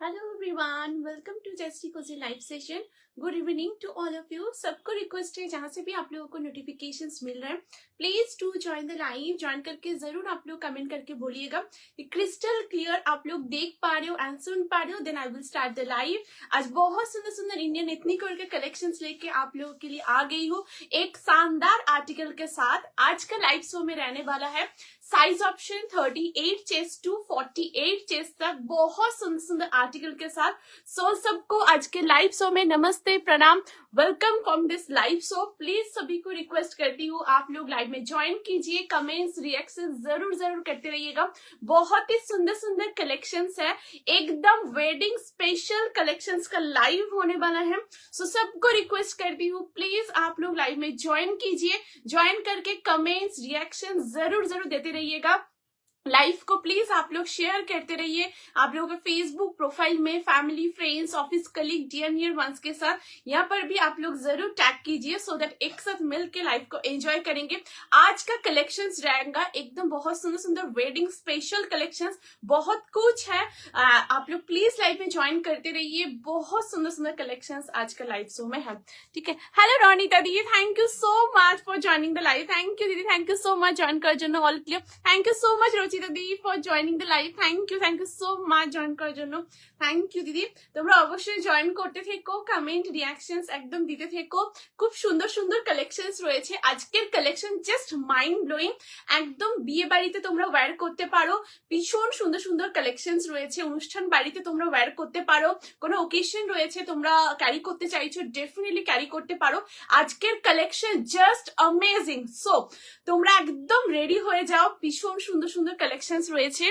Hello everyone, welcome to Justy Cozy live session. Good evening to all of you. सबको request है, जहां से भी आप लोगों को नोटिफिकेशंस मिल रहे हैं, please to join the live. Join करके जरूर आप लोग कमेंट करके बोलिएगा कि क्रिस्टल क्लियर आप लोग देख पा रहे हो एंड सुन पा रहे हो, then I will start the live. आज बहुत सुंदर सुंदर इंडियन एथनिक वेयर के कलेक्शंस लेके आप लोगों के लिए आ गई हूँ एक शानदार आर्टिकल के साथ। आज का लाइव शो में रहने वाला है size option 38 chest to 48 chest तक, बहुत सुंदर सुंदर आर्टिकल के साथ। सो सबको आज के लाइव शो में नमस्ते, प्रणाम, welcome from this live show. Please सभी को रिक्वेस्ट करती हूँ आप लोग लाइव में ज्वाइन कीजिए, कमेंट्स रिएक्शन जरूर जरूर करते रहिएगा। बहुत ही सुंदर सुंदर कलेक्शंस है, एकदम वेडिंग स्पेशल कलेक्शंस का लाइव होने वाला है। सो सबको रिक्वेस्ट करती हूँ प्लीज आप लोग लाइव में ज्वाइन कीजिए, ज्वाइन करके कमेंट्स रिएक्शन जरूर जरूर देते रहिएगा। लाइव को प्लीज आप लोग शेयर करते रहिए आप लोगों के फेसबुक प्रोफाइल में, family, friends, office colleague, dear near ones के साथ। यहाँ पर भी आप लोग जरूर टैग कीजिए सो दैट एक साथ मिलकर लाइव को एंजॉय करेंगे। आज का कलेक्शंस रहेगा एकदम बहुत सुंदर सुंदर वेडिंग स्पेशल कलेक्शंस, बहुत कुछ है। आप लोग प्लीज लाइव में ज्वाइन करते रहिए, बहुत सुंदर सुंदर कलेक्शंस आज का लाइव शो में है। ठीक है, hello Ronita di, thank you so much for joining the live. Thank you दीदी, thank you so much join করার জন্য all clear. Thank you so much Rachita didi for joining the live. Thank you so much join করার জন্য। Thank you দিদি, তোমরা অবশ্যই join করতে থেকো, কমেন্ট রিয়াকশনস একদম দিতে থেকো। খুব সুন্দর সুন্দর কালেকশনস রয়েছে আজকের। কালেকশন জাস্ট মাইন্ড ব্লোয়িং, একদম বিয়ে বাড়িতে তোমরা ওয়্যার করতে পারো। ভীষণ সুন্দর সুন্দর কালেকশনস রয়েছে, অনুষ্ঠান বাড়িতে তোমরা ওয়্যার করতে পারো। কোনো ওকেশন রয়েছে তোমরা ক্যারি করতে চাইছো, ডেফিনেটলি ক্যারি করতে পারো। আজকের কালেকশন জাস্ট অ্যামেজিং। সো তোমরা একদম রেডি হয়ে যাও, ভীষণ সুন্দর সুন্দর কালেকশনস রয়েছে।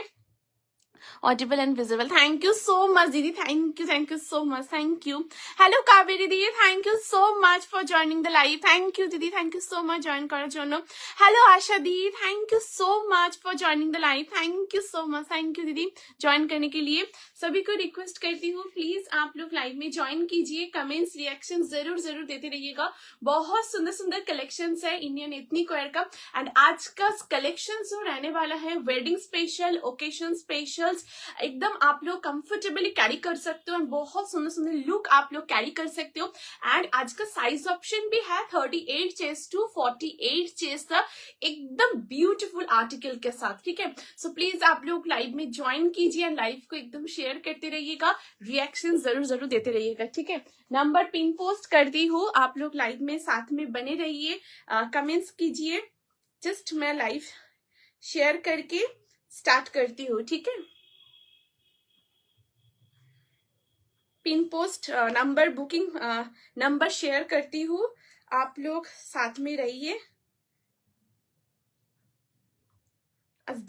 Audible and visible, thank you so much दीदी, thank you so much, thank you. Hello Kaveri didi, thank you so much for joining the live. Thank you दीदी, thank you so much join করার জন্য। Hello Asha di, thank you so much for joining the live. Thank you so much, thank you दीदी join करने के लिए। सभी को request करती हूँ प्लीज आप लोग लाइव में ज्वाइन कीजिए, कमेंट्स रिएक्शन जरूर जरूर देते रहिएगा। बहुत सुंदर सुंदर कलेक्शंस है इंडियन एथनिक वेयर का। एंड आज का कलेक्शन जो रहने वाला है वेडिंग स्पेशल, ओकेशन स्पेशल, एकदम आप लोग कंफर्टेबली कैरी कर सकते हो। बहुत सुंदर सुंदर लुक आप लोग कैरी कर सकते हो। एंड आज का साइज ऑप्शन भी है 38 चेस्ट टू 48 चेस्ट तक, एकदम ब्यूटीफुल आर्टिकल के साथ। ठीक है, सो प्लीज आप लोग लाइव में ज्वाइन कीजिए, लाइव को एकदम शेयर करते रहिएगा, रिएक्शन जरूर जरूर देते रहिएगा। ठीक है, नंबर पिन पोस्ट कर दी हूँ, आप लोग लाइव में साथ में बने रहिए, कमेंट्स कीजिए। जस्ट मैं लाइव शेयर करके स्टार्ट करती हूँ। ठीक है, pin post number booking number share करती हूँ, आप लोग साथ में रहिए।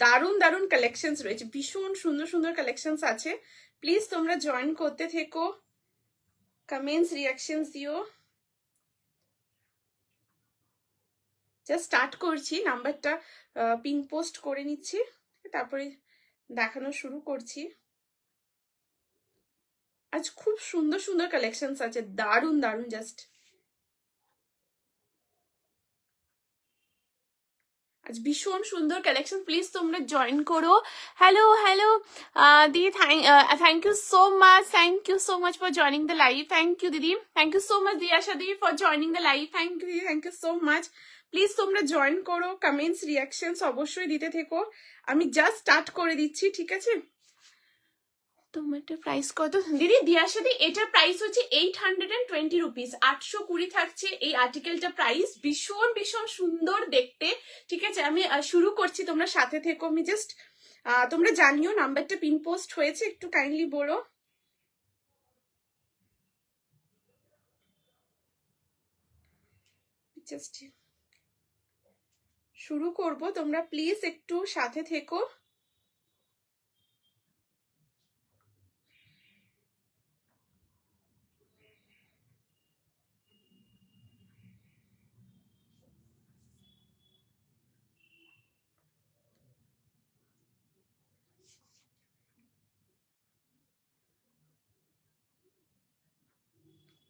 দারুন দারুন কালেকশনস রয়েছে, ভীষণ সুন্দর সুন্দর কালেকশনস আছে। প্লিজ তোমরা জয়েন করতে থেকো, কমেন্টস রিয়াকশনস দিও। জাস্ট স্টার্ট করছি, নাম্বারটা পিন পোস্ট করে নিচ্ছি, তারপরে দেখানো শুরু করছি। আজ খুব সুন্দর সুন্দর কালেকশনস আছে, দারুন দারুন। জাস্ট আজ ভীষণ সুন্দর কালেকশন, প্লিজ তোমরা জয়েন করো। হ্যালো হ্যালো দি, thank you so much, thank you so much for joining the live. Thank you দিদি, thank you so much Diyasha di for joining the live. Thank you দিদি, thank you so much. Please তোমরা join করো, comments reactions অবশ্যই দিতে থেকো। আমি just start করে দিচ্ছি, ঠিক আছে। তোমারটা প্রাইস কত দিদি? দিয়াশা দি, এটার প্রাইস হচ্ছে 820 রুপিস, 820 থাকছে এই আর্টিকেলটা প্রাইস। ভীষণ ভীষণ সুন্দর দেখতে। ঠিক আছে, আমি শুরু করছি, তোমরা সাথে থেকো। আমি জাস্ট তোমরা জানিও নাম্বারটা পিন পোস্ট হয়েছে, একটু কাইন্ডলি বলো। জাস্ট শুরু করব, তোমরা প্লিজ একটু সাথে থেকো।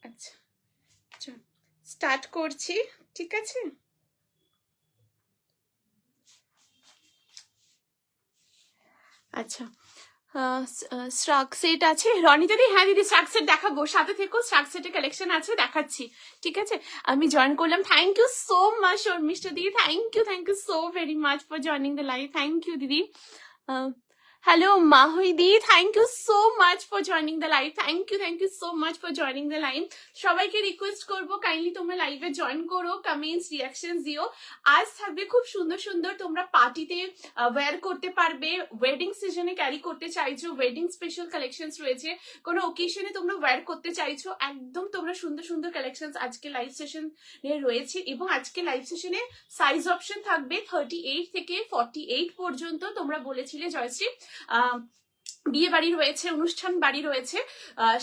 আচ্ছা, স্টার্ট করছি, ঠিক আছে। আচ্ছা, স্ট্রাক সেট আছে রনিতা দি, হ্যাঁ দিদি স্ট্রাক সেট দেখাবো, সাথে থেকো, স্ট্রাক সেটের কালেকশন আছে দেখাচ্ছি, ঠিক আছে। আমি জয়েন করলাম, thank you so much Sharmistha দিদি, thank you so very much for joining the live, thank you দিদি। Hello Mahui di, thank you so much for joining the live, thank you so much for joining the live. সবাইকে request করবো kindly তোমরা লাইভে join করো, comments reaction দিও। আজ থাকবে খুব সুন্দর সুন্দর, তোমরা পার্টিতে ওয়্যার করতে পারবে, ওয়েডিং সিজনে ক্যারি করতে চাইছো, ওয়েডিং স্পেশাল কালেকশনস রয়েছে, কোনো ওকেশনে তোমরা ওয়্যার করতে চাইছো, একদম তোমরা সুন্দর সুন্দর কালেকশনস আজকে লাইভ সেশনে রয়েছে। এবং আজকে লাইভ সেশনে সাইজ অপশন থাকবে 38 থেকে 48 পর্যন্ত। তোমরা বলেছিলে জয়শ্রী বিয়ে বাড়ি রয়েছে, অনুষ্ঠান বাড়ি রয়েছে,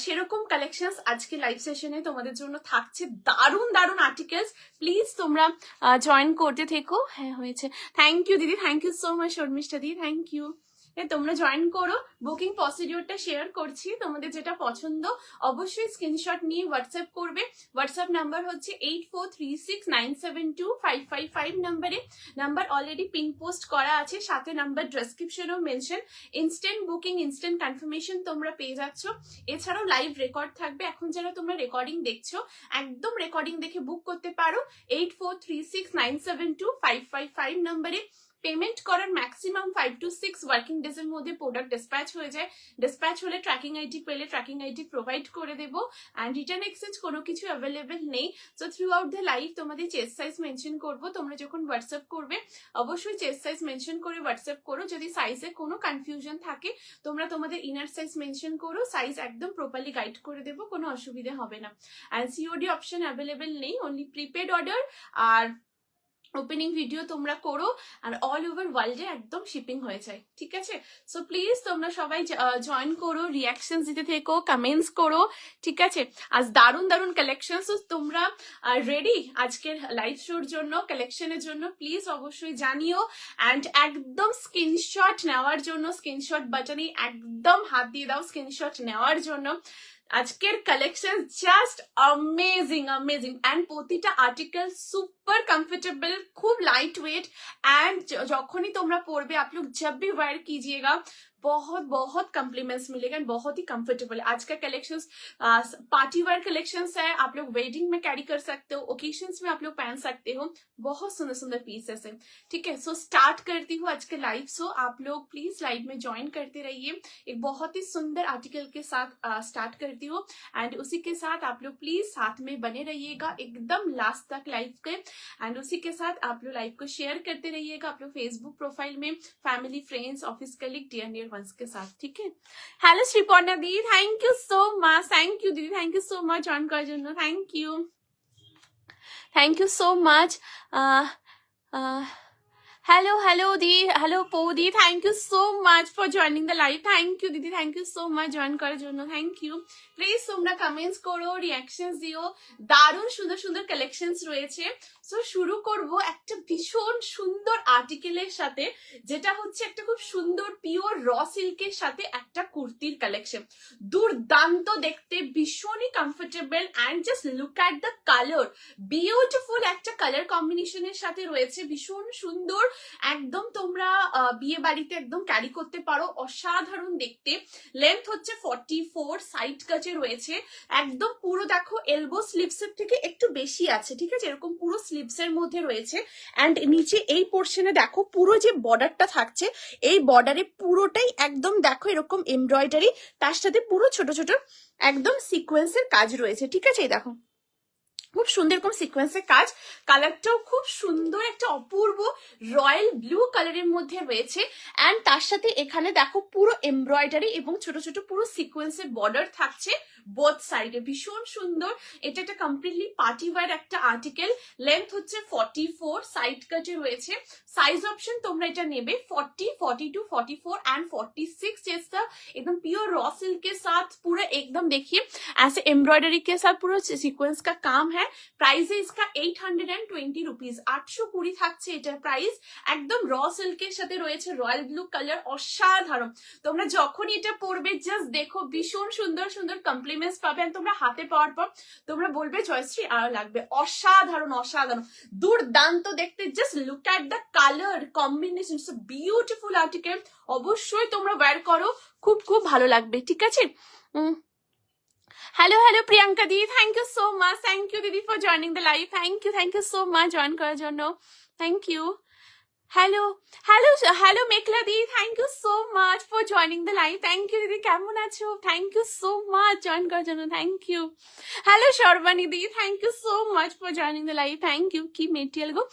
সেরকম কালেকশনস আজকে লাইভ সেশনে তোমাদের জন্য থাকছে, দারুণ দারুণ আর্টিকেলস। প্লিজ তোমরা জয়েন করতে থেকো। হ্যাঁ হয়েছে, থ্যাংক ইউ দিদি, thank you so much Sharmistha দিদি, থ্যাংক ইউ। তোমরা জয়েন করো, বুকিং প্রসিডিওরটা শেয়ার করছি, তোমাদের যেটা পছন্দ অবশ্যই স্ক্রিনশট নিয়ে হোয়াটসঅ্যাপ করবে। হোয়াটসঅ্যাপ নাম্বার হচ্ছে 8436972555 নাম্বার অলরেডি পিন পোস্ট করা আছে, সাথে নাম্বার ডেসক্রিপশনেও mention. Instant booking, instant confirmation তোমরা পেয়ে যাচ্ছ। এছাড়াও লাইভ রেকর্ড থাকবে, এখন যারা তোমরা রেকর্ডিং দেখছো একদম রেকর্ডিং দেখে বুক করতে পারো 8436972555 নাম্বারে। পেমেন্ট করার ম্যাক্সিমাম 5 to 6 ওয়ার্কিং ডেজ এর মধ্যে প্রোডাক্ট ডিসপ্যাচ হয়ে যায়। ডিসপ্যাচ হলে ট্র্যাকিং আইডি পেলে ট্র্যাকিং আইডি প্রোভাইড করে দেবো। অ্যান্ড রিটার্ন এক্সচেঞ্জ কোনো কিছু অ্যাভেলেবেল নেই। So through out the live তোমাদের চেস্ট সাইজ মেনশন করবো, তোমরা যখন হোয়াটসঅ্যাপ করবে অবশ্যই চেস্ট সাইজ মেনশন করে হোয়াটসঅ্যাপ করো। যদি সাইজে কোনো কনফিউশন থাকে তোমরা তোমাদের ইনার সাইজ মেনশন করো, সাইজ একদম প্রপারলি গাইড করে দেবো, কোনো অসুবিধা হবে না। অ্যান্ড সিওডি অপশন অ্যাভেলেবেল নেই, অনলি প্রিপেড অর্ডার আর ওপেনিং ভিডিও তোমরা করো, আর অল ওভার ওয়ার্ল্ডে একদম শিপিং হয়ে যায়, ঠিক আছে। সো প্লিজ তোমরা সবাই জয়েন করো, রিয়াকশন দিতে থেকো, কমেন্টস করো, ঠিক আছে। আজ দারুণ দারুণ কালেকশন, তোমরা রেডি আজকের লাইভ শোর জন্য, কালেকশনের জন্য প্লিজ অবশ্যই জানিও। অ্যান্ড একদম স্ক্রিনশট নেওয়ার জন্য, স্ক্রিনশট বাটনে একদম হাত দিয়ে দাও স্ক্রিনশট নেওয়ার জন্য। আজকের কালেকশন জাস্ট अमेजिंग एंड প্রতিটা আর্টিকেল সুপার कंफर्टेबल, खूब लाइट वेट एंड যখনই তোমরা পরবে आप लोग जब भी वेयर कीजिएगा बहुत बहुत कॉम्प्लीमेंट्स मिलेगा, बहुत ही कंफर्टेबल। आज का कलेक्शंस पार्टी वेयर कलेक्शंस है, आप लोग वेडिंग में कैरी कर सकते हो, ओकेशंस में आप लोग पहन सकते हो, बहुत सुंदर सुंदर पीसेस है, ठीक है। सो स्टार्ट करती हूँ आज के लाइव। सो आप लोग प्लीज लाइव में ज्वाइन करते रहिए, एक बहुत ही सुंदर आर्टिकल के साथ स्टार्ट करती हूँ। एंड उसी के साथ आप लोग प्लीज साथ में बने रहिएगा एकदम लास्ट तक लाइव के। एंड उसी के साथ आप लोग लाइव को शेयर करते रहिएगा, आप लोग फेसबुक प्रोफाइल में family, friends, office colleague, dear ones के साथ, ठीक है। Hello Shriparna di, thank you so much, thank you दीदी, thank you so much join করার জন্য, thank you so much. Hello दी, हेलो पो दी, thank you so much for joining the live, thank you दीदी, thank you so much join করার জন্য, thank you. Please তোমরা কমেন্টস করো, রিয়াকশনস দিও, দারুণ সুন্দর সুন্দর কালেকশনস রয়েছে। সো শুরু করব একটা ভীষণ সুন্দর আর্টিকেলের সাথে, যেটা হচ্ছে একটা খুব সুন্দর পিওর র সিল্কের সাথে একটা কুর্তির কালেকশন, দুর্দান্ত দেখতে, ভীষণই comfortable. And just look at the colour, beautiful একটা কালার কম্বিনেশনের সাথে রয়েছে, ভীষণ সুন্দর, একদম তোমরা বিয়ে বাড়িতে একদম ক্যারি করতে পারো, অসাধারণ দেখতে। লেন্থ হচ্ছে 44, সাইড কাচে রয়েছে, একদম পুরো দেখো এলবো স্লিভস এর থেকে একটু বেশি আছে, ঠিক আছে, এরকম পুরো স্লিভস এর মধ্যে রয়েছে। এন্ড নিচে এই পোর্শনে দেখো পুরো যে বর্ডারটা থাকছে, এই বর্ডারে পুরোটাই একদম দেখো এরকম এমব্রয়ডারি, তার সাথে পুরো ছোট ছোট একদম সিকোয়েন্সের কাজ রয়েছে, ঠিক আছে। এই দেখো খুব সুন্দর এরকম সিকোয়েন্সের কাজ, কালারটাও খুব সুন্দর, একটা অপূর্ব রয়্যাল ব্লু কালারের মধ্যে রয়েছে। অ্যান্ড তার সাথে এখানে দেখো পুরো এমব্রয়ডারি এবং ছোট ছোট পুরো সিকোয়েন্সের বর্ডার থাকছে বোথ সাইডে, ভীষণ সুন্দর। এটা একটা কমপ্লিটলি পার্টি ওয়্যার একটা আর্টিকেল, লেন্থ হচ্ছে 44, সাইড কাটে রয়েছে। साइज ऑप्शन তোমরা এটা নেবে 40, 42, 44 एंड 46, जैसा एकदम प्योर रॉ सिल्क के साथ पूरा एकदम देखिए ऐसे एम्ब्रॉयडरी के साथ पूरा सीक्वेंस का काम है। है। प्राइस है इसका 820 रुपीज, 820 থাকছে এটার প্রাইস। একদম র সিল্কের সাথে রয়েছে রয়্যাল ব্লু কালার, অসাধারণ। তোমরা যখনই এটা পরবে জাস্ট দেখো ভীষণ সুন্দর সুন্দর কমপ্লিমেন্টস পাবে, আর তোমরা হাতে পাওয়ার পর তোমরা বলবে জয়শ্রী আরো লাগবে। অসাধারণ অসাধারণ দুর্দান্ত দেখতে। Just look at the colour combination, it's a beautiful article. অবশ্যই তোমরা ওয়্যার করো, খুব খুব ভালো লাগবে, ঠিক আছে। Hello hello Priyanka di, thank you so much, thank you দিদি for joining the live, thank you so much join করার জন্য, thank you. Hello hello hello Meghla di, thank you so much for joining the live, thank you দিদি, কেমন আছো? Thank you so much join করার জন্য, thank you. Hello Sarbani di, thank you so much for joining the live, thank you. কি material গো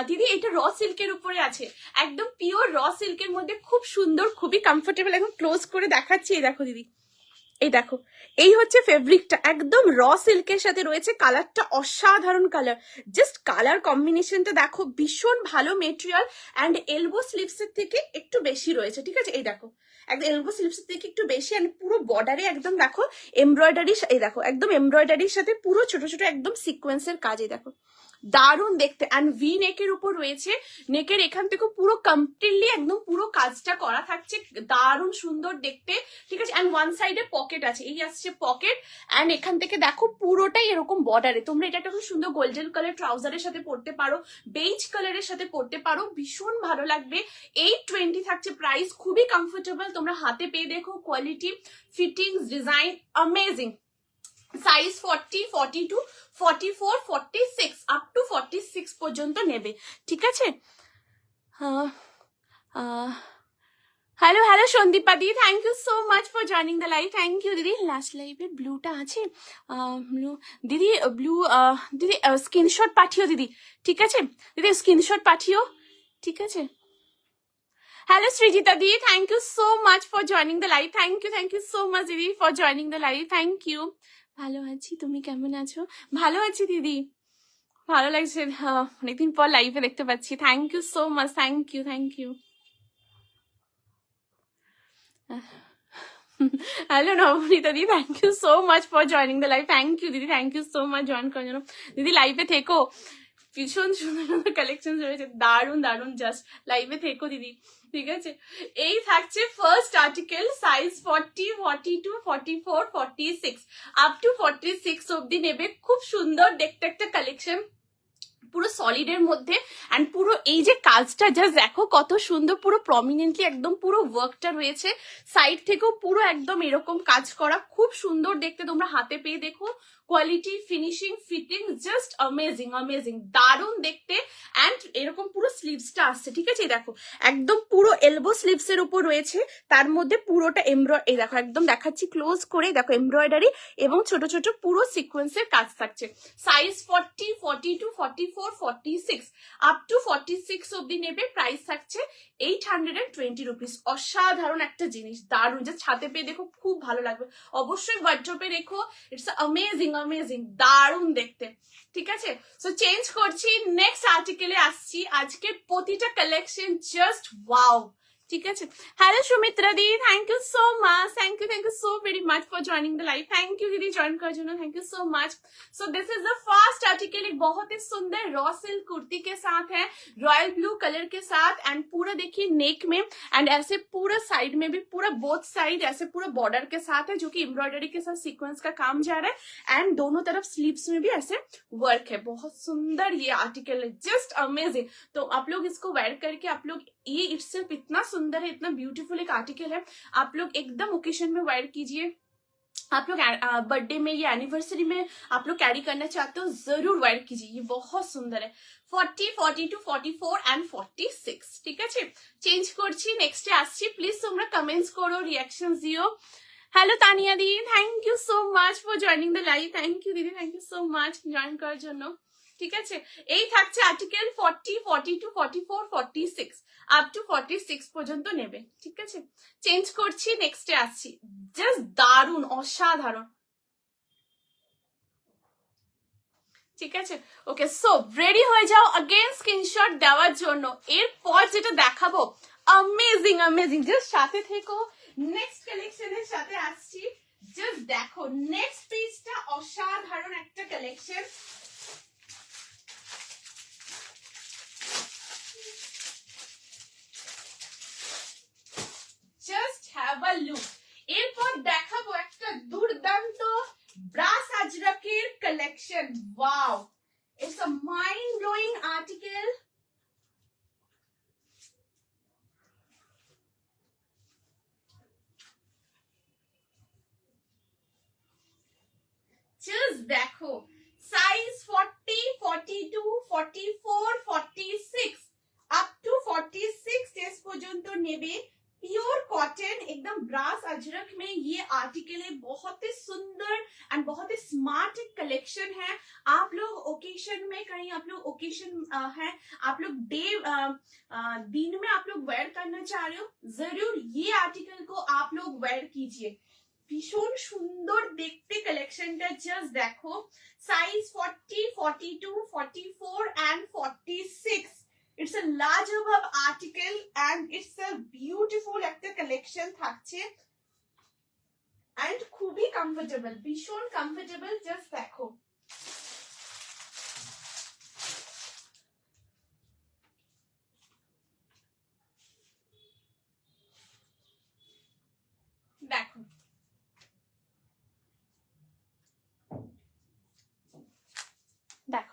দিদি? এটা র সিল্কের উপরে আছে, একদম পিওর র সিল্কের মধ্যে, খুব সুন্দর, খুবই কমফোর্টেবল। একদম ক্লোজ করে দেখাচ্ছি, এই দেখো দিদি, এই দেখো, এই হচ্ছে ফেব্রিকটা, একদম র সিল্কের সাথে রয়েছে। কালারটা অসাধারণ কালার, জাস্ট কালার কম্বিনেশনটা দেখো, ভীষণ ভালো মেটেরিয়াল। অ্যান্ড এলবো স্লিভসের থেকে একটু বেশি রয়েছে, ঠিক আছে, এই দেখো, একদম এলবো স্লিভসের থেকে একটু বেশি। অ্যান্ড পুরো বর্ডারে একদম দেখো এমব্রয়ডারি, এই দেখো একদম এমব্রয়ডারির সাথে পুরো ছোট ছোট একদম সিকোয়েন্সের কাজ, এই দেখো দারুণ দেখতে। অ্যান্ড ভি নেকের উপর রয়েছে, নেকের এখান থেকে পুরো কমপ্লিটলি একদম পুরো কাজটা করা থাকছে, দারুণ সুন্দর দেখতে, ঠিক আছে। অ্যান্ড ওয়ান সাইডে পকেট আছে, এই আসছে পকেট। অ্যান্ড এখান থেকে দেখো পুরোটাই এরকম বর্ডারে। তোমরা এটা একটা খুব সুন্দর গোল্ডেন কালার ট্রাউজারের সাথে পরতে পারো, বেজ কালারের সাথে পরতে পারো, ভীষণ ভালো লাগবে। 820 থাকছে প্রাইস, খুবই কমফোর্টেবল। তোমরা হাতে পেয়ে দেখো, quality, fittings, design amazing. Size 40, 42, 44, 46 up to 46 পর্যন্ত নেবে, ঠিক আছে। হ্যালো হ্যালো সন্দীপা দি, thank you so much for joining the live, thank you দিদি। লাস্ট লাইভে ব্লুটা আছে, ব্লু দিদি, ব্লু দিদি স্ক্রিনশট পাঠিও দিদি, ঠিক আছে দিদি, স্ক্রিনশট পাঠিও, ঠিক আছে। Hello Srijita di, thank you so much for joining the live, thank you so much দিদি for joining the live, thank you. ভালো আছি, তুমি কেমন আছো? ভালো আছি দিদি, ভালো লাগছে, অনেকদিন পর লাইভে দেখতে পাচ্ছি, thank you so much, thank you. Hello Nabanita di, thank you so much for joining the live, thank you দিদি, thank you so much join করার জন্য। দিদি লাইভে থেকো, ভীষণ সুন্দর সুন্দর কালেকশন রয়েছে, দারুণ দারুণ, জাস্ট লাইভে থেকো দিদি, ঠিক আছে। এই থাকছে first article, size 40, 42, 44, 46 up to 46 অব্দি নেবে। খুব সুন্দর দেখতে একটা কালেকশন, পুরো সলিডের মধ্যে। অ্যান্ড পুরো এই যে কাজটা জাস্ট দেখো কত সুন্দর, পুরো প্রমিনেন্টলি একদম পুরো ওয়ার্কটা রয়েছে, সাইড থেকেও পুরো একদম এরকম কাজ করা, খুব সুন্দর দেখতে। তোমরা হাতে পেয়ে দেখো, quality, finishing, fitting just amazing amazing, দারুণ দেখতে। অ্যান্ড এরকম পুরো স্লিভসটা আসছে, ঠিক আছে, দেখো একদম পুরো এলবো স্লিভস এর উপর রয়েছে, তার মধ্যে পুরোটা এই দেখো একদম দেখাচ্ছি ক্লোজ করে, দেখো এমব্রয়ডারি এবং ছোট ছোট পুরো সিকোয়েন্সের কাজ থাকছে। সাইজ 40, 42, 44, 46 আপ টু 46 অব্দি নেবে। প্রাইস থাকছে 820 রুপিস। অসাধারণ একটা জিনিস, দারুণ, জাস্ট হাতে পেয়ে দেখো, খুব ভালো লাগবে। অবশ্যই ওয়ার্ড্রোবে রেখো, ইটস অ্যামেজিং অ্যামেজিং, দারুণ দেখতে, ঠিক আছে। সো চেঞ্জ করছি, নেক্সট আর্টিকেলে আসছি। আজকে প্রতিটা কালেকশন জাস্ট ওয়াও, ঠিক আছে। হ্যালো সুমিত্রা দি, thank you so much, thank you so very much for joining the live, thank you दीदी ज्वाइन कर जनो, thank you so much. So this is the first article, एक बहुत ही सुंदर रॉ सिल्क कुर्ती के साथ है, रॉयल ब्लू कलर के साथ। एंड पूरा देखिए नेक में, एंड ऐसे पूरा साइड में भी, पूरा बोथ साइड ऐसे पूरा बॉर्डर के साथ है, जो कि एम्ब्रॉयडरी के साथ सीक्वेंस का काम जा रहा है। एंड दोनों तरफ स्लीव्स में भी ऐसे वर्क है, बहुत सुंदर ये आर्टिकल है, जस्ट अमेजिंग। तो आप लोग इसको वेयर करके, आप लोग ये इटसेल्फ इतना सुंदर है, इतना ब्यूटीफुल एक आर्टिकल है, आप लोग एकदम ओकेशन में वेयर कीजिए। आप लोग बर्थडे में या एनिवर्सरी में आप लोग कैरी करना चाहते हो, जरूर वेयर कीजिए, ये बहुत सुंदर है। 40, 42, 44 एंड 46, ঠিক আছে। চেঞ্জ করছি, নেক্সটে আসছি। প্লিজ তোমরা কমেন্টস করো, রিঅ্যাকশন দিও। Hello Tania di, thank you so much for joining the live, thank you দিদি, thank you so much join করার জন্য, ঠিক আছে। এই থাকছে আর্টিকেল 40, 42, 44, 46 আপ টু 46 পর্যন্ত নেবে, ঠিক আছে। চেঞ্জ করছি, নেক্সটে আসছি। জাস্ট দারুণ, অসাধারণ, ঠিক আছে। ওকে, সো রেডি হয়ে যাও अगेन স্ক্রিনশট দেওয়ার জন্য। এরপর যেটা দেখাবো অ্যামেজিং অ্যামেজিং, জাস্ট সাথে থেকো, নেক্সট কালেকশনের সাথে আসছি। জাস্ট দেখো নেক্সট পিসটা অসাধারণ একটা collection, just have a look. এরপর দেখাবো একটা দুর্দান্ত ব্রাস আজরাকের collection. Wow, it's a mind blowing article. Just দেখো, সাইজ 40, 42, 44, 46 अप टू 46 डेज পর্যন্ত নেবে। प्योर कॉटन एकदम ब्रास अजरक में ये आर्टिकल है। बहुत ही सुंदर एंड बहुत ही स्मार्ट कलेक्शन है। आप लोग ओकेशन में कहीं आप लोग ओकेशन है, आप लोग डे दिन में आप लोग वेयर करना चाह रहे हो, जरूर ये आर्टिकल को आप लोग वेयर कीजिए। ভীষণ সুন্দর দেখতে কালেকশনটা, জাস্ট দেখো। Size 40, 42, 44 and 46। ইটস আ লাজবাব article and it's a beautiful একটা কালেকশন থাকছে এন্ড খুবই কমফোর্টেবল, ভীষণ কমফোর্টেবল। জাস্ট দেখো, দেখো দেখো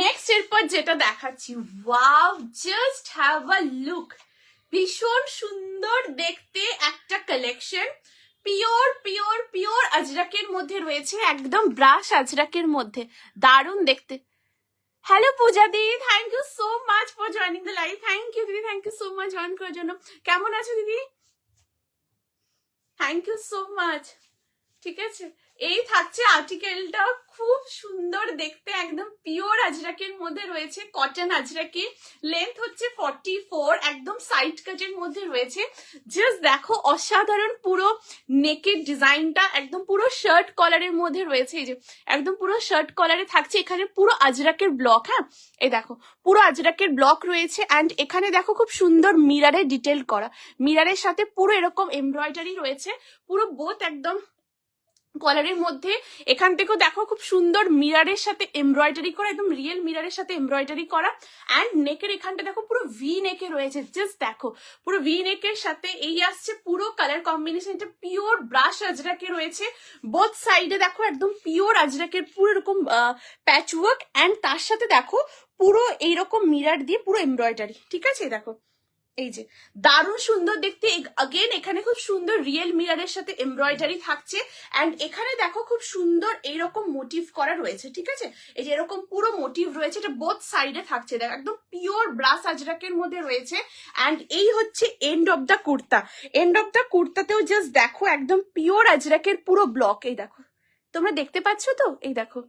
নেক্সট এরপর যেটা দেখাচ্ছি, wow, just have a look. ভীষণ সুন্দর দেখতে একটা কালেকশন, পিওর পিওর পিওর আজরাকের মধ্যে রয়েছে, একদম ব্রাশ আজরাকের মধ্যে, দারুণ দেখতে। Hello Puja di, thank you so much for joining the live. Thank you দিদি, thank you so much join করার জন্য। কেমন আছো দিদি? Thank you so much. ঠিক আছে, এই থাকছে আর্টিকেলটা, খুব সুন্দর দেখতে, একদম পিওর আজরাকের মধ্যে রয়েছে, কটন আজরাকি। লেন্থ হচ্ছে 44, একদম সাইড কাটের মধ্যে রয়েছে। জাস্ট দেখো, অসাধারণ পুরো নেকের ডিজাইনটা একদম পুরো শার্ট কলারের মধ্যে রয়েছে। এই যে একদম পুরো শার্ট কলারে থাকছে, এখানে পুরো আজরাকের ব্লক। হ্যাঁ, এই দেখো পুরো আজরাকের ব্লক রয়েছে অ্যান্ড এখানে দেখো খুব সুন্দর মিরারে ডিটেল করা, মিরারের সাথে পুরো এরকম এমব্রয়ডারি রয়েছে, পুরো বোথ একদম কলারের মধ্যে। এখান থেকেও দেখো খুব সুন্দর মিরারের সাথে এমব্রয়ডারি করা, একদম রিয়েল মিরারের সাথে এমব্রয়ডারি করা। অ্যান্ড নেকের এখানটা দেখো পুরো ভি নেকে রয়েছে, জাস্ট দেখো পুরো ভি নেকের সাথে এই আসছে পুরো কালার কম্বিনেশনটা, পিওর ব্রাশ আজরাকে রয়েছে। বোথ সাইডে দেখো একদম পিওর আজরাকের পুরো এরকম প্যাচ ওয়ার্ক অ্যান্ড তার সাথে দেখো পুরো এইরকম মিরার দিয়ে পুরো এমব্রয়ডারি। ঠিক আছে, দেখো এই যে দারুণ সুন্দর দেখতে। अगेन এখানে খুব সুন্দর রিয়েল মিরারের সাথে এমব্রয়ডারি থাকছে অ্যান্ড এখানে দেখো খুব সুন্দর এইরকম মোটিভ করা রয়েছে। ঠিক আছে, এই যে এরকম পুরো মোটিভ রয়েছে, এটা বোথ সাইডে থাকছে, দেখো একদম পিওর ব্রাস আজরাকের মধ্যে রয়েছে। অ্যান্ড এই হচ্ছে end of the kurta. End of the কুর্তাতেও জাস্ট দেখো একদম পিওর আজরাকের পুরো ব্লক। এই দেখো, তোমরা দেখতে পাচ্ছ তো, এই দেখো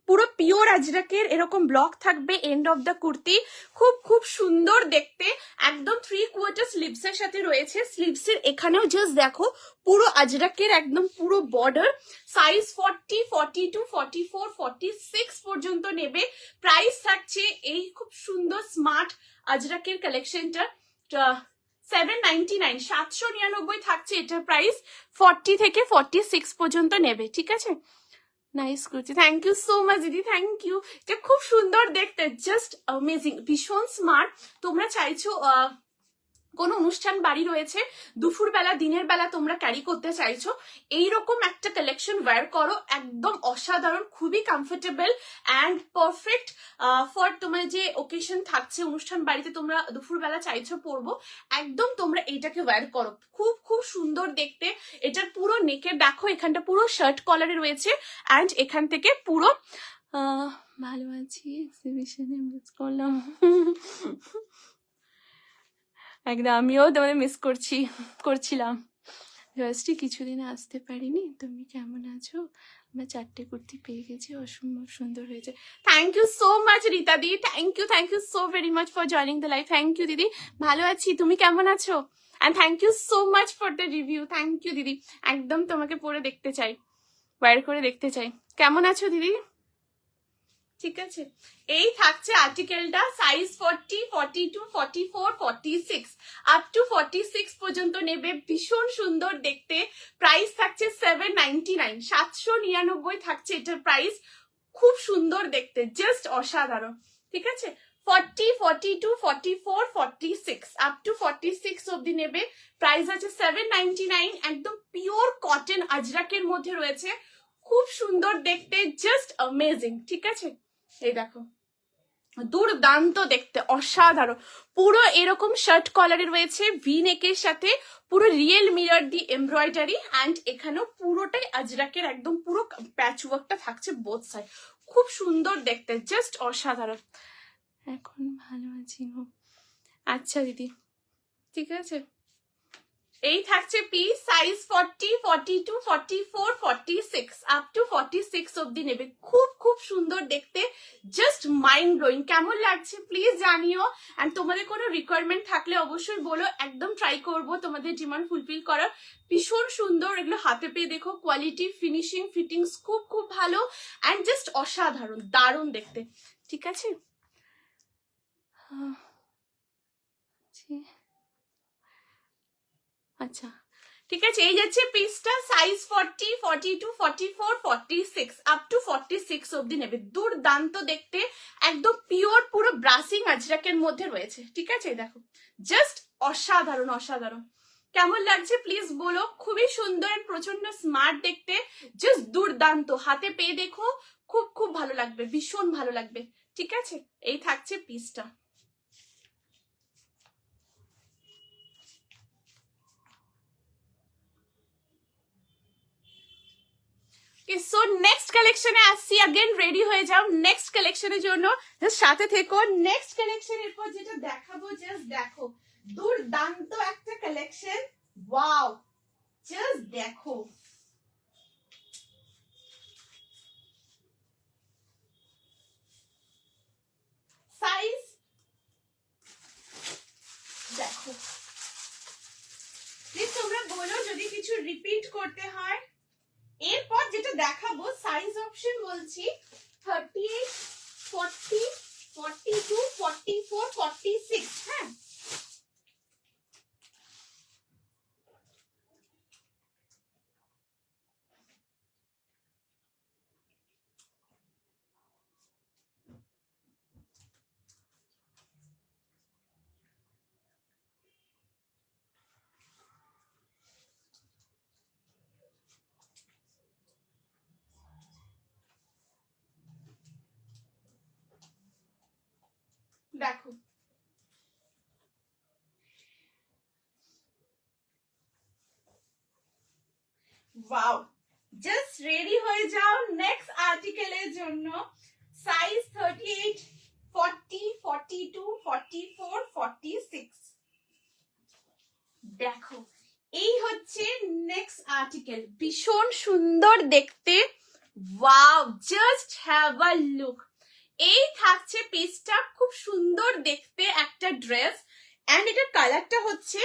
পুরো পিওর আজরাকের এরকম ব্লক থাকবে এন্ড অফ দ্য কুর্তি। খুব খুব সুন্দর দেখতে, একদম 3/4 স্লিভস এর সাথে রয়েছে। স্লিভস এর এখানেও জাস্ট দেখো পুরো আজরাকের একদম পুরো বর্ডার। সাইজ 40, 42, 44, 46 পর্যন্ত নেবে। প্রাইস থাকছে এই খুব সুন্দর স্মার্ট আজরাকের কালেকশনটা 799, 799 থাকছে এটার প্রাইস। 40 থেকে 46 পর্যন্ত নেবে। ঠিক আছে, nice kurti, thank you so much দিদি, থ্যাংক ইউ। এটা খুব সুন্দর দেখতে, জাস্ট অ্যামেজিং, ভীষণ স্মার্ট। তোমরা চাইছো কোনো অনুষ্ঠান বাড়ি রয়েছে, দুপুর বেলা দিনের বেলা তোমরা ক্যারি করতে চাইছো, এইরকম একটা কালেকশন ওয়্যার করো, একদম অসাধারণ, খুবই কমফোর্টেবল অ্যান্ড পারফেক্ট ফর তোমার যে ওকেশন থাকছে, অনুষ্ঠান বাড়িতে তোমরা দুপুর বেলা চাইছো পরবো, একদম তোমরা এইটাকে ওয়্যার করো। খুব খুব সুন্দর দেখতে। এটার পুরো নেকের দেখো এখানটা পুরো শার্ট কলারে রয়েছে অ্যান্ড এখান থেকে পুরো ভালো আছি, এক্সিবিশনে মিস করলাম। একদম আমিও তোমাদের মিস করছিলাম। জাস্ট কিছুদিন আসতে পারিনি, তুমি কেমন আছো? আমরা 4টে কুর্তি পেয়ে গেছি, অসম্ভব সুন্দর হয়েছে। Thank you so much Rita দি, thank you so very much for joining the live. Thank you দিদি, ভালো আছি, তুমি কেমন আছো? And thank you so much for the review. Thank you দিদি, একদম তোমাকে পরে দেখতে চাই, ওয়্যার করে দেখতে চাই। কেমন আছো দিদি? ঠিক আছে, এই থাকছে আর্টিকেলটা। সাইজ 40, 42, 44, 46 আপ টু 46 পর্যন্ত নেবে। ভীষণ সুন্দর দেখতে। প্রাইস থাকছে 799, 799 থাকছে এটার প্রাইস। খুব সুন্দর দেখতে, জাস্ট অসাধারণ। ঠিক আছে, 40, 42, 44, 46 আপ টু 46 অবধি নেবে। প্রাইস আছে 799। একদম পিওর কটন আজরাকের মধ্যে রয়েছে, খুব সুন্দর দেখতে, জাস্ট অ্যামেজিং। ঠিক আছে, এই দেখো দুর্দান্ত দেখতে, অসাধারণ। পুরো এরকম শার্ট কলারে রয়েছে, ভি নেকের সাথে পুরো real mirror the embroidery, and এখানেও পুরোটাই আজরাকের একদম পুরো প্যাচ ওয়ার্কটা থাকছে বোথ সাইড, খুব সুন্দর দেখতে, জাস্ট অসাধারণ। এখন ভালো আছি গো। আচ্ছা দিদি, ঠিক আছে, এই থাকছে পিস, সাইজ 40, 42, 44, 46 আপ টু 46 অবধি নেবে। খুব খুব সুন্দর দেখতে, জাস্ট মাইন্ড ব্লোয়িং। কেমন লাগছে প্লিজ জানিও, এন্ড তোমাদের কোনো রিকোয়ারমেন্ট থাকলে অবশ্যই বলো, একদম ট্রাই করব তোমাদের ডিমান্ড ফুলফিল করার। ভীষণ সুন্দর, এগুলো হাতে পেয়ে দেখো, কোয়ালিটি, ফিনিশিং, ফিটিংস খুব খুব ভালো, অ্যান্ড জাস্ট অসাধারণ, দারুণ দেখতে। ঠিক আছে, আচ্ছা ঠিক আছে, এই যাচ্ছে পিসটা, সাইজ 40, 42, 44, 46 আপ টু 46 অবধি নেবে। দুর্দান্ত দেখতে, একদম পিওর পুরো ব্রাসিং আজরাকের মধ্যে রয়েছে। ঠিক আছে, দেখো জাস্ট অসাধারণ অসাধারণ। কেমন লাগছে প্লিজ বলো, খুবই সুন্দর, প্রচন্ড স্মার্ট দেখতে, জাস্ট দুর্দান্ত। হাতে পেয়ে দেখো, খুব খুব ভালো লাগবে, ভীষণ ভালো লাগবে। ঠিক আছে, এই থাকছে পিসটা। সো নেক্সট কালেকশনে আসছি, अगेन রেডি হয়ে যাও নেক্সট কালেকশনের জন্য, জাস্ট সাথে থেকো। নেক্সট কালেকশনের পর যেটা দেখাবো, জাস্ট দেখো, দুর্দান্ত একটা কালেকশন, ওয়াও, জাস্ট দেখো, সাইজ দেখো, প্লিজ তোমরা বলো যদি কিছু রিপিট করতে হয়। এরপর যেটা দেখাবো, সাইজ অপশন বলছি 38, 40, 42, 44, 46। হ্যাঁ, দেখো ওয়াও, জাস্ট রেডি হয়ে যাও নেক্সট আর্টিকেলের জন্য। সাইজ 38, 40, 42, 44, 46। দেখো, এই হচ্ছে নেক্সট আর্টিকেল, ভীষণ সুন্দর দেখতে, wow, just have a look. এই থাকছে পিসটা, খুব সুন্দর দেখতে একটা ড্রেস, এন্ড এটার কালারটা হচ্ছে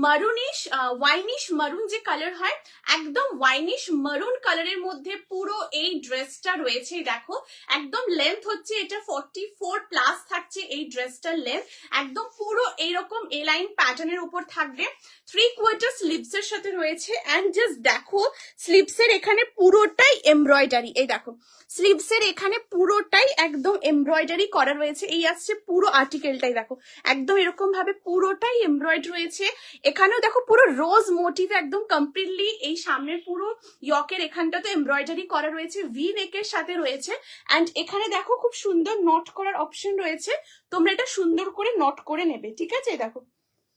মারুনিশ, ওয়াইনিশ মারুন যে কালার হয়, একদম ওয়াইনিশ মারুন কালারের মধ্যে পুরো এই ড্রেসটা রয়েছে। দেখো, একদম লেন্থ হচ্ছে এটা 44 প্লাস থাকছে এই ড্রেসটার লেন্থ, একদম পুরো এইরকম এ লাইন প্যাটার্নের উপর থাকবে, 3/4 স্লিভস এর সাথে রয়েছে, এন্ড জাস্ট দেখো স্লিভস এর এখানে পুরোটাই এমব্রয়ডারি। এই দেখো, স্লিভস এর এখানে পুরোটাই একদম এমব্রয়ডারি করা রয়েছে। এই আসছে পুরো আর্টিকেলটাই, দেখো একদম এরকম ভাবে পুরোটাই এমব্রয়ডারি রয়েছে। এখানেও দেখো পুরো রোজ মোটিভ, একদম কমপ্লিটলি এই সামনের পুরো ইয়কের এখানটা তো এমব্রয়ডারি করা রয়েছে, ভি নেকের সাথে রয়েছে, এন্ড এখানে দেখো খুব সুন্দর নট করার অপশন রয়েছে, তোমরা এটা সুন্দর করে নট করে নেবে। ঠিক আছে, দেখো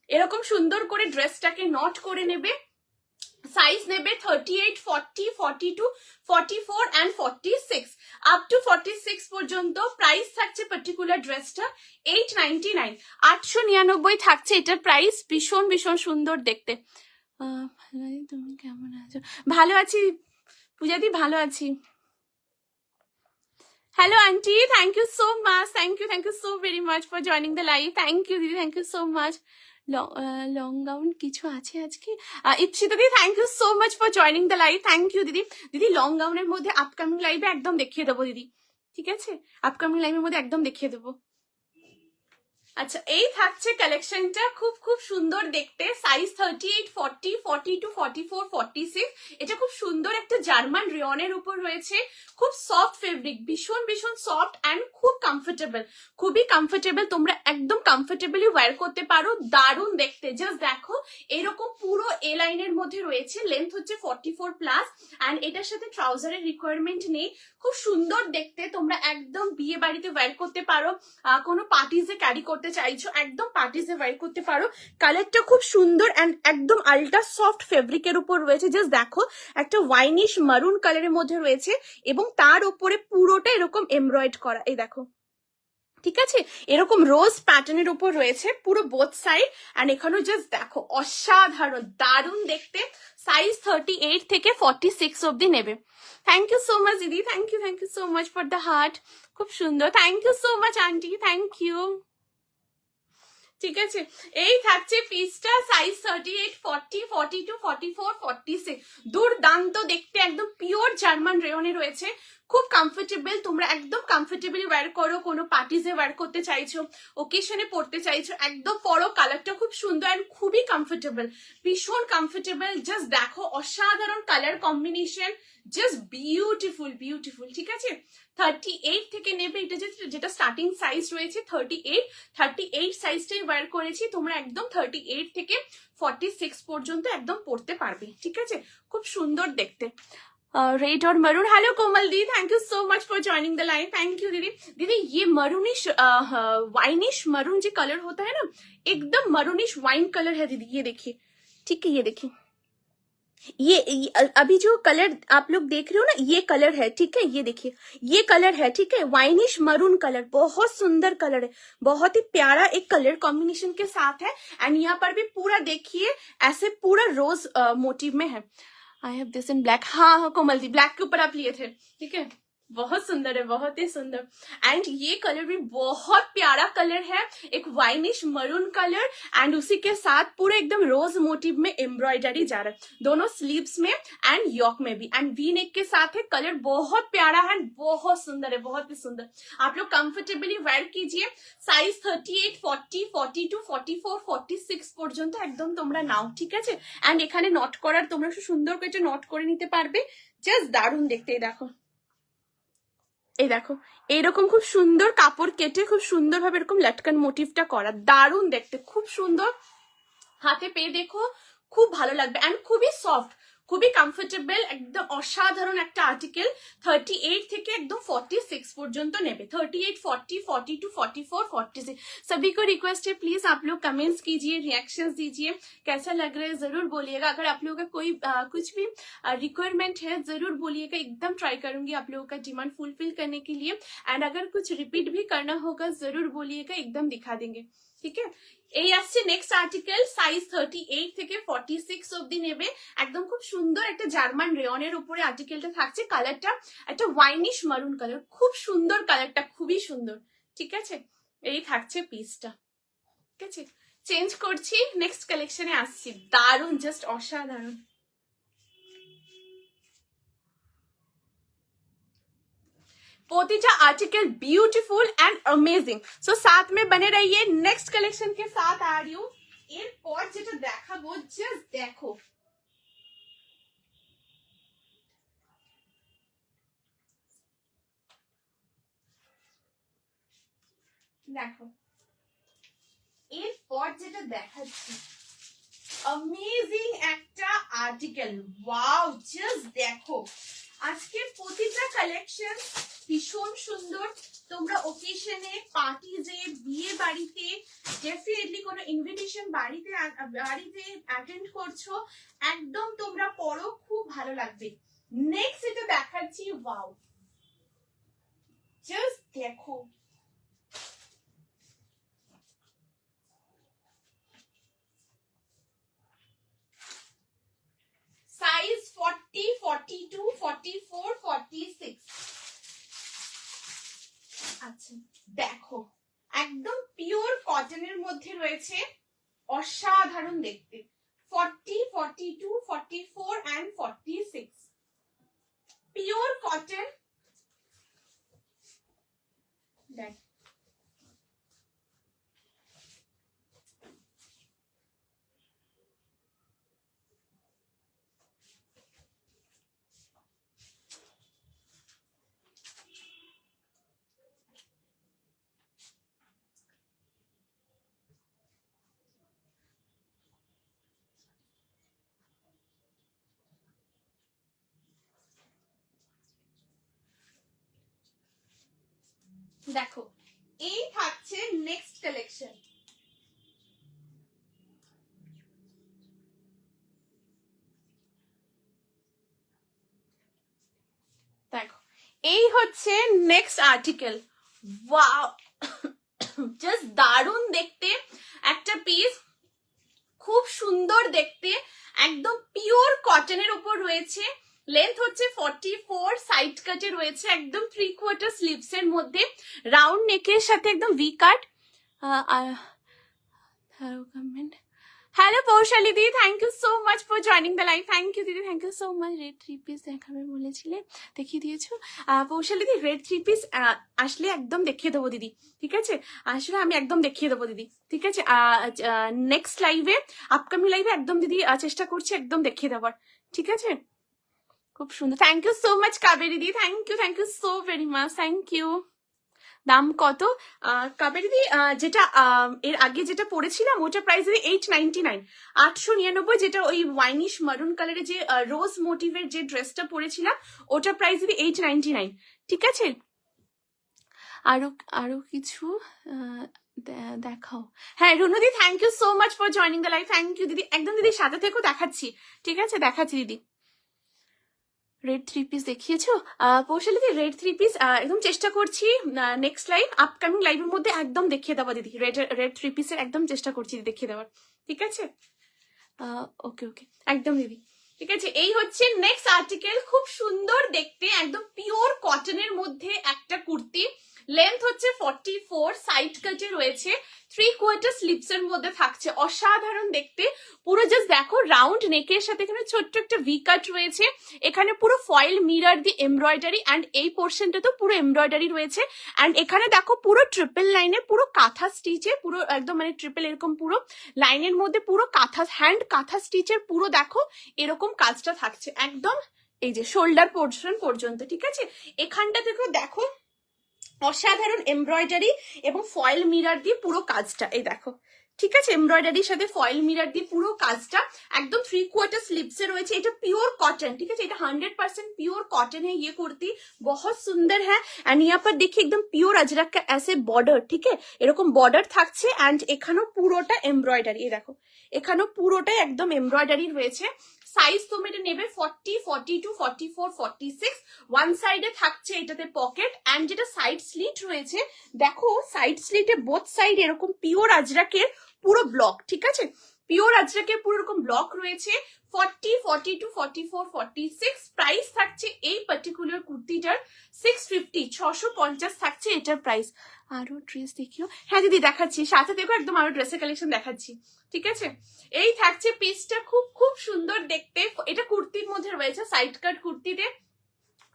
এরকম সুন্দর করে ড্রেসটাকে নট করে নেবে। সাইজ নেবে 38, 40, 42, 44 and 46 আপ টু 46 পর্যন্ত। প্রাইস থাকছে পার্টিকুলার ড্রেসটা 899, 899 থাকছে এটার প্রাইস। ভীষণ ভীষণ সুন্দর দেখতে। তুমি কেমন আছো? ভালো আছি পূজাদি, ভালো আছি। Hello aunty, thank you so much, thank you so very much for joining the live. Thank you দিদি, thank you so much. Long gown কিছু আছে আজকে? Ipsita didi, thank you so much for joining the live. Thank you দিদি। দিদি long গাউনের মধ্যে upcoming লাইভে একদম দেখিয়ে দেবো দিদি, ঠিক আছে? আপকামিং লাইভের মধ্যে একদম দেখিয়ে দেবো। আচ্ছা, এই থাকছে কালেকশনটা, খুব খুব সুন্দর দেখতে, সাইজ 38, 40, 42, 44, 46। এটা খুব সুন্দর একটা জার্মান রেয়নের উপর রয়েছে, খুব সফট ফেব্রিক, ভীষণ ভীষণ সফট অ্যান্ড খুব কমফোর্টেবল, খুবই কমফোর্টেবল, তোমরা একদম কমফোর্টেবলি ওয়্যার করতে পারো, দারুণ দেখতে। জাস্ট দেখো, এরকম পুরো এ লাইনের মধ্যে রয়েছে, লেন্থ হচ্ছে 44 প্লাস, অ্যান্ড এটার সাথে ট্রাউজারের রিকোয়ারমেন্ট নেই, খুব সুন্দর দেখতে, তোমরা একদম বিয়ে বাড়িতে ওয়্যার করতে পারো, কোনো পার্টিজে ক্যারি করতে চাইছো একদম পার্টিজে ওয়্যার করতে পারো। কালারটা খুব সুন্দর অ্যান্ড একদম আলট্রা সফট ফেব্রিকের উপর রয়েছে। জাস্ট দেখো, একটা ওয়াইনিশ মারুন কালারের মধ্যে রয়েছে এবং তার উপরে পুরোটা এরকম এমব্রয়েড করা, এই দেখো, ঠিক আছে, এরকম রোজ প্যাটার্নের উপর রয়েছে পুরো বোথ সাইড, অ্যান্ড এখানেও জাস্ট দেখো, অসাধারণ দারুণ দেখতে। সাইজ 38 থেকে 46 অব্দি নেবে। থ্যাংক ইউ সো মাচ দিদি, thank you so much for the heart, খুব সুন্দর, thank you so much aunty, thank you. ঠিক আছে, এই থাকছে পিসটা, সাইজ 38, 40, 42, 44, 46, দুর্দান্ত দেখতে, একদম পিওর জার্মান রেয়নে রয়েছে, খুব কমফোর্টেবল, তোমরা একদম কমফোর্টেবলি ওয়্যার করো, কোনো পার্টিজে ওয়্যার করতে চাইছো, ওকেশনে পড়তে চাইছো, একদম পরো, কালারটা খুব সুন্দর অ্যান্ড খুবই কমফোর্টেবল, ভীষণ কমফোর্টেবল। জাস্ট দেখো, অসাধারণ colour combination, just beautiful beautiful. ঠিক আছে, 38 থেকে নেবে, এটা যেটা স্টার্টিং সাইজ রয়েছে 38 সাইজটাই ওয়্যার করেছি, তোমরা একদম 38 থেকে 46 পর্যন্ত একদম পড়তে পারবে। ঠিক আছে, খুব সুন্দর দেখতে। रेड और maroon, hello Komal the, thank you so much for joining the line, thank you दीदी। दीदी ये मरूनिश वाइनिश मरून जो कलर होता है ना, एकदम मरूनिश वाइन कलर है दीदी, ये देखिए, ठीक है, ये देखिए, ये अभी जो कलर आप लोग देख रहे हो ना, ये कलर है, ठीक है, ये देखिए, ये कलर है, ठीक है, वाइनिश मरून कलर, बहुत सुंदर कलर है, बहुत ही प्यारा एक कलर कॉम्बिनेशन के साथ है, एंड यहाँ पर भी पूरा देखिए ऐसे पूरा रोज मोटिव में है। I have this in black, हाँ हाँ कोमल दी, ब्लैक के ऊपर आप लिए थे, ठीक है, बहुत सुंदर है, बहुत ही सुंदर, एंड ये कलर भी बहुत प्यारा कलर है, एक वाइनिश मरून कलर, एंड उसी के साथ पूरे एकदम रोज मोटिव में एम्ब्रॉयडरी जा रहा है, दोनों स्लीव्स में एंड यॉक में भी, एंड वी नेक के साथ है, कलर बहुत प्यारा है, बहुत सुंदर है, बहुत ही सुंदर। आप लोग कंफर्टेबली वेयर कीजिए, साइज 38, 40, 42, 44, 46 পর্যন্ত একদম তোমরা নাও। ঠিক আছে, এন্ড এখানে নোট করার, তোমরা সুন্দর করে নোট করে নিতে পারবে, জাস্ট দারুণ দেখতে। দেখো, এই দেখো, এইরকম খুব সুন্দর কাপড় কেটে খুব সুন্দরভাবে এরকম লটকন মোটিভটা করা, দারুণ দেখতে, খুব সুন্দর, হাতে পেয়ে দেখো, খুব ভালো লাগবে, এন্ড খুবই সফট, খুবই কমফোর্টেবল, একদম অসাধারণ একটা আর্টিকেল। 38 থেকে একদম 46 পর্যন্ত নেবে, 38, 40, 42, 44, 46। सभी को रिक्वेस्ट है, प्लीज आप लोग कमेंट्स कीजिए, रिएक्शंस दीजिए, कैसा लग रहा है जरूर बोलिएगा। अगर आप लोगों का कोई कुछ भी रिक्वायरमेंट है जरूर बोलिएगा, एकदम ट्राई करूंगी आप लोगों का डिमांड फुलफिल करने के लिए, एंड अगर कुछ रिपीट भी करना होगा जरूर बोलिएगा, एकदम दिखा देंगे। ঠিক আছে, এই আসছে নেক্সট আর্টিকেল, সাইজ 38 থেকে 46 অবধি নেবে, একদম খুব সুন্দর একটা জার্মান রেয়নের উপরে আর্টিকেলটা থাকছে, কালারটা একটা ওয়াইনিশ মারুন কালার, খুব সুন্দর কালারটা, খুবই সুন্দর। ঠিক আছে, এই থাকছে পিসটা। ঠিক আছে, চেঞ্জ করছি, নেক্সট কালেকশনে আসছি, দারুণ, জাস্ট অসাধারণ। पोतीचा आर्टिकल ब्यूटीफुल एंड अमेजिंग, सो साथ में बने रहिए, नेक्स्ट कलेक्शन के साथ आ रही हूँ। एरपर যেটা দেখাবো, জাস্ট দেখো, দেখো, এরপর যেটা দেখাচ্ছি, অ্যামেজিং একটা আর্টিকেল, ওয়াও, জাস্ট দেখো, আজকের প্রতিটা কালেকশন ভীষণ সুন্দর, তোমরা ওকেশনে, পার্টিজে, বিয়ে বাড়িতে, ডেফিনেটলি কোনো ইনভিটেশন বাড়িতে অ্যাটেন্ড করছো, একদম তোমরা পরো, খুব ভালো লাগবে। নেক্সট এটা দেখাচ্ছি, ওয়াও, জাস্ট দেখো, সাইজ 40, 42, 44, 46। আচ্ছা, দেখো, একদম পিওর কটনের মধ্যে রয়েছে, অসাধারণ দেখতে, 40, 42, 44 and 46, পিওর কটন। দেখ, দেখো এই থাকছে নেক্সট কালেকশন। দেখো এই হচ্ছে নেক্সট আর্টিকেল। ওয়াও, জাস্ট দারুণ দেখতে একটা পিস, খুব সুন্দর দেখতে, একদম পিওর কটনের উপর রয়েছে। লেন্থ হচ্ছে 44, সাইড কাটে রয়েছে, একদম 3/4 স্লিভস এর মধ্যে, রাউন্ড নেকের সাথে একদম V cut. Hello Poushali di, thank you so much for joining the live. Thank you দিদি, thank you so much. Red 3 piece দেখাবে বলেছিলে, দেখিয়ে দিয়েছো। পৌশালী দি, রেড 3 পিস আসলে একদম দেখিয়ে দেবো দিদি, ঠিক আছে? আসলে আমি একদম দেখিয়ে দেবো দিদি, ঠিক আছে? নেক্সট লাইভে, আপকামিং লাইভে একদম দিদি চেষ্টা করছি একদম দেখিয়ে দেওয়ার, ঠিক আছে? খুব সুন্দর, thank you so much Kaveri দি, thank you so very much, thank you. দাম কত কাবেরি দি? যেটা এর আগে যেটা পড়েছিলাম ওটা প্রাইস দিদি 899, 899। যেটা ওই ওয়াইনিশ মারুন কালারের যে রোজ মোটিভের যে ড্রেসটা পরেছিলাম ওটা প্রাইস দিদি 899, ঠিক আছে? আরো আরো কিছু দেখাও। হ্যাঁ রুনুদি, thank you so much for joining the live, thank you দিদি, একদম দিদি সাথে থেকেও দেখাচ্ছি, ঠিক আছে? দেখাচ্ছি দিদি। রেড 3 পিস দেখিয়েছো পৌশালী দি? রেড 3 পিস একদম চেষ্টা করছি নেক্সট লাইভ, আপকামিং লাইভের মধ্যে একদম দেখিয়ে দেওয়া দিদি। রেড 3 পিসের একদম চেষ্টা করছি দেখিয়ে দেওয়ার, ঠিক আছে? ওকে ওকে, একদম দিদি, ঠিক আছে? এই হচ্ছে নেক্সট আর্টিকেল, খুব সুন্দর দেখতে, একদম পিওর কটনের মধ্যে একটা কুর্তি। লেন্থ হচ্ছে 44, সাইড কাটে রয়েছে, 3/4 স্লিভস এর মধ্যে থাকছে, অসাধারণ দেখতে। পুরো জাস্ট দেখো রাউন্ড নেকের সাথে এখানে ছোট্ট একটা ভি কাট রয়েছে, এখানে পুরো foil mirror the embroidery, and এই পোর্শনটা তো পুরো এমব্রয়ডারি রয়েছে। অ্যান্ড এখানে দেখো পুরো ট্রিপল লাইনে, পুরো কাঁথা স্টিচে, পুরো একদম মানে ট্রিপল এরকম পুরো লাইনের মধ্যে পুরো কাঁথা, হ্যান্ড কাঁথা স্টিচের পুরো দেখো এরকম কাজটা থাকছে একদম এই যে শোল্ডার পোর্শন পর্যন্ত, ঠিক আছে? এখানটা থেকে দেখো অসাধারণ এমব্রয়ডারি এবং ফয়েল মিরর দিয়ে পুরো কাজটা, এই দেখো, ঠিক আছে? এমব্রয়ডারির সাথে ফয়েল মিরর দিয়ে পুরো কাজটা একদম 3/4 স্লিভস এ রয়েছে। এটা পিওর कॉटन, ठीक है? এটা 100% प्योर कॉटन है। ये कुर्ती बहुत सुंदर है। एंड यहाँ पर देखिए एकदम प्योर अजरक का ऐसे बॉर्डर, ठीक है? এরকম বর্ডার থাকছে, এন্ড এখানেও পুরোটা এমব্রয়ডারি, এই দেখো এখানেও পুরোটাই একদম এমব্রয়ডারি রয়েছে। সাইজ তুমি এটা নেবে 40, 42, 44, 46। ওয়ান সাইডে থাকছে এটাতে পকেট, এন্ড যেটা সাইড স্লিট রয়েছে দেখো, সাইড স্লিটে বোথ সাইড এরকম পিওর আজরাকের পুরো ব্লক, ঠিক আছে? পিওর আজরাকের পুরো এরকম ব্লক রয়েছে। 40, 42, 44, 46 প্রাইস থাকছে এই পার্টিকুলার কুর্তিটার 650, 650 থাকছে এটার প্রাইস। আরো ড্রেস দেখিও। হ্যাঁ দিদি দেখাচ্ছি, সাথে দেখো একদম আরো ড্রেসের কালেকশন দেখাচ্ছি, ঠিক আছে? এই থাকছে পিসটা, খুব খুব সুন্দর দেখতে। এটা কুর্তির মধ্যে রয়েছে, সাইড কাট কুর্তিতে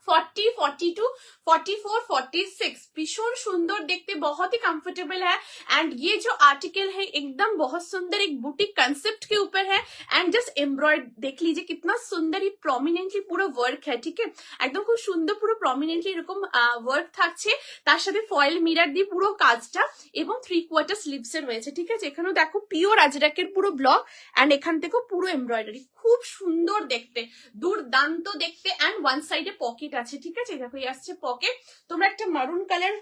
40, 42, 44, 46 भीषण सुंदर देखते, बहुत ही कंफर्टेबल है। एंड ये जो आर्टिकल है एकदम बहुत सुंदर, एक बुटीक कंसेप्ट के ऊपर है। एंड जस्ट एम्ब्रॉयड देख लीजिए कितना सुंदर, ये प्रोमिनेंटली पूरा वर्क है, ठीक है? एकदम खूब सुंदर পুরো প্রমিনেন্টলি এরকম ওয়ার্ক থাকছে, তার সাথে ফয়েল মিরর দিয়ে পুরো কাজটা, এবং 3/4 স্লিভস এর রয়েছে, ঠিক আছে? এখানেও দেখো পিওর আজরাকের পুরো ব্লক, এন্ড এখান থেকেও পুরো এমব্রয়ডারি, খুব সুন্দর দেখতে, দুর্দান্ত দেখতে। এন্ড ওয়ান সাইডে পকেট আছে, ঠিক আছে? দেখো এই আসছে পকেট। তোমরা একটা মারুন কালার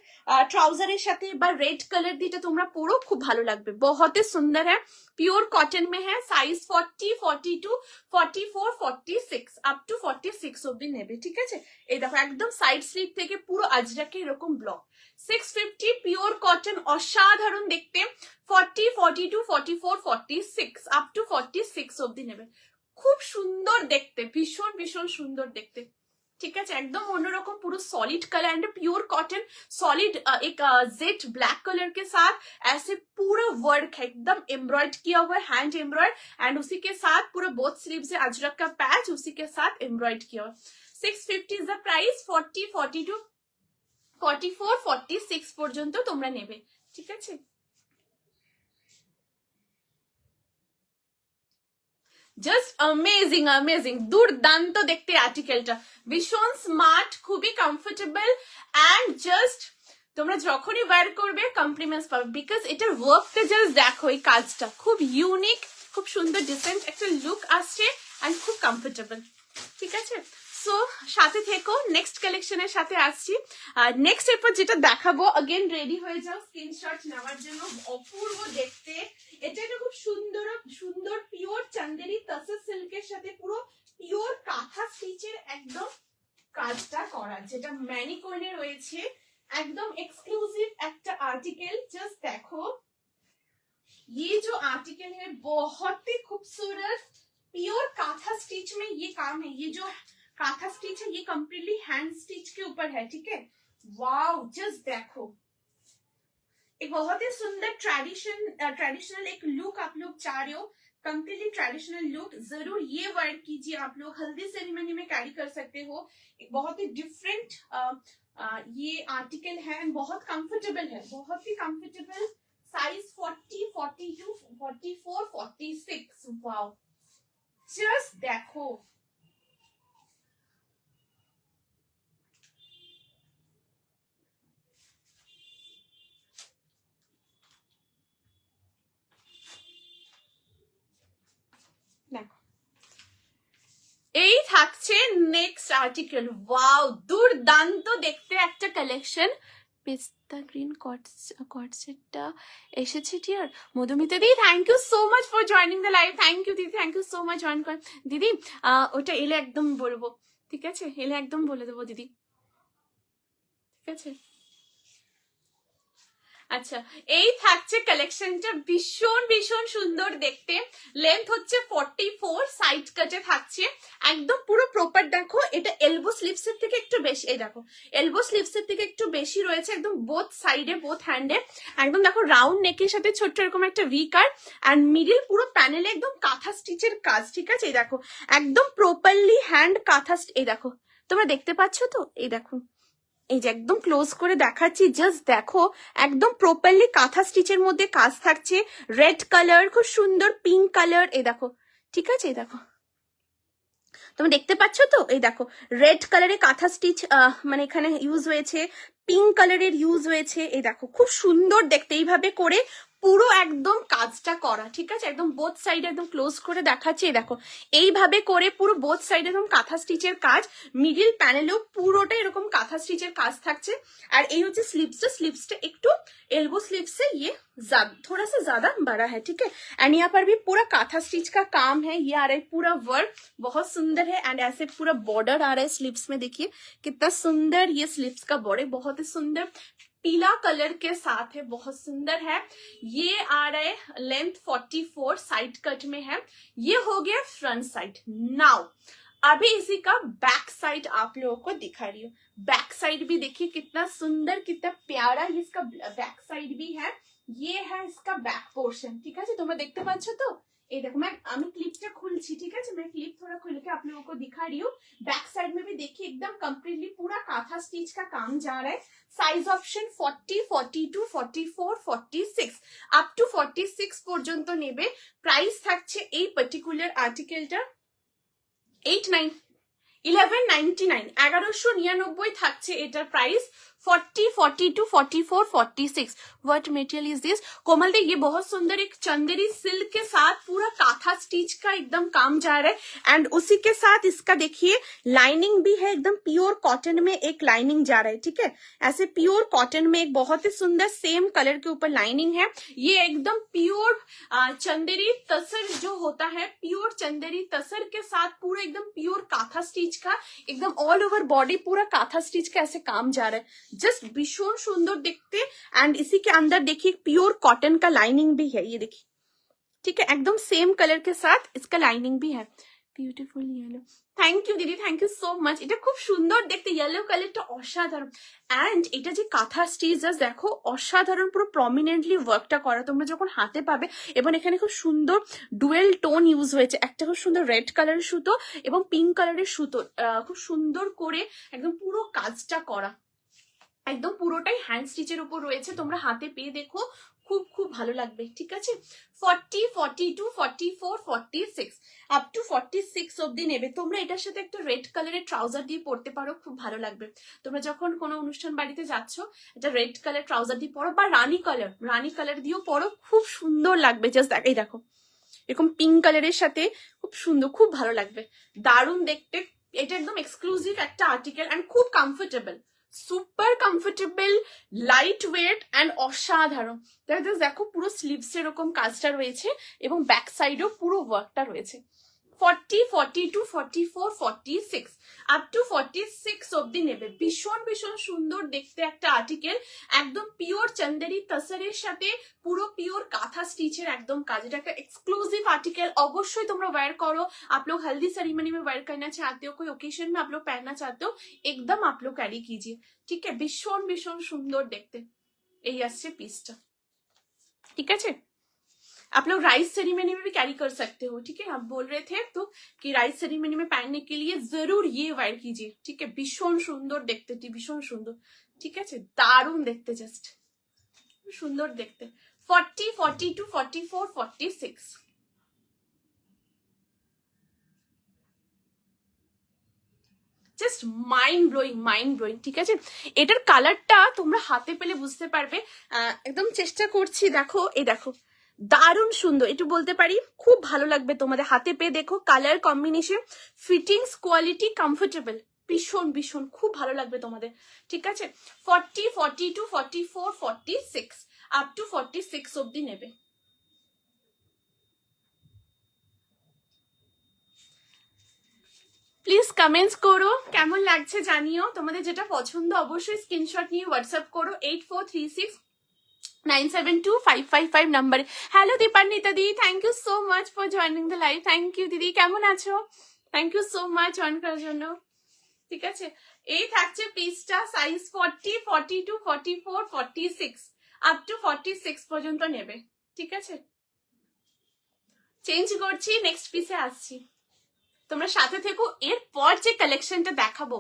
ট্রাউজারের সাথে বা রেড কালার দিয়ে তোমরা পরো, খুব ভালো লাগবে। बहुत ही सुंदर है, प्योर कॉटन में है। साइज 40, 42, 44, 46 अप टू 46 অবধি নেবে, ঠিক আছে? এই দেখো একদম সাইড স্লিভ থেকে পুরো আজরাকে এরকম ব্লক। 650 পিওর কটন, অসাধারণ দেখতে। 40, 42, 44, 46 আপ টু 46 অবধি নেবে, খুব সুন্দর দেখতে, ভীষণ ভীষণ সুন্দর দেখতে, ठीक है? एकदम অন্যরকম পুরো solid colour and pure cotton, solid एक जेट ब्लैक कलर के साथ ऐसे पूरा वर्क है, एकदम एम्ब्रॉयड किया हुआ है, हैंड एम्ब्रॉयड, एंड उसी के साथ पूरा बोथ स्लीव से अजरक का पैच उसी के साथ एम्ब्रॉयड किया हुआ। 650 इज द प्राइस। 40, 42, 44, 46 পর্যন্ত তোমরা নেবে, ঠিক আছে? জাস্ট অ্যামেজিং অ্যামেজিং, দুর্দান্ত দেখতে আর্টিকেলটা, ভীষণ স্মার্ট, খুবই কমফোর্টেবল, এন্ড জাস্ট তোমরা যখনই ওয়্যার করবে কমপ্লিমেন্টস পাবে, বিকজ এটার ওয়ার্কটা জাস্ট দেখো, এই কাজটা খুব ইউনিক, খুব সুন্দর ডিসেন্ট একটা লুক আসছে, এন্ড খুব কমফোর্টেবল, ঠিক আছে? সো সাথে থেকো, নেক্সট কালেকশনের সাথে আসছি। আর নেক্সট এরপর যেটা দেখাবো, अगेन রেডি হয়ে যাও স্ক্রিনশট নেওয়ার জন্য। অপূর্ব দেখতে, এটা একটা খুব সুন্দর সুন্দর পিওর চান্দেরি তসর সিল্কের সাথে পুরো পিওর কাঁথা স্টিচের একদম কাজটা করা, যেটা ম্যানিকুইনে রয়েছে। एकदम एक्सक्लूसिव একটা आर्टिकल। जस्ट देखो ये जो आर्टिकल है बहुत ही खूबसूरत प्योर काथा स्टिच में ये काम है। ये जो काथा स्टिच है ये कम्प्लीटली हैंड स्टिच के ऊपर है, ठीक है। वाओ, जस्ट देखो एक बहुत ही सुंदर ट्रेडिशनल एक लुक आप लोग चाह रहे हो, कम्प्लीटली ट्रेडिशनल लुक, जरूर ये वर्क कीजिए। आप लोग हल्दी सेरेमनी में कैरी कर सकते हो। एक बहुत ही डिफरेंट ये आर्टिकल है, बहुत कंफर्टेबल है, बहुत ही कंफर्टेबल। साइज 40, 42, 44, 46। वाओ, जस्ट देखो देखो এই থাকছে নেক্সট আর্টিকেল। ওয়াও, দুর্দান্ত দেখতে একটা কালেকশন। পেস্তা গ্রিন কটসেটটা এসেছে dear. Madhumita di, thank you so much for joining the live. Thank you দিদি, thank you so much join করেন। দিদি ওটা এলে একদম বলবো, ঠিক আছে, এলে একদম বলে দেবো দিদি, ঠিক আছে। আচ্ছা, এই থাকছে কালেকশনটা, ভীষণ ভীষণ সুন্দর দেখতে। লেন্থ হচ্ছে 44, সাইড কাটে থাকছে একদম পুরো প্রপার। দেখো এটা এলবো স্লিভস এর থেকে একটু বেশি, এই দেখো এলবো স্লিভস এর থেকে একটু বেশি রয়েছে একদম বোথ সাইডে, বোথ হ্যান্ডে। একদম দেখো রাউন্ড নেকের সাথে ছোট্ট এরকম একটা ভি কাট, এন্ড মিডিল পুরো প্যানেলে একদম কাঁথা স্টিচের কাজ, ঠিক আছে। এই দেখো একদম প্রপারলি হ্যান্ড কাঁথা, এই দেখো তোমরা দেখতে পাচ্ছ তো, এই দেখো এই যে একদম ক্লোজ করে দেখাচ্ছি। জাস্ট দেখো একদম প্রপারলি কাঁথা স্টিচের মধ্যে কাজ থাকছে। রেড কালার, খুব সুন্দর পিঙ্ক কালার, এই দেখো, ঠিক আছে। এই দেখো তুমি দেখতে পাচ্ছ তো, এই দেখো রেড কালারে কাঁথা স্টিচ মানে এখানে ইউজ হয়েছে, পিঙ্ক কালারের ইউজ হয়েছে। এই দেখো খুব সুন্দর দেখতে, এইভাবে করে পুরো একদম কাজটা করা, ঠিক আছে। একদম বোথ সাইড একদম ক্লোজ করে দেখাচ্ছি। এই দেখো এইভাবে করে পুরো বোথ সাইড একদম কাঁথা স্টিচের কাজ, মিডিল প্যানেলেও পুরোটা এরকম কাঁথা स्टिचर কাজ থাকছে। আর এই হচ্ছে स्लीव्सটা একটু एल्बो स्लीव से ये थोड़ा सा ज्यादा बड़ा है, ठीक है। एंड यहाँ पर भी पूरा काथा स्टिच का काम है। ये आ रहा है पूरा वर्क, बहुत सुंदर है। एंड ऐसे पूरा बॉर्डर आ रहा है स्लीव्स में, देखिए कितना सुंदर ये स्लीव्स का बॉर्डर, बहुत ही सुंदर पीला कलर के साथ है, बहुत सुंदर है। ये आ रहा है लेंथ 44, साइड कट में है। ये हो गया फ्रंट साइड। नाउ अभी इसी का बैक साइड आप लोगों को दिखा रही हूँ। बैक साइड भी देखिए कितना सुंदर, कितना प्यारा ये इसका बैक साइड भी है। ये है इसका बैक पोर्शन, ठीक है। তোমরা দেখতে পাচ্ছ তো, এই দেখো আমি ক্লিপটা খুলছি, ঠিক আছে। मैं क्लिप थोड़ा खोल के आप लोगों को दिखा रही हूँ। बैक साइड में भी देखिए एकदम कम्प्लीटली पूरा काथा स्टिच का काम जा रहा है। साइज ऑप्शन 40, 42, 44, 46 अप टू 46 পর্যন্ত নেবে। প্রাইস থাকছে এই পার্টিকুলার আর্টিকেলটা 1199, 1199 থাকছে এটার price. 40, 42, 44, 46। What material is this? Komal di, ये बहुत सुंदर एक चंदेरी सिल्क के साथ पूरा काथा स्टिच का एकदम काम जा रहा है। एंड उसी के साथ इसका देखिए लाइनिंग भी है, एकदम प्योर कॉटन में एक लाइनिंग जा रहा है, ठीक है। ऐसे प्योर कॉटन में एक बहुत ही सुंदर सेम कलर के ऊपर लाइनिंग है। ये एकदम प्योर चंदेरी तसर जो होता है, प्योर चंदेरी तसर के साथ पूरा एकदम प्योर काथा स्टिच का एकदम ऑल ओवर बॉडी पूरा काथा स्टिच का ऐसे काम जा रहा है। जस्ट भीषण सुंदर देखते। एंड इसी के अंदर देखिए प्योर कॉटन का लाइनिंग भी है, ये देखिए, ठीक है। एकदम सेम कलर के साथ इसका लाइनिंग भी है। বিউটিফুল ইয়েলো, থ্যাংক ইউ দিদি, থ্যাংক ইউ সো মাচ। এটা খুব সুন্দর দেখতে, ইয়েলো কালারটা অসাধারণ। অ্যান্ড এটা যে কাঁথা স্টিচ দেখো অসাধারণ, পুরো প্রমিনেন্টলি ওয়ার্কটা করা তোমরা যখন হাতে পাবে। এবং এখানে খুব সুন্দর ডুয়েল টোন ইউজ হয়েছে, একটা খুব সুন্দর রেড কালারের সুতো এবং পিঙ্ক কালারের সুতো, খুব সুন্দর করে একদম পুরো কাজটা করা, একদম পুরোটাই হ্যান্ড স্টিচের উপর রয়েছে। তোমরা হাতে পেয়ে দেখো, খুব খুব ভালো লাগবে, ঠিক আছে। 40, 42, 44, 46 আপ টু 46 অবধি নেবে তোমরা। এটার সাথে একটা রেড কালারের ট্রাউজার দিয়ে পরতে পারো, খুব ভালো লাগবে। তোমরা যখন কোনো অনুষ্ঠান বাড়িতে যাচ্ছ, এটা রেড কালার ট্রাউজার দিয়ে পরো, বা রানী কালার দিয়েও পরো, খুব সুন্দর লাগবে। জাস্ট এই দেখো এরকম পিঙ্ক কালারের সাথে খুব সুন্দর, খুব ভালো লাগবে, দারুণ দেখতে। এটা একদম এক্সক্লুসিভ একটা আর্টিকেল অ্যান্ড খুব comfortable, super comfortable, light weight and অসাধারণ। দেখো পুরো স্লিভস এরকম কাজটা রয়েছে এবং ব্যাক সাইডেও পুরো ওয়ার্কটা রয়েছে। 40, 42, 44, 46 আপ টু 46 অব্দি নেবে। ভীষণ ভীষণ সুন্দর দেখতে একটা আর্টিকেল, একদম পিওর চন্দেরি তসরের সাথে পুরো পিওর কাঁথা স্টিচের একদম কাজ। এটা একটা एक्सक्लूसिव आर्टिकल, অবশ্যই তোমরা वेयर करो। आप लोग हल्दी सेरेमनी में वेयर करना चाहते हो, कोई ओकेजन में आप लोग पहनना चाहते हो, एकदम आप लोग कैरी कीजिए। ठीक है, ভীষণ ভীষণ সুন্দর দেখতে। এই আসছে পিসটা, ঠিক আছে। आप लोग राइस सेरेमनी में भी कैरी कर सकते हो। ठीक है, आप बोल रहे थे तो कि राइस सेरेमनी में पहनने के लिए जरूर ये वेयर कीजिए। ठीक है, भीषण सुंदर देखते थी, भीषण सुंदर। ठीक है, दारुण देखते, जस्ट सुंदर देखते। 40, 42, 44, 46 জাস্ট মাইন্ড ব্লোয়িং। ঠিক আছে, এটার কালারটা তোমরা হাতে পেলে বুঝতে পারবে। একদম চেষ্টা করছি, দেখো এই দেখো, দারুণ সুন্দর। একটু বলতে পারি খুব ভালো লাগবে তোমাদের হাতে পেয়ে। দেখো colour combination, fittings, quality, comfortable, ভীষণ ভীষণ খুব ভালো লাগবে তোমাদের। ঠিক আছে, 40, 42, 44, 46 আপ টু 46 অব্দি নেবে। প্লিজ কমেন্টস করো কেমন লাগছে জানিও। তোমাদের যেটা পছন্দ অবশ্যই স্ক্রিনশট নিয়ে হোয়াটসঅ্যাপ করো 8436972555 নাম্বারে। হ্যালো দীপান্বিতা দি, thank you so much for joining the live. Thank you দিদি, কেমন আছো? Thank you so much join করার জন্য। ঠিক আছে, এই থাকছে পিসটা, সাইজ 40, 42, 44, 46 আপ টু 46 পর্যন্ত নেবে। ঠিক আছে, চেঞ্জ করছি, নেক্সট পিসে আসছি, তোমরা সাথে থেকো। এরপর যে কালেকশনটা দেখাবো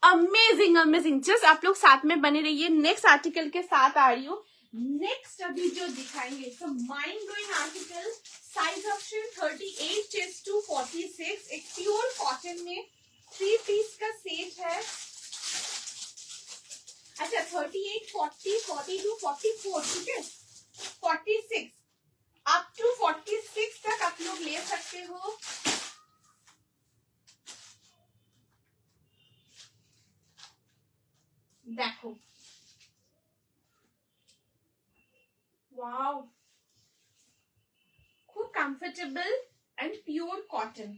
अमेजिंग अमेजिंग, जस्ट आप लोग साथ में बने रहिए। नेक्स्ट आर्टिकल के साथ आ रही हूँ। नेक्स्ट अभी जो दिखाएंगे तो mind blowing article, size option 38 chest to 46, एक प्योर कॉटन में 3 पीस का सेट है। अच्छा 38, 40, 42, 44, ठीक है, 46 अप टू 46 तक आप लोग ले सकते हो। देखो वाओ, खूब comfortable and pure cotton,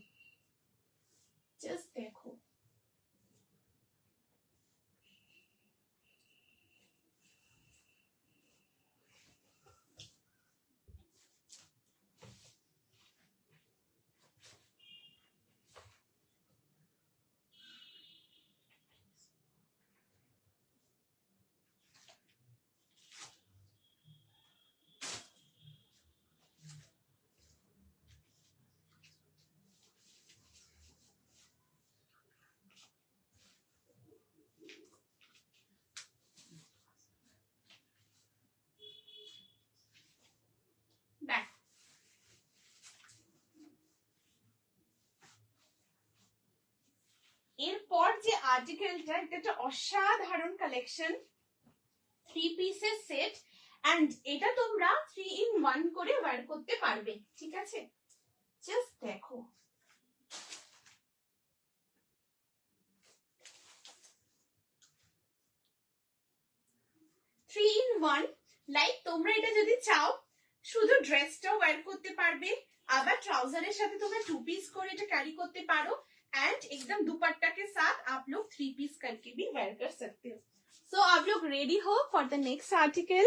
just देखो। এরপর যে আর্টিকেলটা, এটা একটা অসাধারণ কালেকশন, 3 পিসের সেট, এন্ড এটা তোমরা 3 in 1 করে ওয়্যার করতে পারবে। ঠিক আছে, জাস্ট দেখো, থ্রি ইন ওয়ান। লাইক তোমরা এটা যদি চাও শুধু ড্রেসটাও ওয়্যার করতে পারবে, আবার ট্রাউজারের সাথে তোমরা 2 পিস করে এটা ক্যারি করতে পারো, एंड एकदम दुपट्टा के साथ आप लोग 3 पीस करके भी वेयर कर सकते हो। सो आप लोग रेडी हो for the next article.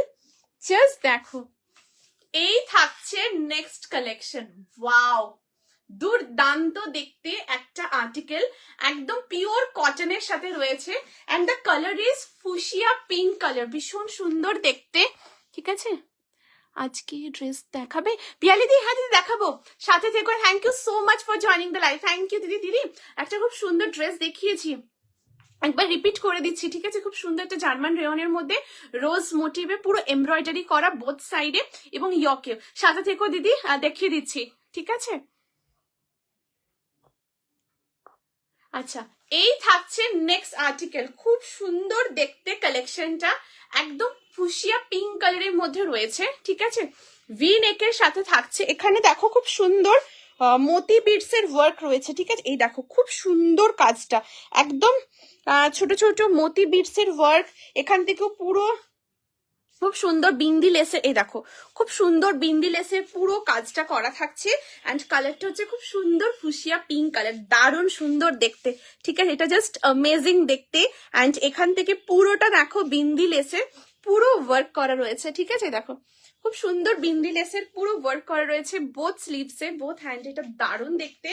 Just देखो, এই থাকছে নেক্সট কালেকশন। ওয়াও, দুর্দান্ত দেখতে একটা আর্টিকেল, একদম পিওর কটনের সাথে রয়েছে, and the colour is fuchsia pink colour, ভীষণ সুন্দর দেখতে। ঠিক আছে, আজকে ড্রেস দেখাবে পিয়ালি দি? হ্যাঁ দিদি দেখাবো, সাথে থেকো। Thank you so much for joining the live. Thank you দিদি। দিদি একটা খুব সুন্দর ড্রেস দেখিয়েছি, একবার রিপিট করে দিচ্ছি। ঠিক আছে, খুব সুন্দর একটা জার্মান রেয়নের মধ্যে রোজ মোটিভে পুরো এমব্রয়ডারি করা বোথ সাইডে এবং ইয়কেও। সাথে থেকো দিদি, দেখিয়ে দিচ্ছি। ঠিক আছে, আচ্ছা এই থাকছে নেক্সট আর্টিকেল, খুব সুন্দর দেখতে কালেকশনটা, একদম ফুশিয়া পিঙ্ক কালারের মধ্যে রয়েছে। ঠিক আছে, ভি নেকের সাথে থাকছে। এখানে দেখো খুব সুন্দর মতি বিটস এর ওয়ার্ক রয়েছে, ঠিক আছে। এই দেখো খুব সুন্দর কাজটা, একদম ছোট ছোট মতি বিটস এর ওয়ার্ক। এখান থেকেও পুরো খুব সুন্দর বিন্দি লেসের, এই দেখো খুব সুন্দর বিন্দি লেসের পুরো কাজটা করা থাকছে। অ্যান্ড কালারটা হচ্ছে খুব সুন্দর ফুসিয়া পিঙ্ক কালার, দারুণ সুন্দর দেখতে, ঠিক আছে। এটা জাস্ট অ্যামেজিং দেখতে। অ্যান্ড এখান থেকে পুরোটা দেখো বিন্দি লেসের পুরো ওয়ার্ক করা রয়েছে, ঠিক আছে। দেখো খুব সুন্দর বিন্দি লেসের পুরো ওয়ার্ক করা রয়েছে বোথ স্লিভসে, বোথ हैंड। এটা দারুণ দেখতে।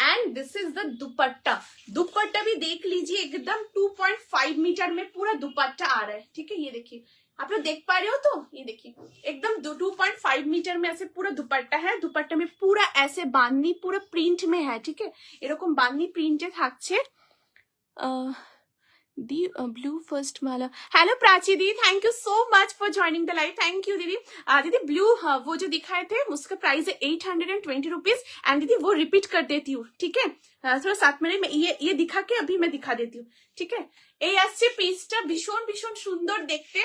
एंड दिस इज द दुपट्टा। दुपट्टा भी देख लीजिए, एकदम 2.5 मीटर में पूरा दुपट्टा आ रहा है, ठीक है। ये देखिए, आप लोग देख पा रहे हो, तो ये देखिए एकदम 2.5 मीटर में ऐसे पूरा दुपट्टा है। दुपट्टा में पूरा ऐसे बांधनी पूरा प्रिंट में है, ठीक है। এরকম বাঁধনি প্রিন্টে থাকছে। दी ब्लू फर्स्ट माला, hello Prachi di, thank you so much for joining the live, thank you दीदी। दीदी ब्लू वो जो दिखाए थे उसका प्राइस है 820 रुपीज। एंड दीदी वो रिपीट कर देती हूँ, ठीक है। थोड़ा 7 मिनट में ये दिखा के अभी मैं दिखा देती हूँ, ठीक है। এই আসছে পিসটা, ভীষণ ভীষণ সুন্দর দেখতে।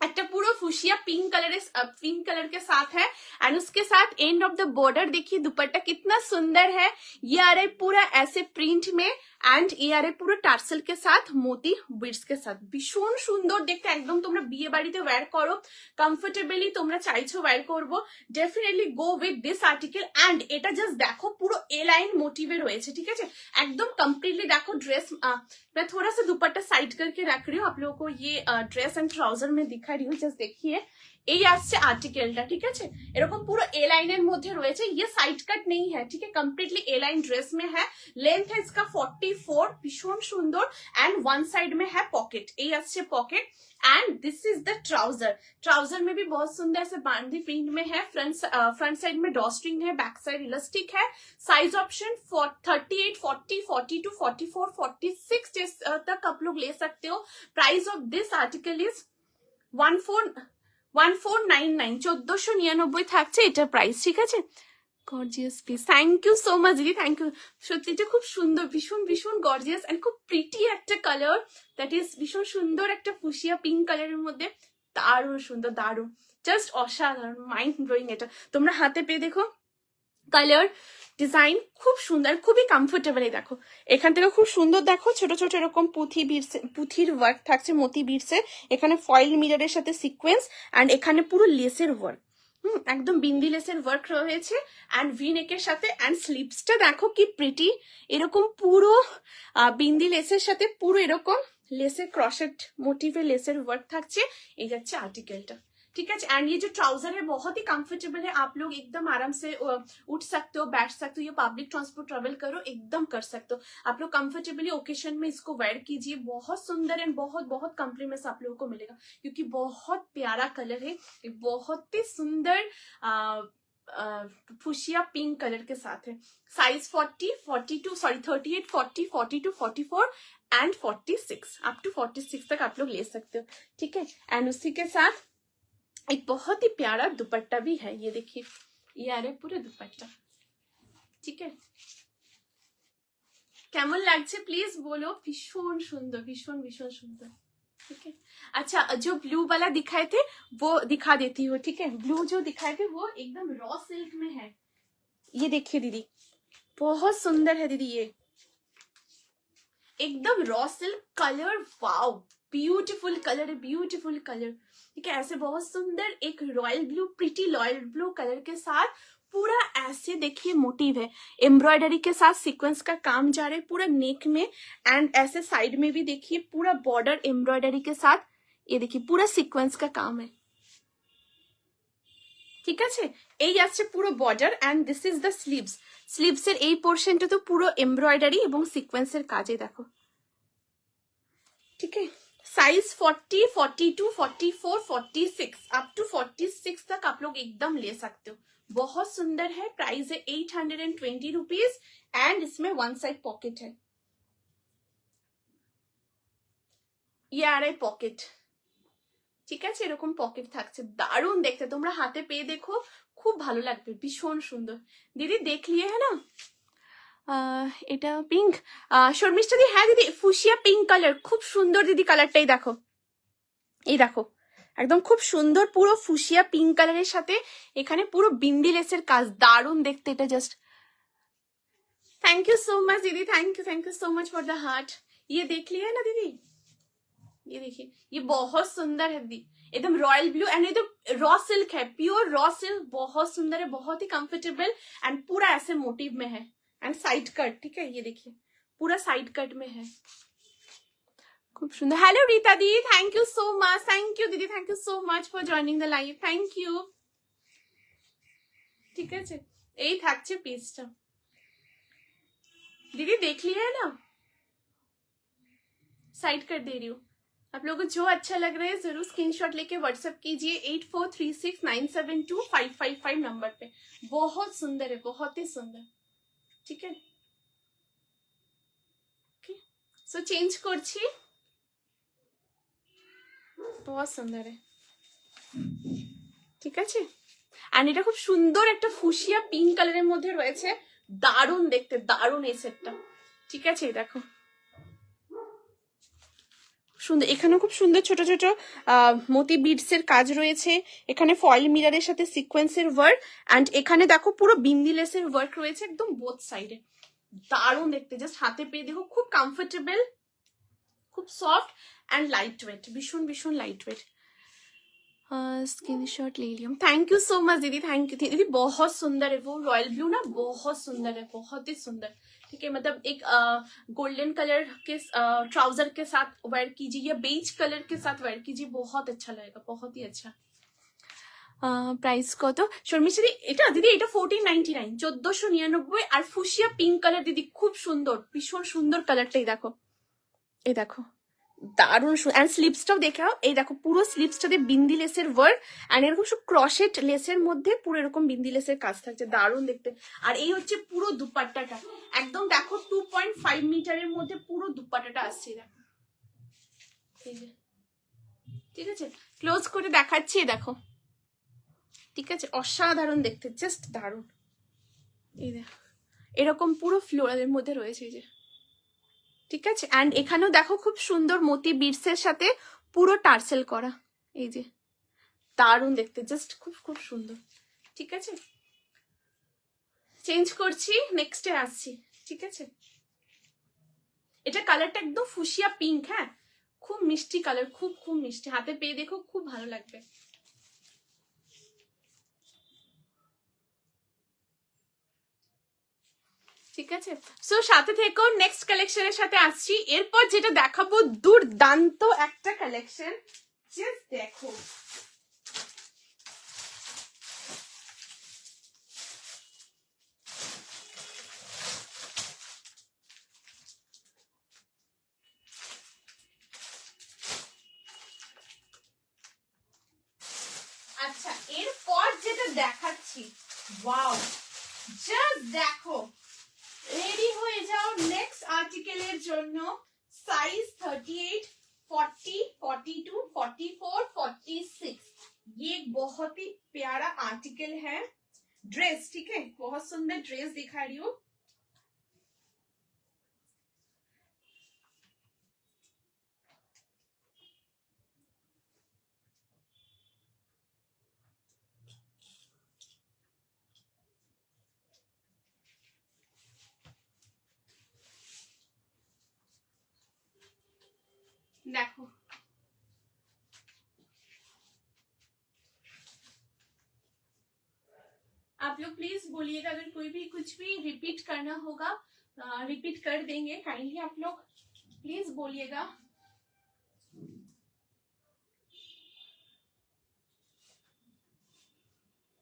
একটা পুরো ফুशिया पिंक कलर के साथ है। एंड उसके साथ एंड ऑफ द बॉर्डर देखिए, दुपट्टा कितना सुंदर है। ये आ रहा है पूरा ऐसे प्रिंट में। एंड ये आ रहा है पूरा टार्सल के साथ मोती बीड्स के साथ, ভীষণ সুন্দর দেখতে। একদম তোমরা বিয়ে বাড়িতে ওয়্যার করো, কমফোর্টেবলি তোমরা চাইছো ওয়্যার করবো, definitely go with this article. And এটা জাস্ট দেখো পুরো এ লাইন মোটিভে রয়েছে, ঠিক আছে। একদম কমপ্লিটলি দেখো ड्रेस। मैं थोड़ा सा दुपट्टा साइड करके रख रही हूँ आप लोगों को, ये ड्रेस एंड ट्राउजर में दिखा रही हूँ, जस्ट देखिए। এই আসছে আর্টিকেলটা, ঠিক আছে। এরকম পুরো এ লাইনের মধ্যে রয়েছে, ये साइड कट नहीं है, ठीक है। कम्प्लीटली ए लाइन ड्रेस में है। लेंथ है इसका 44, भीषण सुंदर। एंड वन साइड में है पॉकेट, এই আসছে pocket. And this is the trouser. Trouser में भी बहुत सुंदर से बांधी प्रिंट में है। फ्रंट साइड में डॉ स्ट्रिंग है, बैक साइड इलास्टिक है। साइज ऑप्शन 38, 40, 42, 44, 46 तक आप लोग ले सकते हो। Price of this article is 1499, 1499 থাকছে এটার প্রাইস, ঠিক আছে। Gorgeous piece, thank you so much দিদি, থ্যাংক ইউ। সত্যি এটা খুব সুন্দর, ভীষণ ভীষণ গর্জিয়াস এন্ড খুব প্রিটি একটা কালার, দ্যাট ইজ ভীষণ সুন্দর একটা ফুশিয়া পিঙ্ক কালারের মধ্যে, দারুণ সুন্দর, দারুণ, জাস্ট অসাধারণ, মাইন্ড ব্লোয়িং। এটা তোমরা হাতে পেয়ে দেখো, কালার ডিজাইন খুব সুন্দর, খুবই কমফোর্টেবল। দেখো এখান থেকে খুব সুন্দর, দেখো ছোট ছোট এরকম পুঁথির ওয়ার্ক থাকছে মতি বিটসের। এখানে ফয়েল মিররের সাথে সিকোয়েন্স। এন্ড এখানে পুরো লেসের ওয়ার্ক, একদম বিন্দি লেসের ওয়ার্ক রয়েছে। এন্ড ভি নেকের সাথে। এন্ড স্লিভসটা দেখো কি প্রিটি, এরকম পুরো বিন্দি লেসের সাথে পুরো এরকম লেসের ক্রশেট মোটিভের লেসের ওয়ার্ক থাকছে। এই যাচ্ছে आर्टिकलটা, ठीक है। एंड ये जो ट्राउजर है बहुत ही कंफर्टेबल है, आप लोग एकदम आराम से उठ सकते हो, बैठ सकते हो, ये पब्लिक ट्रांसपोर्ट ट्रेवल करो एकदम कर सकते हो आप लोग कंफर्टेबली। ओकेशन में इसको वेयर कीजिए, बहुत सुंदर एंड बहुत बहुत कॉम्प्लीमेंट्स आप लोगों को मिलेगा, क्योंकि बहुत प्यारा कलर है, बहुत ही सुंदर फुशिया पिंक कलर के साथ है। Size 40, 42, sorry 38, 40, 42, 44 and 46, up to 46 तक आप लोग ले सकते हो, ठीक है। एंड उसी के साथ एक बहुत ही प्यारा दुपट्टा भी है, ये देखिए, ये आ रहा है पूरा दुपट्टा, ठीक है। কেমন লাগছে প্লিজ বলো, ভীষণ সুন্দর, ভীষণ ভীষণ সুন্দর, ठीक है। अच्छा, जो ब्लू वाला दिखाए थे वो दिखा देती हूँ, ठीक है। ब्लू जो दिखाए थे वो एकदम रॉ सिल्क में है, ये देखिए दीदी, बहुत सुंदर है दीदी, ये एकदम raw silk colour, wow beautiful colour है, ब्यूटीफुल कलर, ठीक है। ऐसे बहुत सुंदर एक royal blue, pretty royal blue colour के साथ पूरा ऐसे देखिए मोटिव है, एम्ब्रॉयडरी के साथ सीक्वेंस का काम जा रहा है पूरा नेक में। एंड ऐसे साइड में भी देखिए पूरा बॉर्डर एम्ब्रॉयडरी के साथ, ये देखिए पूरा सीक्वेंस का काम है, ঠিক আছে। এই আছে পুরো border. And this is the sleeves. স্লিভসের এই পোর্শনটা তো পুরো এমব্রয়ডারি এবং সিকোয়েন্সের কাজে দেখো, ठीक है। साइज 40, 42, 44, 46, अप टू 46 तक आप लोग एकदम ले सकते हो, बहुत सुंदर है। प्राइस है 820 रुपीज। एंड इसमें वन साइड पॉकेट है, ये आ रहा है पॉकेट, ঠিক আছে। এরকম পকেট থাকছে, দারুণ দেখতে, তোমরা হাতে পেয়ে দেখো, খুব ভালো লাগবে, ভীষণ সুন্দর। দিদি দেখ লিয়ে হ্যাঁ না, এটা পিঙ্ক, শর্মিষ্ঠা দি, হ্যাঁ দিদি, ফুশিয়া পিঙ্ক কালার, খুব সুন্দর দিদি কালারটাই দেখো, এই দেখো একদম খুব সুন্দর পুরো ফুশিয়া পিঙ্ক কালারের সাথে এখানে পুরো বিন্দি লেসের কাজ, দারুণ দেখতে, এটা just thank you so much दीदी, thank you so much for the heart. ये देख लिया है ना दीदी, ये देखिए, ये बहुत सुंदर है दीदी, एकदम रॉयल ब्लू एंड एकदम रॉ सिल्क है, प्योर रॉ सिल्क, बहुत सुंदर है, बहुत ही कंफर्टेबल एंड पूरा ऐसे मोटिव में है एंड साइड कट, ठीक है, ये देखिए पूरा साइड कट में है, खूब सुंदर। Hello Rita di, thank you so much, thank you दीदी, thank you so much for joining the live, thank you. ঠিক আছে, এই থাকছে পিসটা, दीदी देख लिया है ना, साइड कर दे रही हूँ। आप लोगों को जो अच्छा लग रहा है जरूर स्क्रीनशॉट लेके व्हाट्सएप कीजिए 8436972555 नंबर पे। बहुत सुंदर है, बहुत ही सुंदर, ठीक है। सो चेंज করছি, बहुत सुंदर है, ঠিক আছে। এন্ড এটা খুব সুন্দর একটা ফুশিয়া পিঙ্ক কালারের মধ্যে রয়েছে, দারুণ দেখতে, দারুণ এই সেটটা, ঠিক আছে। দেখো সুন্দর, এখানে খুব সুন্দর ছোট ছোট মতি বিডস এর কাজ রয়েছে, এখানে ফয়েল মিররের সাথে সিকোয়েন্সের ওয়ার্ক এন্ড এখানে দেখো পুরো বিন্দি লেসের ওয়ার্ক রয়েছে একদম বোথ সাইডে, দারুণ দেখতে, জাস্ট হাতে পেয়ে দেখো, খুব কমফোর্টেবল, খুব সফট एंड लाइट वेट, भीषण भीषण लाइट वेट। स्क्रीनशॉट ले लिया, थैंक यू सो मच दीदी, थैंक यू दीदी, बहुत सुंदर है वो रॉयल ब्लू ना, बहुत सुंदर है, बहुत ही सुंदर, ठीक है। मतलब एक गोल्डन कलर के ट्राउजर के साथ वेयर कीजिए या बेज कलर के साथ वेयर कीजिए, बहुत अच्छा लगेगा, बहुत ही अच्छा। প্রাইস কত শর্মিষ্ঠা দি? এটা দিদি এটা 1499, 1499। আর ফুশিয়া পিঙ্ক কালার দিদি, খুব সুন্দর, ভীষণ সুন্দর কালারটাই দেখো, এই দেখো দারুণ। এন্ড স্লিপসটাও দেখাও, এই দেখো পুরো স্লিপসটাতে বিন্দি লেসের ওয়ার্ক এন্ড এরকম সব ক্রশেট লেসের মধ্যে পুরো এরকম বিন্দি লেসের কাজ থাকছে, দারুণ দেখতে। আর এই হচ্ছে পুরো দুপাট্টাটা, একদম দেখো 2.5 মিটারের মধ্যে পুরো দুপাট্টাটা আসছে, দেখো, ঠিক আছে। ক্লোজ করে দেখাচ্ছি, দেখো, ঠিক আছে, অসাধারণ দেখতে, জাস্ট দারুণ। এই দেখো এরকম পুরো ফ্লোরালের মধ্যে রয়েছে, এই যে, ঠিক আছে। এন্ড এখানেও দেখো খুব সুন্দর মতি বিডস এর সাথে পুরো টার্সেল করা, এই যে, দারুণ দেখতে, জাস্ট খুব খুব সুন্দর, ঠিক আছে। চেঞ্জ করছি, নেক্সটে আসছি, ঠিক আছে। এটা কালারটা একদম ফুশিয়া পিঙ্ক, হ্যাঁ, খুব মিষ্টি কালার, খুব খুব মিষ্টি, হাতে পেয়ে দেখো খুব ভালো লাগবে, ঠিক আছে। সো সাথে থেকো, নেক্সট কালেকশনের সাথে আসছি। এরপর যেটা দেখাবো দুর্দান্ত একটা কালেকশন, জাস্ট দেখো, আচ্ছা এরপর যেটা দেখাচ্ছি, ওয়াও, জাস্ট দেখো, রেডি হয়ে যাও নেক্সট আর্টিকেলের জন্য। साइज 38, 40, 42, 44, 46। ये एक बहुत ही प्यारा आर्टिकल है, ड्रेस, ठीक है, बहुत सुंदर ड्रेस दिखा रही हूँ। देखो आप लोग प्लीज बोलिएगा, अगर कोई भी कुछ भी रिपीट करना होगा रिपीट कर देंगे, काइंडली आप लोग प्लीज बोलिएगा।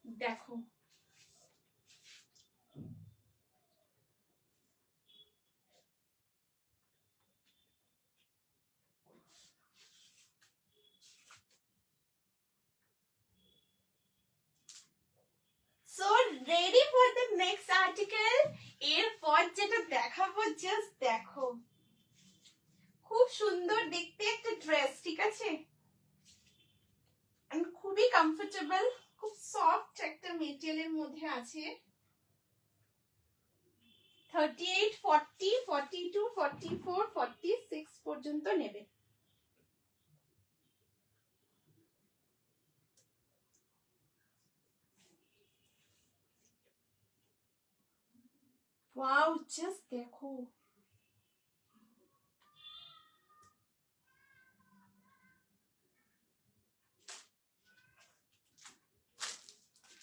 देखो so ready for the next article. এরপর যেটা দেখাবো, জাস্ট দেখো, খুব সুন্দর দেখতে একটা ড্রেস, ঠিক আছে, এন্ড খুবই কমফোর্টেবল, খুব সফট একটা মেটেরিয়ালের মধ্যে আছে। 38, 40, 42, 44, 46 পর্যন্ত নেবে। ওয়াও, জাস্ট দেখো,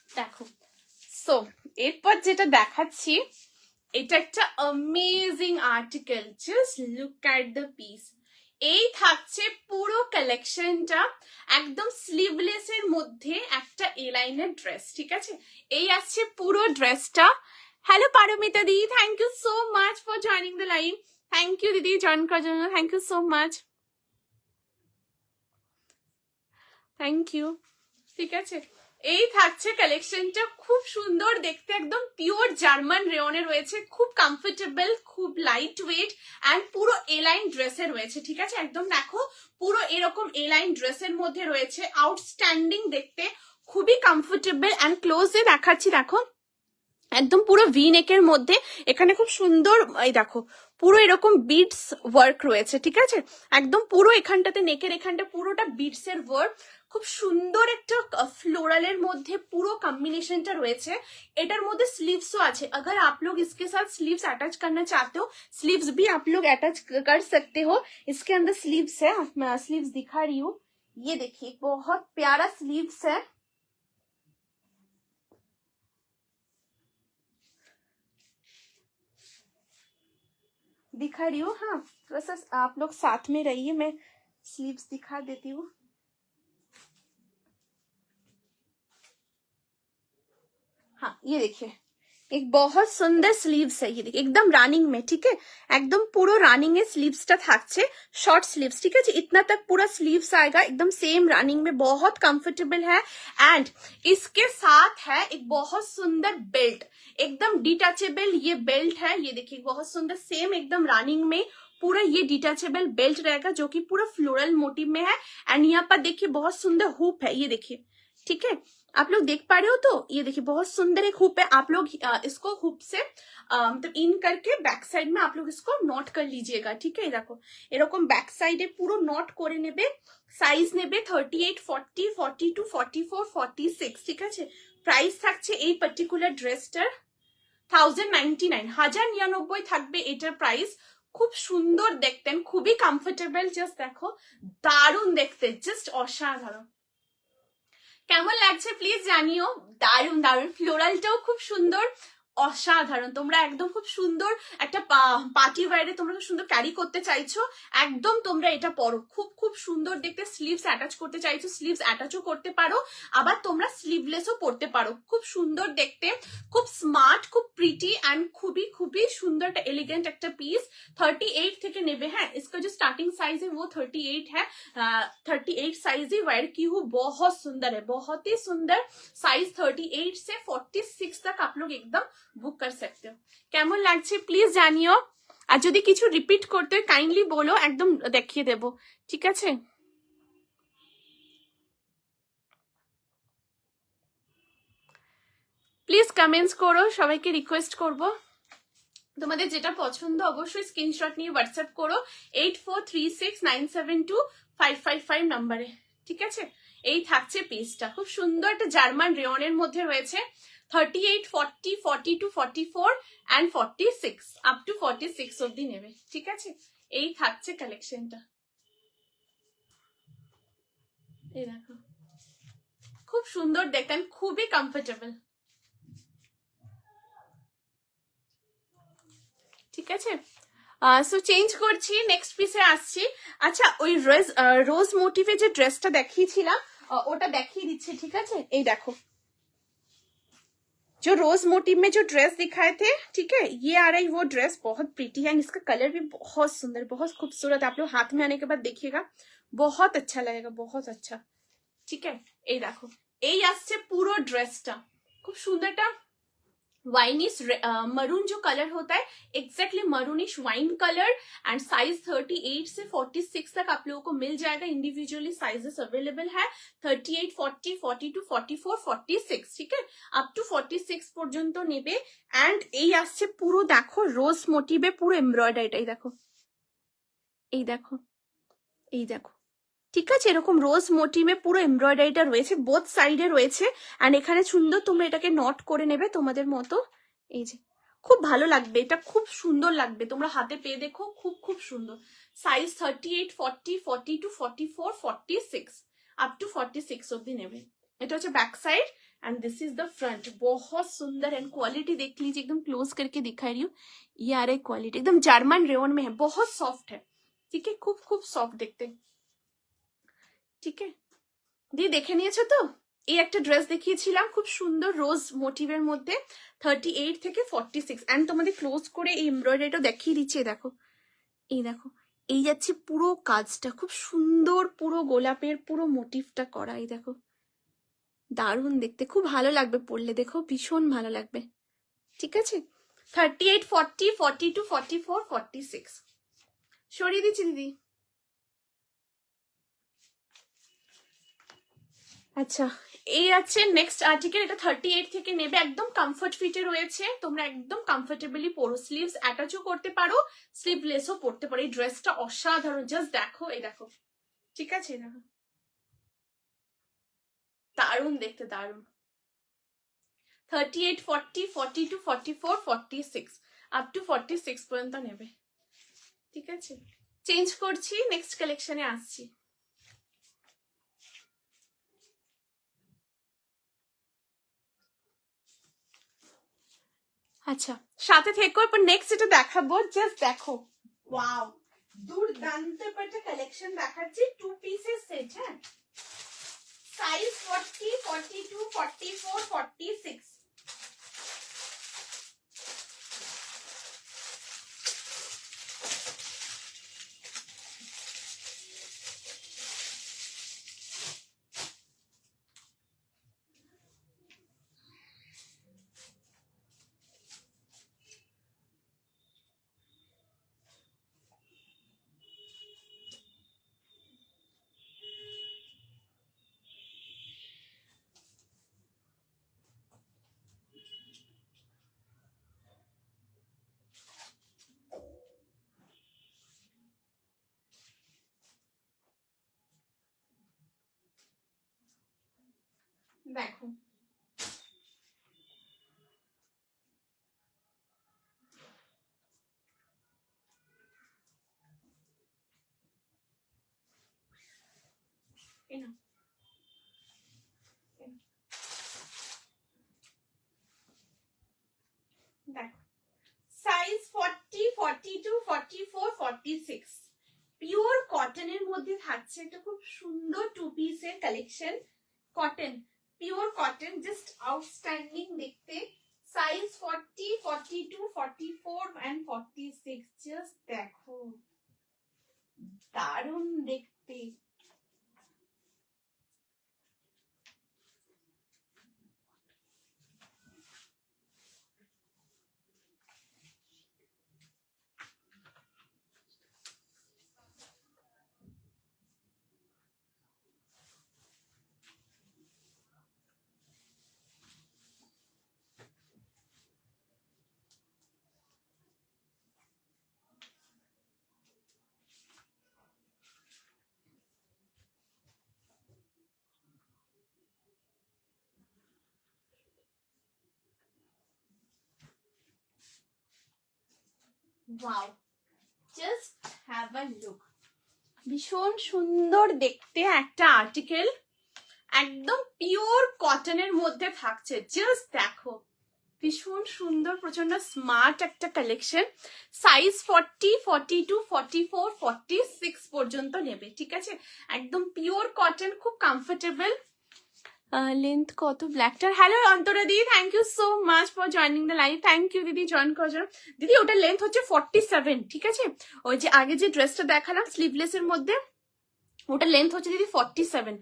দেখো। সো এরপর যেটা দেখাচ্ছি, এটা একটা amazing article, just look at the piece. এই থাকছে পুরো কালেকশনটা, একদম স্লিভলেস এর মধ্যে একটা এলাইনের ড্রেস, ঠিক আছে? এই আসছে পুরো ড্রেসটা। হ্যালো পারমিতা দি, thank you so much for joining the live. Thank you দিদি জয়েন করার জন্য, thank you so much, thank you. ঠিক আছে, এই থাকছে কালেকশনটা, খুব সুন্দর দেখতে, একদম পিওর জার্মান রেয়নে রয়েছে, খুব কমফোর্টেবল, খুব লাইট ওয়েট অ্যান্ড পুরো এলাইন ড্রেসে রয়েছে, ঠিক আছে? একদম দেখো পুরো এরকম এলাইন ড্রেসের মধ্যে রয়েছে, আউটস্ট্যান্ডিং দেখতে, খুবই কমফোর্টেবল অ্যান্ড ক্লোজে দেখাচ্ছি, দেখো একদম পুরো ভি নেকের মধ্যে, এখানে খুব সুন্দর এই দেখো পুরো এরকম বিটস ওয়ার্ক রয়েছে, ঠিক আছে? একদম পুরো এখানটাতে নেকের এখানটা পুরোটা বিটস এর ওয়ার্ক, খুব সুন্দর একটা ফ্লোরালের মধ্যে পুরো কম্বিनेशनটা রয়েছে। এটার মধ্যে স্लीव्सও আছে, अगर आप लोग इसके साथ स्लीव्स अटैच करना चाहते हो, स्लीव्स भी आप लोग अटैच कर सकते हो। इसके अंदर स्लीव्स है, मैं स्लीव्स दिखा रही हूँ, ये देखिए बहुत प्यारा स्लीव्स है, दिखा रही हूँ। हाँ, थोड़ा सा आप लोग साथ में रहिए, मैं स्लीव्स दिखा देती हूँ। हाँ, ये देखिए एक बहुत सुंदर स्लीव्स है, ये देखिए एकदम रनिंग में, ठीक है? एकदम पूरा रनिंग में स्लीव्सটা থাকছে, शॉर्ट स्लीव्स, ठीक है जी? इतना तक पूरा स्लीव्स आएगा, एकदम सेम रनिंग में, बहुत कंफर्टेबल है। एंड इसके साथ है एक बहुत सुंदर बेल्ट, एकदम डिटैचेबल ये बेल्ट है, ये देखिए बहुत सुंदर, सेम एकदम रनिंग में पूरा ये डिटैचेबल बेल्ट रहेगा, जो कि पूरा फ्लोरल मोटिव में है। एंड यहाँ पर देखिए बहुत सुंदर हुप है, ये देखिए, ठीक है? आप लोग देख पा रहे हो? तो ये देखिए बहुत सुंदर एक हुप है, आप लोग इसको हुप से मतलब इन करके बैक साइड में आप लोग इसको नॉट कर लीजिएगा, ठीक है? देखो এরকম ব্যাক সাইডে পুরো নট করে নেবে, সাইজ নেবে 38, 40, 42, 44, 46, ঠিক আছে? প্রাইস থাকছে এই পার্টিকুলার ড্রেসটার 1099, 1099 থাকবে এটার প্রাইস। খুব সুন্দর দেখতেন, খুবই কমফোর্টেবল, জাস্ট দেখো দারুণ দেখতে, জাস্ট অসাধারণ। কেমন লাগছে প্লিজ জানিও, দারুণ দারুণ, ফ্লোরালটাও খুব সুন্দর, অসাধারণ। তোমরা একদম খুব সুন্দর একটা পার্টি ওয়্যারে তোমরা খুব সুন্দর ক্যারি করতে চাইছো, একদম তোমরা এটা পরো, খুব খুব সুন্দর দেখতে। স্লিভস অ্যাটাচ করতে চাইছো, স্লিভস অ্যাটাচও করতে পারো, আবার তোমরা স্লিভলেসও পরতে পারো, খুব সুন্দর দেখতে, খুব স্মার্ট, খুব প্রিটি एंड খুবই খুবই সুন্দর একটা এলিগেন্ট একটা পিস। 38 থেকে নেবে, হ্যাঁ इसका जो स्टार्टिंग साइज है वो 38 है, 38 साइज ही वेयर की हूँ, बहुत सुंदर है, बहुत ही सुंदर साइज। 38 से 46 तक आप लोग एकदम বুক कर सकते हो। কেমন লাগছে প্লিজ জানিও, আর যদি কিছু রিপিট করতে হয় কাইন্ডলি বলো, একদম দেখিয়ে দেব, ঠিক আছে? প্লিজ কমেন্টস করো, সবাইকে রিকোয়েস্ট করব, তোমাদের যেটা পছন্দ অবশ্যই স্ক্রিনশট নিয়ে হোয়াটসঅ্যাপ করো 8436972555 নাম্বারে, ঠিক আছে? এই থাকছে পিসটা, খুব সুন্দর একটা জার্মান রেয়নের মধ্যে রয়েছে, 38, 40, 42, 44 and 46 আপ টু 46 অবধি নেবে, ঠিক আছে? এই থাকছে কালেকশনটা, এই দেখো খুব সুন্দর দেখেন, খুবই কমফোর্টেবল, ঠিক আছে? সো চেঞ্জ করছি, নেক্সট পিসে আসছি। আচ্ছা ওই রোজ মোটিভে যে ড্রেসটা দেখিয়েছিলাম ওটা দেখিয়ে দিচ্ছি, ঠিক আছে? এই দেখো जो रोज मोटिव में जो ड्रेस दिखाए थे, ठीक है, ये आ रही वो ड्रेस, बहुत प्रीटी है, इसका कलर भी बहुत सुंदर, बहुत खूबसूरत, आप लोग हाथ में आने के बाद देखिएगा बहुत अच्छा लगेगा, बहुत अच्छा, ठीक है? এই দেখো এই আসছে পুরো ড্রেসটা, খুব সুন্দর একটা वाइनिश मरून जो कलर होता है, exactly maroonish wine colour. And size 38 से 46 तक आप लोगों को मिल जाएगा, इंडिविजुअली साइजेस अवेलेबल है, 38, 40, 42, 44, 46, ठीक है? अप टू 46 পর্যন্ত নেবে। এন্ড এই আসছে পুরো দেখো রোজ মোটিভে পুরো এমব্রয়ডারিটাই দেখো, এই দেখো, এই দেখো, ঠিক আছে? এরকম রোজ মোটিভে পুরো এমব্রয়ডারিটা রয়েছে, বোথ সাইডে রয়েছে। এন্ড এখানে সুন্দর তোমরা এটাকে নট করে নেবে তোমাদের মতো, এই যে খুব ভালো লাগবে, এটা খুব সুন্দর লাগবে, তোমরা হাতে পেয়ে দেখো, খুব খুব সুন্দর। সাইজ 38, 40, 42, 44, 46 আপ টু 46 অব্দি নেবে। এটা হচ্ছে back side and this is the front. बहुत सुंदर एंड क्वालिटी देख लीजिए, एकदम क्लोज करके दिखा रही हूँ। ये आ रहा है क्वालिटी, एकदम जर्मन रेयन में है, बहुत सॉफ्ट है, ठीक है, खूब खूब सॉफ्ट देखते, ठीक है। দিয়ে দেখে নিয়েছো তো? এই একটা ড্রেস দেখিয়েছিলাম খুব সুন্দর রোজ মোটিভের মধ্যে, 38 থেকে 46। এন্ড তোমাদের ক্লোজ করে এই এমব্রয়ডারিটা দেখিয়ে দিচ্ছি, দেখো, এই দেখো, এই যাচ্ছে পুরো কাজটা, খুব সুন্দর, পুরো গোলাপের পুরো মোটিভটা করা, এই দেখো, দারুণ দেখতে, খুব ভালো লাগবে পরলে, দেখো ভীষণ ভালো লাগবে, ঠিক আছে। 38, 40, 42, 44, 46 সরিয়ে দিচ্ছি দিদি। আচ্ছা, এই আছে নেক্সট আর্টিকেল, এটা 38 থেকে নেবে, একদম কমফর্ট ফিটে রয়েছে, তোমরা একদম কমফর্টেবলি পরো, স্লিভস অ্যাটাচও করতে পারো, স্লিভলেসও পরতে পারো। এই ড্রেসটা অসাধারণ, জাস্ট দেখো, এই দেখো, ঠিক আছে, দেখো, দারুণ দেখতে, দারুণ। 38, 40, 42, 44, 46 আপ টু 46 পর্যন্ত নেবে, ঠিক আছে। চেঞ্জ করছি, নেক্সট কালেকশনে আসছি। আচ্ছা, সাথে থেকো, এরপর নেক্সট যেটা দেখাবো, জাস্ট দেখো, ওয়াও, দুর্দান্ত একটা কালেকশন দেখাচ্ছি, 2 পিসের সেট, হ্যাঁ, সাইজ 40, 42, 44, 46 দেখো, দেখো, সাইজ 40, 42, 44, 46 পিওর কটনের মধ্যে থাকছে, এটা খুব সুন্দর 2 পিসের collection, cotton, pure cotton, just outstanding দেখতে। সাইজ 40, 42, 44 and 46, জাস্ট দেখো, দারুণ দেখতে। Wow, just have a look, ভীষণ সুন্দর দেখতে একটা আর্টিকেল, একদম পিওর কটনের মধ্যে থাকছে, জাস্ট দেখো, ভীষণ সুন্দর, প্রচন্ড স্মার্ট একটা কালেকশন। সাইজ 40, 42, 44, 46 পর্যন্ত নেবে, ঠিক আছে, একদম পিওর কটন, খুব কমফোর্টেবল। লেন্থ কত ব্ল্যাকটার? হ্যালো অন্তরা দিদি, thank you so much for joining the live, thank you দিদি, জয়েন করার জন্য। দিদি ওটার লেন্থ হচ্ছে 47, ঠিক আছে, ওই যে আগে যে ড্রেসটা দেখালাম স্লিভলেসের মধ্যে, ওটার লেন্থ হচ্ছে দিদি 47,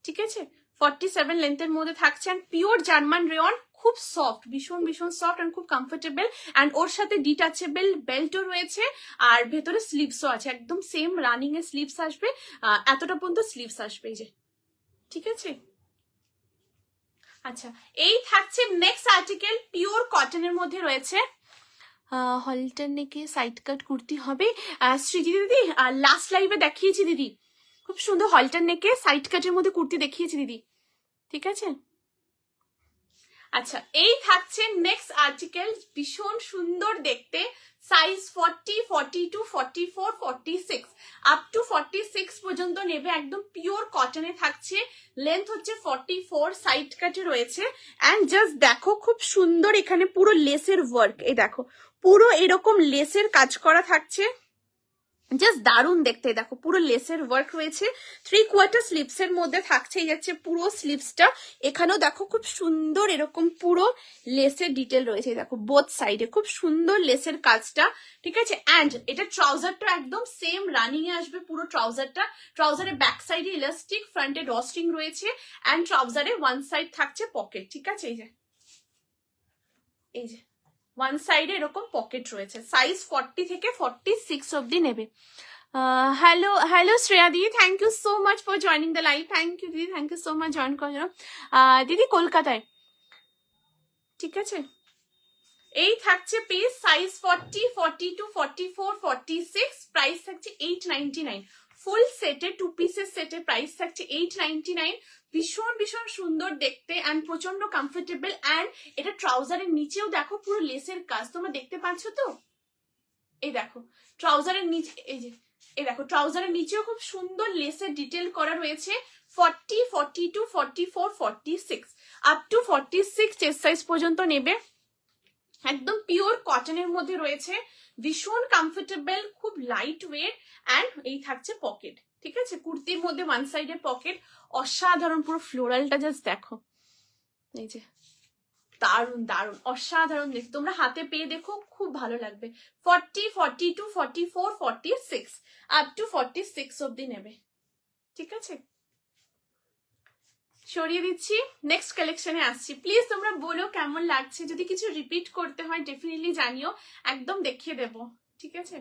ঠিক আছে, 47 লেন্থের মধ্যে থাকছে, অ্যান্ড পিওর জার্মান রেয়ন, খুব সফট, ভীষণ ভীষণ সফট অ্যান্ড খুব কমফোর্টেবল, অ্যান্ড ওর সাথে ডিটাচেবল বেল্টও রয়েছে, আর ভেতরে স্লিভসও আছে, একদম সেম রানিং এর স্লিভস আসবে, এতটা পর্যন্ত স্লিভস আসবে, এই যে, ঠিক আছে। আচ্ছা, এই থাকছে নেক্সট আর্টিকেল, পিওর কটনের মধ্যে রয়েছে, হলটার নেকে সাইড কাট কুর্তি হবে, সৃজি দিদি লাস্ট লাইভে দেখিয়েছি দিদি, খুব সুন্দর হলটার নেকে সাইড কাটের মধ্যে কুর্তি দেখিয়েছি দিদি, ঠিক আছে। আচ্ছা, এই থাকছে নেক্সট আর্টিকেল, ভীষণ সুন্দর দেখতে, সাইজ 40, 42, 44, 46 আপ টু 46 পর্যন্ত নেবে, একদম পিওর কটনে থাকছে, লেন্থ হচ্ছে 44, সাইড কাটে রয়েছে। অ্যান্ড জাস্ট দেখো খুব সুন্দর এখানে পুরো লেসের ওয়ার্ক, এই দেখো পুরো এরকম লেসের কাজ করা থাকছে, জাস্ট দারুণ দেখতে, দেখো পুরো লেসের ওয়ার্ক রয়েছে, 3/4 স্লিভস এর মধ্যে থাকছে, এই যাচ্ছে পুরো স্লিভসটা, এখানেও দেখো খুব সুন্দর এরকম পুরো লেসের ডিটেল রয়েছে, দেখো বোথ সাইডে খুব সুন্দর লেসের কাজটা, ঠিক আছে। অ্যান্ড এটা ট্রাউজারটা একদম সেম রানিং এ আসবে পুরো ট্রাউজারটা, ট্রাউজারের ব্যাক সাইডে ইলাস্টিক, ফ্রন্টে ড্রস্ট্রিং রয়েছে, অ্যান্ড ট্রাউজারে ওয়ান সাইড থাকছে পকেট, ঠিক আছে, এই যে ওয়ান সাইডে এরকম পকেট রয়েছে, সাইজ 40 থেকে 46 অব্দি নেবে। Hello Shreya di, thank you so much for joining the live, thank you দিদি, thank you so much join করার জন্য। দিদি কলকাতায়, ঠিক আছে। এই থাকছে পিস, সাইজ 40, 42, 44, 46, প্রাইস থাকছে 899, ফুল সেটে 2 পিসের সেটে প্রাইস থাকছে 899, ভীষণ ভীষণ সুন্দর দেখতে অ্যান্ড প্রচন্ড কমফোর্টেবল। অ্যান্ড এটা ট্রাউজারের নিচেও দেখো পুরো লেসের কাজ, তোমরা দেখতে পাচ্ছ তো, এই দেখো ট্রাউজারের নিচে, এই দেখো ট্রাউজারের নিচেও খুব সুন্দর লেসের ডিটেল করা রয়েছে, 40, 42, 44, 46 আপ টু 46 চেস্ট সাইজ পর্যন্ত নেবে, একদম পিওর কটনের মধ্যে রয়েছে, ভীষণ কমফোর্টেবল, খুব লাইট ওয়েট। অ্যান্ড এই থাকছে পকেট, ঠিক আছে, কুর্তির মধ্যে ওয়ান সাইডে পকেট, অসাধারণ, পুরো ফ্লোরালটা জাস্ট দেখো, এই যে দারুন দারুন অসাধারণ দেখতে, তোমরা হাতে পেয়ে দেখো খুব ভালো লাগবে। 40, 42, 44, 46 আপ টু 46 অব্দি নেবে, ঠিক আছে। সরিয়ে দিচ্ছি, নেক্সট কালেকশনে আসছি। প্লিজ তোমরা বলো কেমন লাগছে, যদি কিছু রিপিট করতে হয় ডেফিনেটলি জানিও, একদম দেখিয়ে দেব, ঠিক আছে।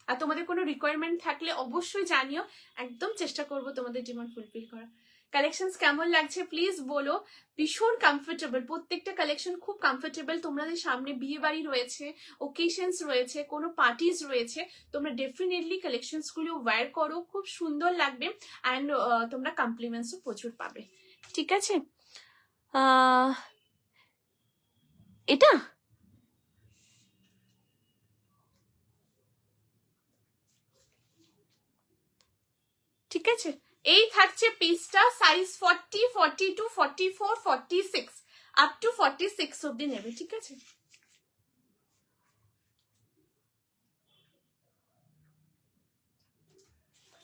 আর তোমাদের কোনো রিকোয়ারমেন্ট থাকলে অবশ্যই জানিও, একদম চেষ্টা করব তোমাদের ডিমান্ড ফুলফিল করা। কালেকশনস কেমন লাগছে প্লিজ বলো, ভীষণ কমফোর্টেবল, প্রত্যেকটা কালেকশন খুব কমফোর্টেবল, তোমাদের সামনে বিয়ে বাড়ি রয়েছে, ওকেশনস রয়েছে, কোনো পার্টিস রয়েছে, তোমরা ডেফিনেটলি কালেকশনস গুলো ওয়্যার করো, খুব সুন্দর লাগবে। অ্যান্ড তোমরা কমপ্লিমেন্টসও প্রচুর পাবে, ঠিক আছে। এটা ঠিক আছে, এই থাকছে পিসটা, সাইজ 40, 42, 44, 46 আপ টু 46 অব্দি নেবে, ঠিক আছে।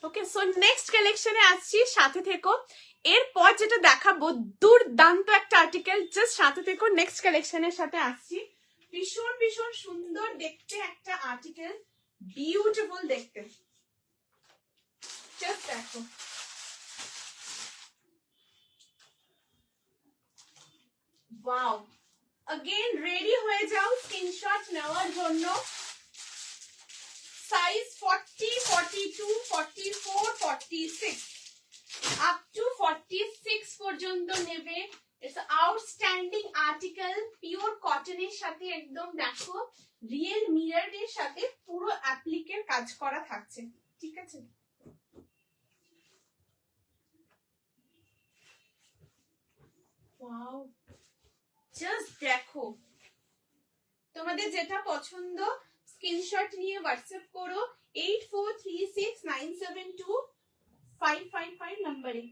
ওকে, সো নেক্সট কালেকশনে আসছি, সাথে থেকো। এরপর যেটা দেখাবো দুর্দান্ত একটা আর্টিকেল, জাস্ট সাথে থেকো, নেক্সট কালেকশনের সাথে আসছি, ভীষণ ভীষণ সুন্দর দেখতে একটা আর্টিকেল, বিউটিফুল দেখতে, জাস্ট দেখো, ওয়াও। अगेन रेडी হয়ে যাও স্ক্রিনশট নেওয়ার জন্য, সাইজ 40, 42, 44, 46 আপ টু 46 পর্যন্ত নেবে। ইটস আউটস্ট্যান্ডিং আর্টিকেল, পিওর কটনের সাথে একদম দেখো রিয়েল মিররের সাথে পুরো অ্যাপ্লিকের কাজ করা থাকছে, ঠিক আছে। ওয়াও, জাস্ট দেখো, তোমাদের যেটা পছন্দ স্ক্রিনশট নিয়ে হোয়াটসঅ্যাপ করো 8436972555 নম্বরে।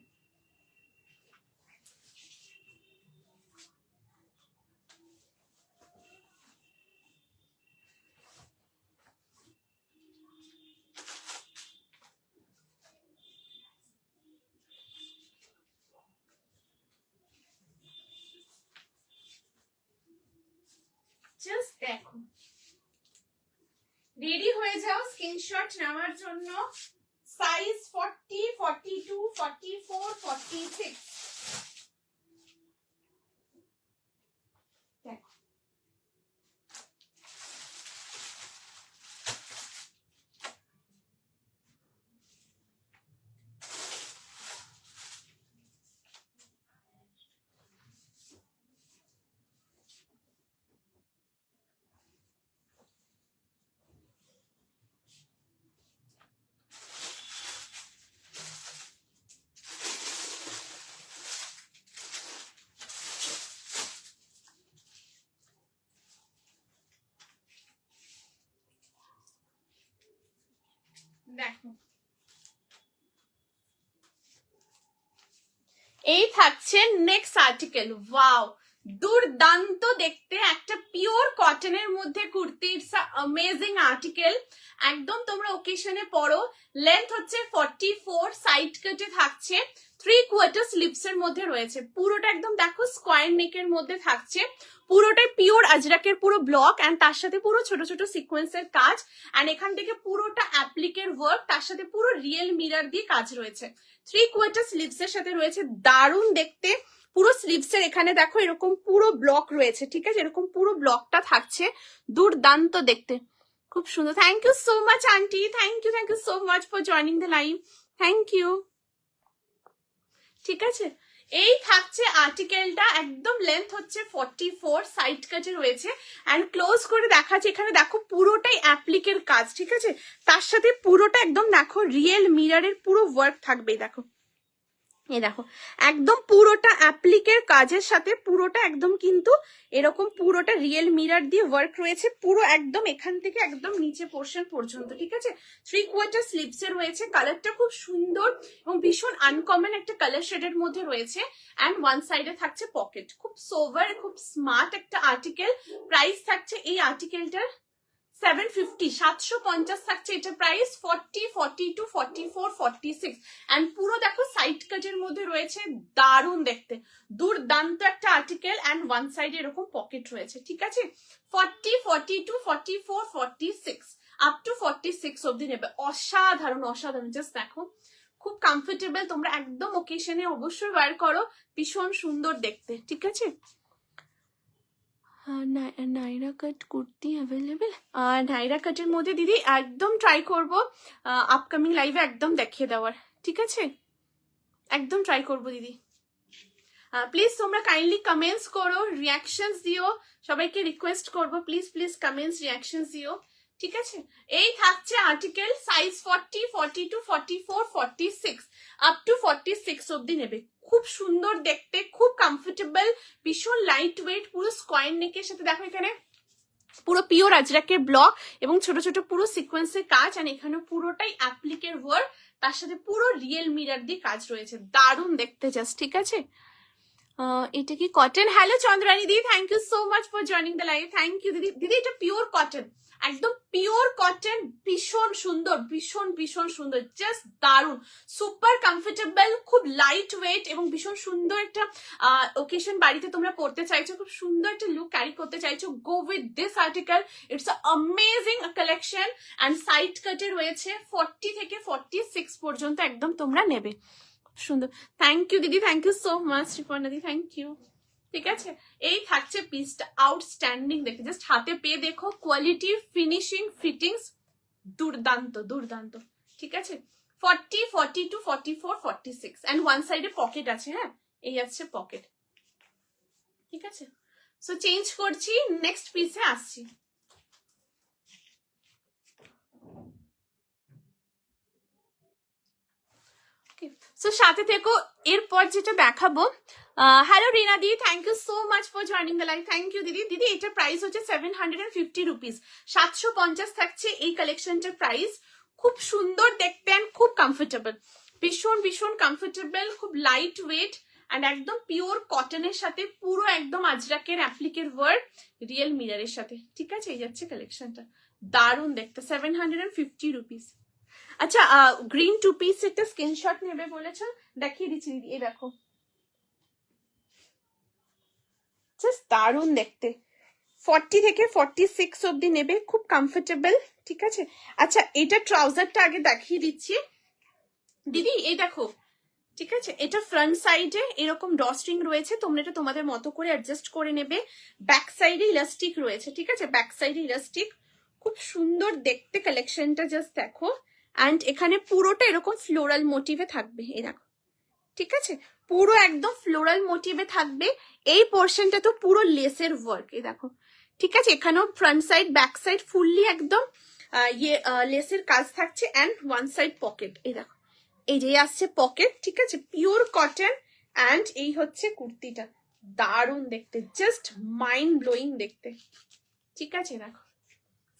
জাস্ট দেখো, রেডি হয়ে যাও স্ক্রিনশট নেওয়ার জন্য, সাইজ 40, 42, 44, 46 দেখো, দেখো এই থাকছে নেক্সট আর্টিকেল। ওয়াও, দুর্দান্ত দেখতে, একটা পিওর কটনের মধ্যে কুর্তি। ইটস অ্যামেজিং আর্টিকেল, একদম তোমরা ওকেশনে পরো। লেন্থ হচ্ছে 44, সাইড কাটে থাকছে, 3/4 স্লিপস এর মধ্যে রয়েছে। পুরোটা একদম দেখো স্কোয়ার নেকের মধ্যে থাকছে, পুরোটাই পিওর আজরাকের পুরো ব্লক, এন্ড তার সাথে পুরো ছোট ছোট সিকোয়েন্সের কাজ, এন্ড এখান থেকে পুরোটা অ্যাপ্লিকের ওয়ার্ক, তার সাথে পুরো রিয়েল মিরর দিয়ে কাজ রয়েছে। 3/4 স্লিভস এর সাথে রয়েছে, দারুণ দেখতে। পুরো স্লিভস এর এখানে দেখো এরকম পুরো ব্লক রয়েছে, ঠিক আছে, এরকম পুরো ব্লকটা থাকছে, দুর্দান্ত দেখতে, খুব সুন্দর। Thank you so much aunty, thank you so much for joining the live, thank you. ঠিক আছে, এই থাকছে আর্টিকেলটা, একদম লেন্থ হচ্ছে 44, সাইড কাটে রয়েছে, এন্ড ক্লোজ করে দেখাচ্ছে। এখানে দেখো পুরোটাই অ্যাপ্লিকের কাজ, ঠিক আছে, তার সাথে পুরোটা একদম দেখো রিয়েল মিররের পুরো ওয়ার্ক থাকবে। দেখো এই দেখো একদম পুরোটা অ্যাপ্লিকের কাজের সাথে পুরোটা একদম কিন্তু এরকম পুরোটা রিয়েল মিরর দিয়ে ওয়ার্ক রয়েছে, পুরো একদম এখান থেকে একদম নিচে পোর্শন পর্যন্ত, ঠিক আছে। 3/4 স্লিভস এ রয়েছে, কালারটা খুব সুন্দর এবং ভীষণ আনকমন একটা কালার শেডের মধ্যে রয়েছে, এন্ড ওয়ান সাইডে থাকছে পকেট। খুব সোভার, খুব স্মার্ট একটা আর্টিকেল। প্রাইস থাকছে এই আর্টিকেলটার 750, 750 থাকছে এটা প্রাইস। 40, 42, 44, 46, এন্ড পুরো দেখো সাইড কাটের মধ্যে রয়েছে, দারুণ দেখতে, দুর্দান্ত একটা আর্টিকেল, এন্ড ওয়ান সাইডে এরকম পকেট রয়েছে, ঠিক আছে। 40, 42, 44, 46 আপ টু 46 অব্দি নেবে। অসাধারণ অসাধারণ, জাস্ট দেখো খুব কমফোর্টেবল, তোমরা একদম ওকেশনে অবশ্যই ওয়্যার করো, ভীষণ সুন্দর দেখতে, ঠিক আছে। নাইরা কাট কুর্তি অ্যাভেলেবেল, নাইরা কাটের মধ্যে দিদি একদম ট্রাই করবো আপকামিং লাইভে একদম দেখিয়ে দেওয়ার, ঠিক আছে, একদম ট্রাই করবো দিদি। প্লিজ তোমরা কাইন্ডলি কমেন্টস করো, রিয়াকশনস দিও, সবাইকে রিকোয়েস্ট করবো প্লিজ প্লিজ কমেন্টস রিয়াকশনস দিও, ঠিক আছে। এই থাকছে আর্টিকেল, সাইজ 40, 42, 44, 46 আপ টু 46 অব্দি নেবে। খুব সুন্দর দেখতে, খুব কমফোর্টেবল, ভীষণ লাইট ওয়েট, পুরো স্কোয়ার নেকের সাথে দেখো এখানে পুরো পিওর আজরাকের ব্লক এবং ছোট ছোট পুরো সিকোয়েন্সের কাজ, আর এখানে পুরোটাই অ্যাপ্লিকের ওয়ার্ক, তার সাথে পুরো রিয়েল মিরর দিয়ে কাজ রয়েছে, দারুণ দেখতে জাস্ট, ঠিক আছে। এটা কি কটন? হ্যালো চন্দ্রানী দিদি, thank you so much for joining the live, thank you দিদি। দিদি এটা পিওর কটন, একদম পিওর কটন, ভীষণ সুন্দর, ভীষণ ভীষণ সুন্দর, জাস্ট দারুণ, সুপার কমফোর্টেবল, খুব লাইট ওয়েট এবং ভীষণ সুন্দর একটা ওকেশন বাড়িতে তোমরা পড়তে চাইছো, খুব সুন্দর একটা লুক ক্যারি করতে চাইছো, go with this article. It's amazing collection, and side কাটে রয়েছে 40 থেকে 46 পর্যন্ত, একদম তোমরা নেবে, সুন্দর। থ্যাংক ইউ দিদি, thank you so much Riparna di, thank you. ঠিক আছে, এই থাকছে পিসটা, আউটস্ট্যান্ডিং দেখে, জাস্ট হাতে পেয়ে দেখো, কোয়ালিটি, ফিনিশিং, ফিটিংস দুর্দান্ত দুর্দান্ত, ঠিক আছে। 40, 42, 44, 46, এন্ড ওয়ান সাইডে পকেট আছে, হ্যাঁ এই আছে পকেট, ঠিক আছে। সো চেঞ্জ করছি, নেক্সট পিসে আসছি। সো সাথে থেকো, এরপর যেটা দেখাবো। হ্যালো রিনা দি, thank you so much for joining the live, thank you দিদি। দিদি এটার প্রাইস হচ্ছে 750 রুপিস, 750 থাকছে এই কালেকশনটার প্রাইস। খুব সুন্দর দেখতে, খুব কমফোর্টেবল, ভীষণ ভীষণ কমফোর্টেবল, খুব লাইট ওয়েট, অ্যান্ড একদম পিওর কটনের সাথে পুরো একদম আজরাকের অ্যাপ্লিকের ওয়ার্ক, রিয়েল মিররের সাথে, ঠিক আছে। এই যাচ্ছে কালেকশনটা, দারুণ দেখতে, 750 রুপিস। আচ্ছা, গ্রিন 2 পিস একটা স্ক্রিনশট নেবে বলেছো, দেখিয়ে দিচ্ছি দিদি, এই দেখো, জাস্ট দারুণ দেখতে, 40 থেকে 46 অব্দি নেবে, খুব কমফোর্টেবল, ঠিক আছে। আচ্ছা, এটা ট্রাউজারটা আগে দেখিয়ে দিচ্ছি দিদি, এই দেখো, ঠিক আছে। এটা ফ্রন্ট সাইডে এরকম ড্রস্ট্রিং রয়েছে, তোমরা এটা তোমাদের মতো করে অ্যাডজাস্ট করে নেবে। ব্যাক সাইডে ইলাস্টিক রয়েছে, ঠিক আছে, ব্যাক সাইডে ইলাস্টিক, খুব সুন্দর দেখতে কালেকশনটা, জাস্ট দেখো। অ্যান্ড এখানে পুরোটা এরকম ফ্লোরাল মোটিভে থাকবে, এই দেখো, ঠিক আছে, পুরো একদম ফ্লোরাল মোটিভে থাকবে। এই পোর্শনটা তো পুরো লেসের ওয়ার্ক, এই দেখো, ঠিক আছে। এখানেও front side back side fully একদম লেসের কাজ থাকছে, অ্যান্ড ওয়ান সাইড পকেট, এই দেখো, এই যে আসছে পকেট, ঠিক আছে, পিওর কটন, অ্যান্ড এই হচ্ছে কুর্তিটা, দারুণ দেখতে, জাস্ট মাইন্ড ব্লোয়িং দেখতে, ঠিক আছে। দেখো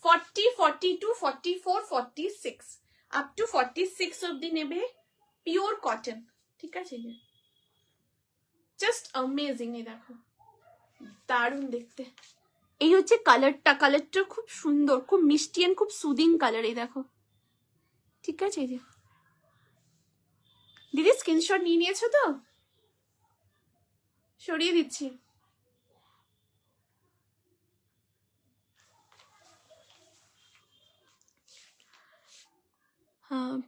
40, 42, 44, 46 আপ টু 46 অব্দি নেবে, পিওর কটন, ঠিক আছে? Just amazing. এই দেখো দারুণ দেখতে। এই হচ্ছে কালারটা, কালারটা খুব সুন্দর, খুব মিষ্টি এন্ড খুব সুদিং কালার। এই দেখো, ঠিক আছে? এই যে দিদি স্ক্রিনশট নিয়ে নিয়েছো তো? সরিয়ে দিচ্ছি।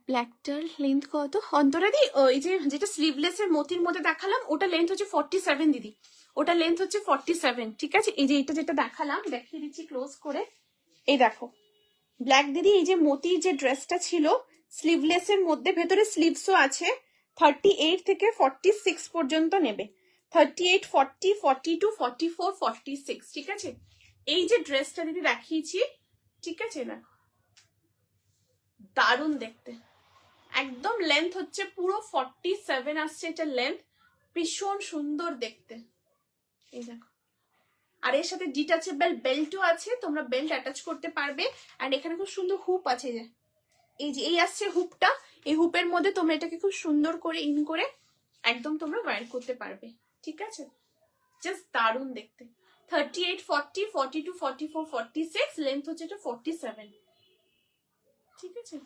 ব্ল্যাকটার লেন্থ কত অন্তরা দি? ওই যে যেটা স্লিভলেসের মতির মধ্যে দেখালাম ওটা লেন্থ হচ্ছে 47 দিদি, ওটা লেন্থ হচ্ছে 47, ঠিক আছে? এই যে এটা যেটা দেখালাম দেখিয়ে দিচ্ছি ক্লোজ করে। এই দেখো ব্ল্যাক দিদি, এই যে মতির যে ড্রেসটা ছিল স্লিভলেসের মধ্যে, ভেতরে স্লিভসও আছে, 38 থেকে 46 পর্যন্ত নেবে। 38, 40, 42, 44, 46, ঠিক আছে? এই যে ড্রেসটা দিদি দেখিয়েছি, ঠিক আছে? দেখো দারুণ দেখতে, একদম লেন্থ হচ্ছে পুরো 47 আসছে এটা লেন্থ, ভীষণ সুন্দর দেখতে। এই দেখো, আর এর সাথে ডিটাচেবল বেল্টও আছে, তোমরা বেল্ট অ্যাটাচ করতে পারবে। আর এখানে খুব সুন্দর হুপ আছে, যে এই যে এই আসছে হুপটা, এই হুপের মধ্যে তোমরা এটাকে খুব সুন্দর করে ইন করে একদম তোমরা ওয়্যার করতে পারবে, ঠিক আছে? জাস্ট দারুণ দেখতে। 38, 40, 42, 44, 46, লেন্থ হচ্ছে এটা 47, ঠিক আছে?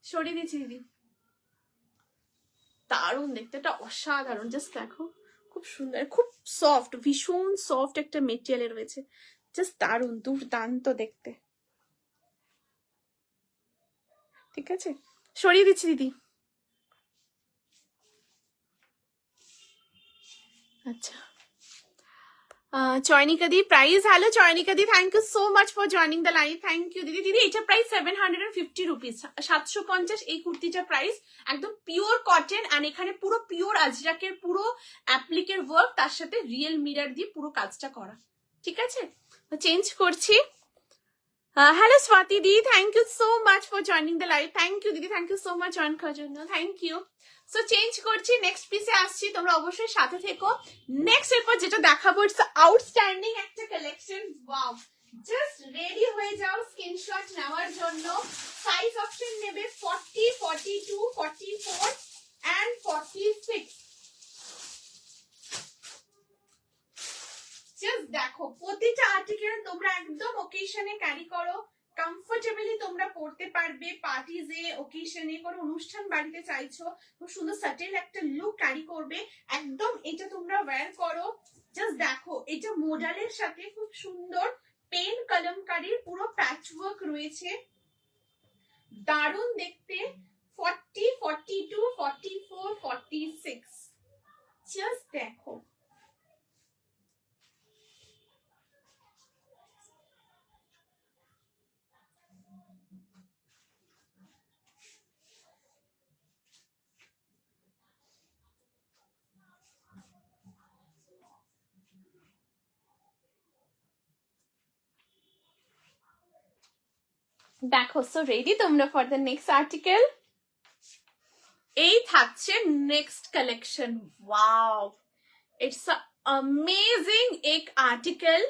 সরিয়ে দিচ্ছি দিদি, দারুণ দেখতে, এটা অসাধারণ। জাস্ট দেখো খুব সুন্দর, খুব সফট, ভীষণ সফট একটা মেটেরিয়ালে রয়েছে, জাস্ট দারুণ, দুর্দান্ত দেখতে, ঠিক আছে? সরিয়ে দিচ্ছি দিদি। আচ্ছা চয়নিকা দি প্রাইস, হ্যালো চয়নিকা দি, thank you so much for joining the live, thank you দিদি। দিদি এটা প্রাইস 750 রুপিস, 750 এই কুর্তিটা প্রাইস, একদম পিওর কটন। আর এখানে পুরো পিওর আজরাকের পুরো অ্যাপ্লিকের ওয়ার্ক, তার সাথে রিয়েল মিরর দিয়ে পুরো কাজটা করা, ঠিক আছে? চেঞ্জ করছি। Hello Swati di, thank you so much for joining the live, thank you দিদি, thank you so much join করার জন্য, থ্যাংক ইউ। সো চেঞ্জ করছি, নেক্সট পিসে আসছি, তোমরা অবশ্যই সাথে থেকো। নেক্সট এরপর যেটা দেখাবো, ইটস আউটস্ট্যান্ডিং একটা কালেকশন, ওয়াও, জাস্ট রেডি হয়ে যাও স্ক্রিনশট নেওয়ার জন্য। সাইজ অপশন নেবে 40, 42, 44 and 46। জাস্ট দেখো প্রতিটা আর্টিকেল তোমরা একদম ওকেশনে ক্যারি করো, কমফোর্টেবলি তোমরা পড়তে পারবে, পার্টিজে, ওকেশনে, কোনো অনুষ্ঠান বাড়িতে চাইছো খুব সুন্দর সাটেল একটা লুক ক্যারি করবে, একদম এটা তোমরা ওয়্যার করো। জাস্ট দেখো এটা মডেলের সাথে খুব সুন্দর পেন কলমকারীর পুরো প্যাচওয়ার্ক রয়েছে, দারুণ দেখতে। 40, 42, 44, 46, জাস্ট দেখো। দেখো সো রেডি তোমরা ফর দ্য নেক্সট আর্টিকেল। এই থাকছে next collection, wow, it's amazing एक आर्टिकल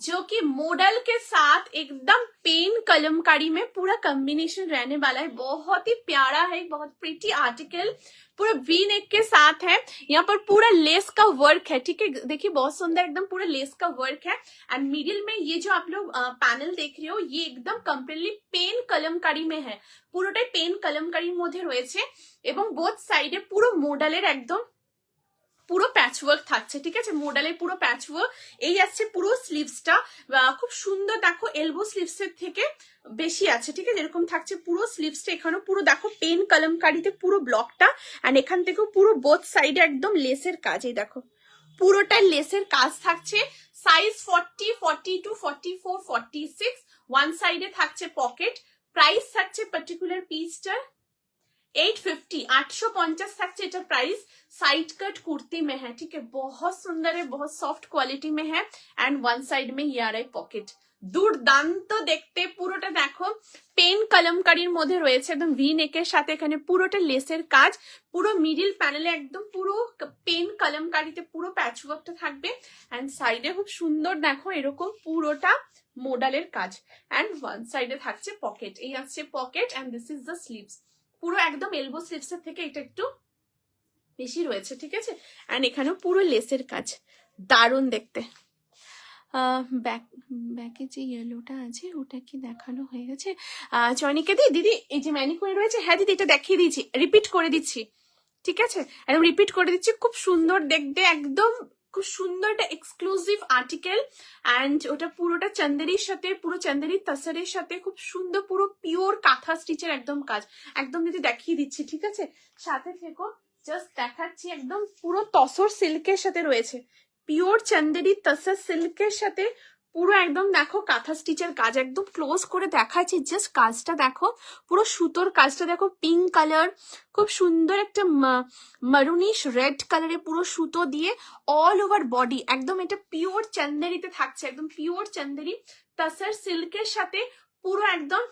जो कि मॉडल के साथ एकदम पेन कलमकारी में पूरा कॉम्बिनेशन रहने वाला है, बहुत ही प्यारा है, बहुत प्रिटी आर्टिकल, पूरा वी नेक के साथ है, यहाँ पर पूरा लेस का वर्क है, ठीक है? देखिए बहुत सुंदर एकदम पूरा लेस का वर्क है। एंड मिडिल में ये जो आप लोग पैनल देख रहे हो ये एकदम कम्प्लीटली पेन कलमकारी में है, পুরোটাই পেন কলমকারীর মধ্যে রয়েছে এবং বোথ সাইডে পুরো মডেলের একদম পুরো প্যাচওয়ার্ক থাকছে, ঠিক আছে? মডেলের পুরো প্যাচওয়ার্ক। এই আসছে পুরো স্লিভসটা খুব সুন্দর, দেখো এলবো স্লিভসের থেকে বেশি আছে, ঠিক আছে? এরকম থাকছে পুরো স্লিভসটা, এখানে পুরো দেখো পেন কলমকারিতে পুরো ব্লকটা, এন্ড এখান থেকেও পুরো বোথ সাইডে একদম লেসের কাজ, এই দেখো পুরোটা লেসের কাজ থাকছে। সাইজ 40, 42, 44, 46, ওয়ান সাইডে থাকছে পকেট। প্রাইস থাকছে পার্টিকুলার পিসটার 850, 850 থাকছে এটা প্রাইস। साइड कट कुर्ती में है, ठीक है? बहुत सुंदर है, बहुत सॉफ्ट क्वालिटी में है एंड वन साइड में ये आ रहा है पॉकेट, দুর্দান্ত দেখতে। পুরোটা দেখো পেন কলমকারীর মধ্যে রয়েছে, একদম ভি নেকের সাথে এখানে পুরোটা লেসের কাজ, পুরো মিডিল প্যানেলে একদম পুরো পেন কলমকারীতে পুরো প্যাচওয়ার্কটা থাকবে। এন্ড সাইডে খুব সুন্দর দেখো এরকম পুরোটা মোডালের কাজ, অ্যান্ড ওয়ান সাইডে থাকছে পকেট, এই আসছে pocket, and this is the sleeves. পুরো একদম এলবো স্লিভসের থেকে এটা একটু বেশি রয়েছে, ঠিক আছে। অ্যান্ড এখানেও পুরো লেসের কাজ, দারুণ দেখতে। ব্যাকে যে ইয়েলোটা আছে ওটা কি দেখানো হয়ে গেছে? চয়নিকা দিদি এই যে ম্যানিকুয়ার রয়েছে, হ্যাঁ দিদি এটা দেখিয়ে দিচ্ছি, রিপিট করে দিচ্ছি, ঠিক আছে, একদম রিপিট করে দিচ্ছি। খুব সুন্দর দেখতে, একদম খুব সুন্দর একটা এক্সক্লুসিভ আর্টিকেল, অ্যান্ড ওটা পুরোটা চান্দেরির সাথে, পুরো চান্দেরি তাসারের সাথে খুব সুন্দর পুরো পিওর কাঁথা স্টিচের একদম কাজ, একদম দিদি দেখিয়ে দিচ্ছি, ঠিক আছে, সাথে থেকো, জাস্ট দেখাচ্ছি, একদম পুরো তসর সিল্কের সাথে রয়েছে, পিওর চান্দেরি তাসার সিল্কের সাথে পুরো একদম দেখো কাঁথা স্টিচের কাজ, একদম ক্লোজ করে দেখাচ্ছি, জাস্ট কাজটা দেখো, পুরো সুতোর কাজটা দেখো, পিঙ্ক কালার, খুব সুন্দর একটা মারুনিশ রেড কালারে পুরো সুতো দিয়ে অল ওভার বডি, একদম এটা পিওর চান্দেরিতে থাকছে, একদম পিওর চান্দেরি তাসার সিল্কের সাথে পুরো একদম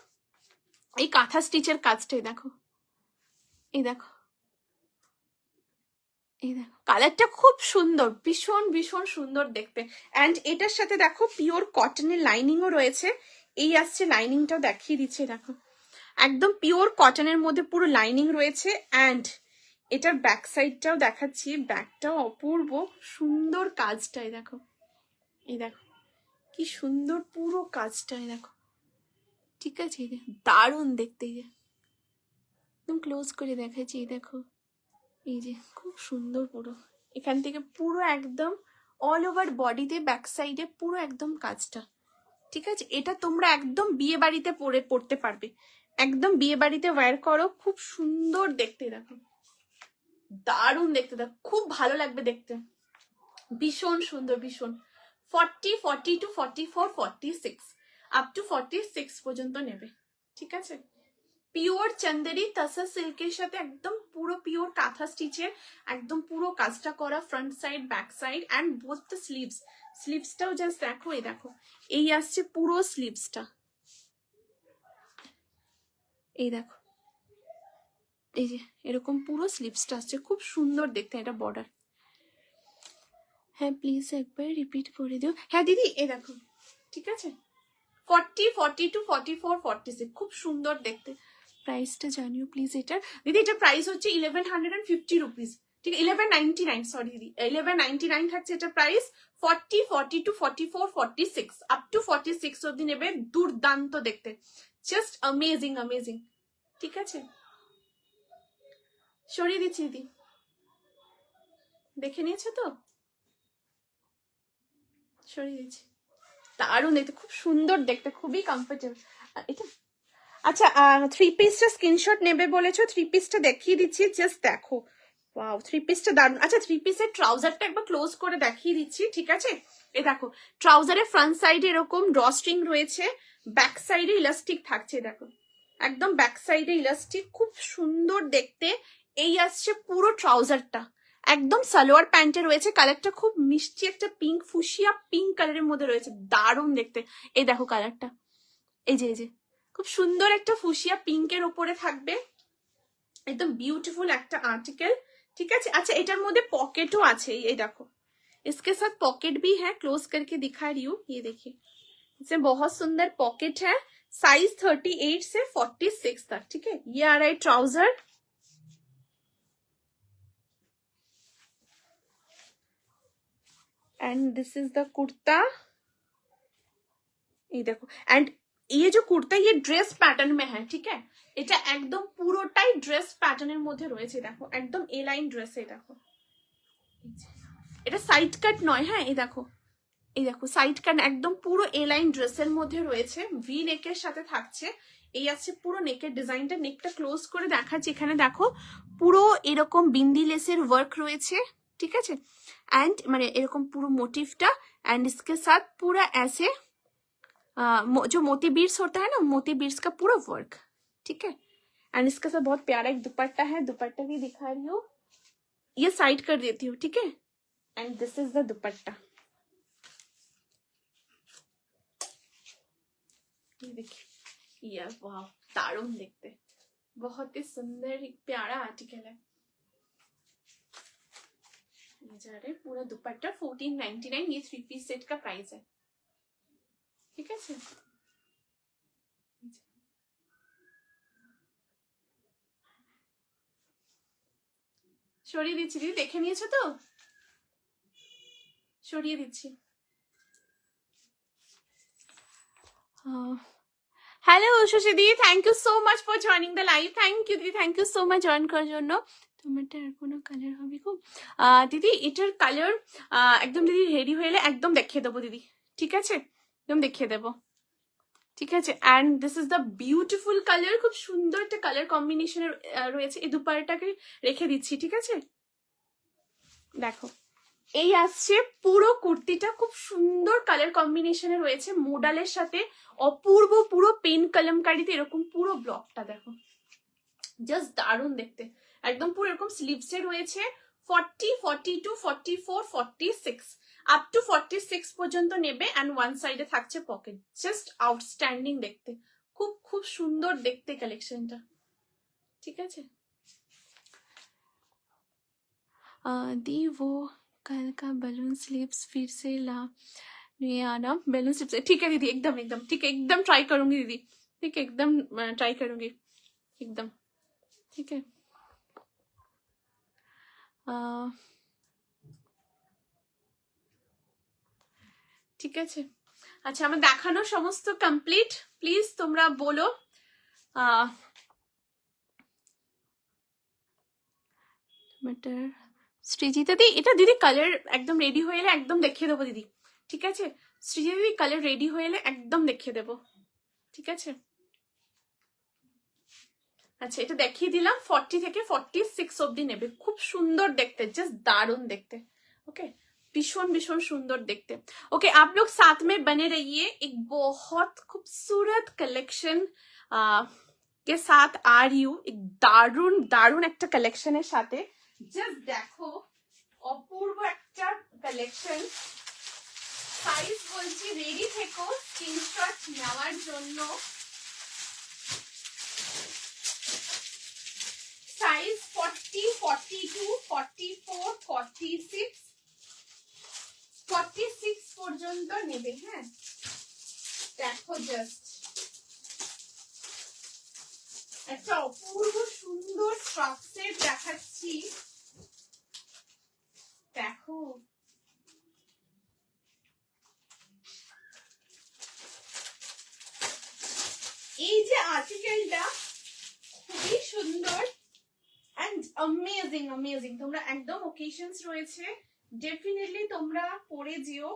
এই কাঁথা স্টিচের কাজটাই দেখো, এই দেখো, এই দেখো কালারটা খুব সুন্দর, ভীষণ ভীষণ সুন্দর দেখতে। অ্যান্ড এটার সাথে দেখো পিওর কটনের লাইনিংও রয়েছে, এই আসছে লাইনিংটাও দেখিয়ে দিচ্ছে, দেখো একদম পিওর কটনের মধ্যে পুরো লাইনিং রয়েছে। অ্যান্ড এটার ব্যাক সাইডটাও দেখাচ্ছি, ব্যাকটাও অপূর্ব সুন্দর কাজটাই দেখো, এই দেখো কি সুন্দর পুরো কাজটাই দেখো, ঠিক আছে, দারুণ দেখতে, এই যে একদম ক্লোজ করে দেখাচ্ছি, এই দেখো, এই যে খুব সুন্দর পুরো এখান থেকে পুরো একদম অল ওভার বডিতে ব্যাক সাইডে পুরো একদম কাজটা, ঠিক আছে। এটা তোমরা একদম বিয়ে বাড়িতে পড়তে পারবে, একদম বিয়ে বাড়িতে ওয়্যার করো, খুব সুন্দর দেখতে, দেখো দারুণ দেখতে, দেখো খুব ভালো লাগবে দেখতে, ভীষণ সুন্দর, ভীষণ 40, 42, 44, 46 আপ টু 46 পর্যন্ত নেবে, ঠিক আছে। পিওর চান্দেরি তাসা সিল্কের সাথে একদম পুরো পিওর কাঁথা স্টিচের একদম পুরো কাজটা করা, front side back side and both the sleeves, স্লিভসটাও জাস্ট দেখো, এই দেখো এই আসছে পুরো স্লিভসটা, এই দেখো এই যে এরকম পুরো স্লিভসটা আসছে, খুব সুন্দর দেখতে, এটা বর্ডার। হ্যাঁ প্লিজ একবার রিপিট করে দিও, হ্যাঁ দিদি এই দেখো, ঠিক আছে, 40, 42, 44, 46 খুব সুন্দর দেখতে। প্রাইসটা জানিও প্লিজ এটার, দিদি এটার প্রাইস হচ্ছে 1150 রুপিস, ঠিক আছে, 1199, সরি দিদি 1199 থাকছে এটা প্রাইস। 40, 42, 44, 46 আপ টু 46 অব্দি নেবে, দুর্দান্ত দেখতে, জাস্ট অ্যামেজিং অ্যামেজিং, ঠিক আছে। সরিয়ে দিচ্ছি দিদি, দেখে নিয়েছো তো, সরিয়ে দিচ্ছি, দারুণ দেখতে, খুব সুন্দর দেখতে, খুবই কমফোর্টেবল এটা। আচ্ছা 3 পিসটা স্ক্রিনশট নেবে বলেছো, 3 পিসটা দেখিয়ে দিচ্ছি, জাস্ট দেখো, ওয়াও 3 পিসটা দারুণ। আচ্ছা 3 পিসের ট্রাউজারটা একবার ক্লোজ করে দেখিয়ে দিচ্ছি, ঠিক আছে, এই দেখো ট্রাউজারের ফ্রন্ট সাইডে এরকম ড্র স্ট্রিং রয়েছে, ব্যাক সাইডে ইলাস্টিক থাকছে, দেখো একদম ব্যাক সাইডে ইলাস্টিক, খুব সুন্দর দেখতে। এই আসছে পুরো ট্রাউজারটা, একদম সালোয়ার প্যান্টে রয়েছে, কালারটা খুব মিষ্টি একটা পিঙ্ক, ফুসিয়া পিঙ্ক কালারের মধ্যে রয়েছে, দারুণ দেখতে। এই দেখো কালারটা, এই যে খুব সুন্দর একটা ফুসিয়া পিঙ্কের উপরে থাকবে, একদম বিউটিফুল একটা আর্টিকেল, ঠিক আছে। আচ্ছা এটার মধ্যে পকেটও আছে, এই देखो इसके साथ पॉकेट भी है, क्लोज करके दिखा रही हूँ, ये देखिए इसमें बहुत सुंदर पॉकेट है, साइज 38 से 46 तक, ठीक है। ये आ रहा है trouser, and this is the kurta, ये देखो। एंड ये जो कुर्ता ये ड्रेस पैटर्न में है, ठीक है, এটা একদম পুরোটাই ড্রেস প্যাটার্নের মধ্যে রয়েছে, দেখো একদম এ লাইন ড্রেস, এই দেখো এটা সাইড কাট নয়, হ্যাঁ এই দেখো সাইড কাট একদম পুরো এ লাইন ড্রেসের মধ্যে রয়েছে, ভি নেকের সাথে থাকছে, এই আছে পুরো নেকের ডিজাইনটা, নেকটা ক্লোজ করে দেখাচ্ছি, এখানে দেখো পুরো এরকম বিন্দি লেসের ওয়ার্ক রয়েছে, ঠিক আছে, एंड মানে এরকম পুরো মোটিভটা, एंड इसके साथ पूरा ऐसे जो मोती बीड्स होता है ना, मोती बीड्स का पूरा वर्क, ठीक है। एंड इसके साथ बहुत प्यारा एक दुपट्टा है, दुपट्टा भी दिखा रही हूँ, ये साइड कर देती हूँ, ठीक है। एंड दिस इज द दुपट्टा, ये देखिए, ये वाह दारुण देखते, बहुत ही सुंदर एक प्यारा आर्टिकल है, ये जा रहे पूरा दुपट्टा 1499, ये 3 पीस सेट का प्राइस है। ঠিক আছে, সরিয়ে দিচ্ছি দিদি, দেখে নিয়েছো তো? সরিয়ে দিচ্ছি। Hello Shashi di, thank you so much for joining the live. Thank you দিদি, thank you so much join করার জন্য। তোমারটা আর কোনো কালার হবে খুব দিদি, এটার কালার একদম দিদি রেডি হয়ে এলে একদম দেখিয়ে দেবো দিদি, ঠিক আছে? একদম দেখিয়ে দেবো, ঠিক আছে? And this is the beautiful colour, খুব সুন্দর একটা কালার কম্বিনেশনের রয়েছে। এই দুপারটাকে রেখে দিচ্ছি, ঠিক আছে? দেখো, এই আসছে পুরো কুর্তিটা, খুব সুন্দর কালার কম্বিনেশনে রয়েছে মোডালের সাথে, অপূর্ব পুরো পেন কলমকারিতে এরকম পুরো ব্লকটা দেখো, জাস্ট দারুণ দেখতে। একদম পুরো এরকম স্লিভসে রয়েছে 40, 42, 44, 46 আপ টু 46 পর্যন্ত নেবে। অ্যান্ড ওয়ান সাইডে থাকছে পকেট, জাস্ট আউটস্ট্যান্ডিং দেখতে, খুব খুব সুন্দর দেখতে কালেকশনটা, ঠিক আছে? दी वो कल का बैलून स्लीव्स फिर से ला ये आना बैलून स्लीव्स, ठीक है दीदी, एकदम एकदम ठीक है, एकदम ट्राई करूंगी दीदी, ठीक है, एकदम ट्राई करूंगी एकदम, ठीक है? ঠিক আছে, আচ্ছা আমার দেখানো সমস্ত কমপ্লিট। প্লিজ তোমরা বলো বাটার সৃজিতা দি, এটা দিদি কালার একদম রেডি হয়ে এলে একদম দেখিয়ে দেবো দিদি, ঠিক আছে? সৃজিতা দিদি কালার রেডি হয়ে এলে একদম দেখিয়ে দেবো, ঠিক আছে? আচ্ছা এটা দেখিয়ে দিলাম, 40 থেকে 46 অব্দি নেবে, খুব সুন্দর দেখতে, জাস্ট দারুণ দেখতে, ওকে? भीषण भीषण सुंदर देखते। ओके आप लोग साथ में बने रहिए, एक बहुत खूबसूरत कलेक्शन के साथ आ रही हूँ, एक दारुण दारुण একটা কালেকশনের সাথে। জাস্ট দেখো অপূর্ব একটা কালেকশন। সাইজ বলছি রেডি থেকো স্ক্রিনশট নেওয়ার জন্য। সাইজ 40, 42, 44, 46, 46 পর্যন্ত নেবে, হ্যাঁ? দেখো জাস্ট একটা অপূর্ব সুন্দর ফ্রক সেট দেখাচ্ছি, দেখো এই যে আর্টিকেলটা খুবই সুন্দর এন্ড অ্যামেজিং অ্যামেজিং। তোমরা একদম ওকেশনস রয়েছে, ডেফিনেটলি তোমরা পরে যেও।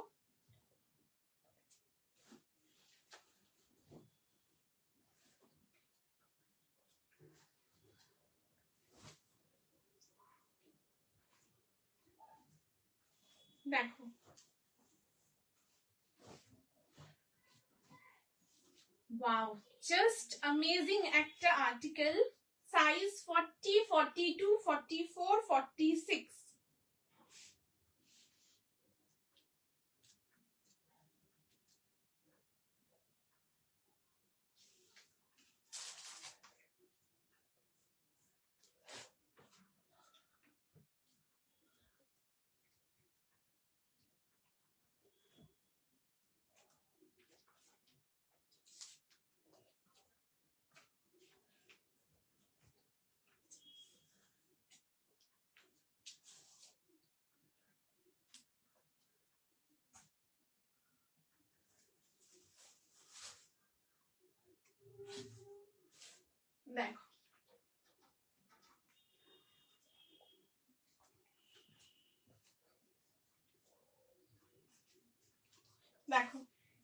দেখো ওয়াও, জাস্ট অ্যামেজিং একটা আর্টিকেল। সাইজ 40, 42, 44, 46। দেখো দেখো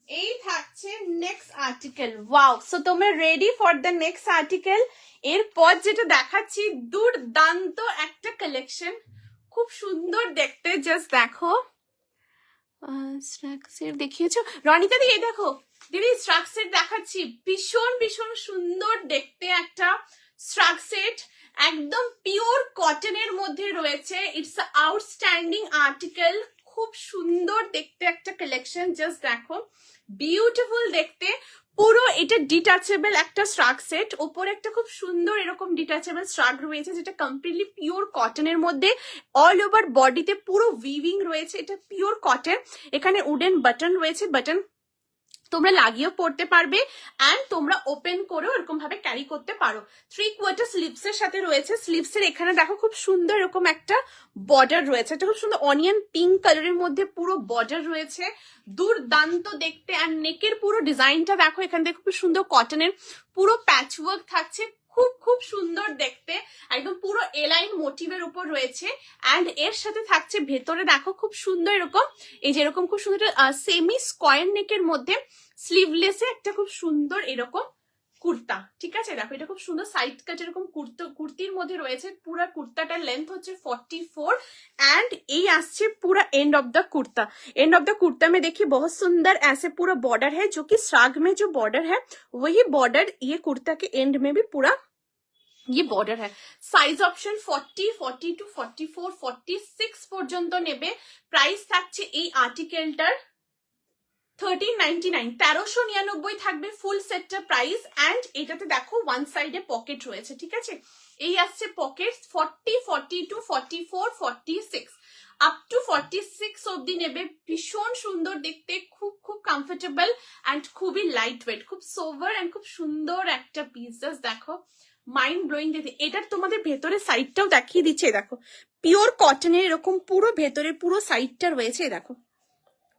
এই থাকছে নেক্সট আর্টিকেল। ওয়াও, সো তোমরা ready for the next article? এরপর যেটা দেখাচ্ছি দুর্দান্ত একটা কালেকশন, খুব সুন্দর দেখতে, জাস্ট দেখো। স্ট্রাকচার দেখিয়েছো রনিতা দি? এই দেখো দিদি স্ট্রাকচার দেখাচ্ছি, ভীষণ ভীষণ সুন্দর দেখতে একটা স্ট্রাকচার, একদম পিওর কটনের মধ্যে রয়েছে। ইটস আউটস্ট্যান্ডিং আর্টিকেল, খুব সুন্দর দেখতে একটা কালেকশন, জাস্ট দেখো বিউটিফুল দেখতে। পুরো এটা ডিটাচেবল একটা স্ট্রাক সেট, ওপরে একটা খুব সুন্দর এরকম ডিটাচেবল স্ট্রাক রয়েছে যেটা কমপ্লিটলি পিওর কটনের মধ্যে, অল ওভার বডিতে পুরো উইভিং রয়েছে, এটা পিওর কটন। এখানে উডেন বাটন রয়েছে, বাটন তোমরা লাগিয়েও পড়তে পারবে অ্যান্ড তোমরা ওপেন করেও এরকম ভাবে ক্যারি করতে পারো। 3/4 স্লিভস এর সাথে রয়েছে। স্লিভস এর এখানে দেখো খুব সুন্দর এরকম একটা বর্ডার রয়েছে, একটা খুব সুন্দর অনিয়ন পিঙ্ক কালারের মধ্যে পুরো বর্ডার রয়েছে, দুর্দান্ত দেখতে। অ্যান্ড নেকের পুরো ডিজাইনটা দেখো, এখানে দেখো খুব সুন্দর কটনের পুরো প্যাচওয়ার্ক থাকছে, খুব খুব সুন্দর দেখতে, একদম পুরো এলাইন মোটিভের উপর রয়েছে। অ্যান্ড এর সাথে থাকছে ভেতরে দেখো খুব সুন্দর এরকম, এই যে এরকম খুব সুন্দর সেমি স্কোয়ার নেকের মধ্যে স্লিভলেসে একটা খুব সুন্দর এরকম কুর্তা। ঠিক আছে, দেখো এটা খুব সুন্দর সাইড কাট এরকম কুর্তির মধ্যে রয়েছে। পুরো কুর্তাটার লেন্থ হচ্ছে 44 एंड এই আসছে पूरा end of the kurta. End of the kurta में देखिए बहुत सुंदर ऐसे पूरा बॉर्डर है, जो कि श्राग में जो बॉर्डर है वही बॉर्डर ये कुर्ता के एंड में भी पूरा ये बॉर्डर है। साइज ऑप्शन 40, 42, 44, 46 পর্যন্ত নেবে। প্রাইস থাকছে এই আর্টিকেলটার 1399, 1399 থাকবে ফুল সেটটার প্রাইস। অ্যান্ড এটাতে দেখো ওয়ান সাইডে পকেট রয়েছে। ঠিক আছে, এই আসছে পকেট 40, 42, 44, 46 আপ টু 46 অব্দি নেবে। ভীষণ সুন্দর দেখতে, খুব খুব কমফোর্টেবল অ্যান্ড খুবই লাইট ওয়েট, খুব সোভার অ্যান্ড খুব সুন্দর একটা পিস। দেখো মাইন্ড ব্লোয়িং দেখতে। এটার তোমাদের ভেতরে সাইডটাও দেখিয়ে দিচ্ছে, দেখো পিওর কটনের এরকম পুরো ভেতরে পুরো সাইডটা রয়েছে দেখো।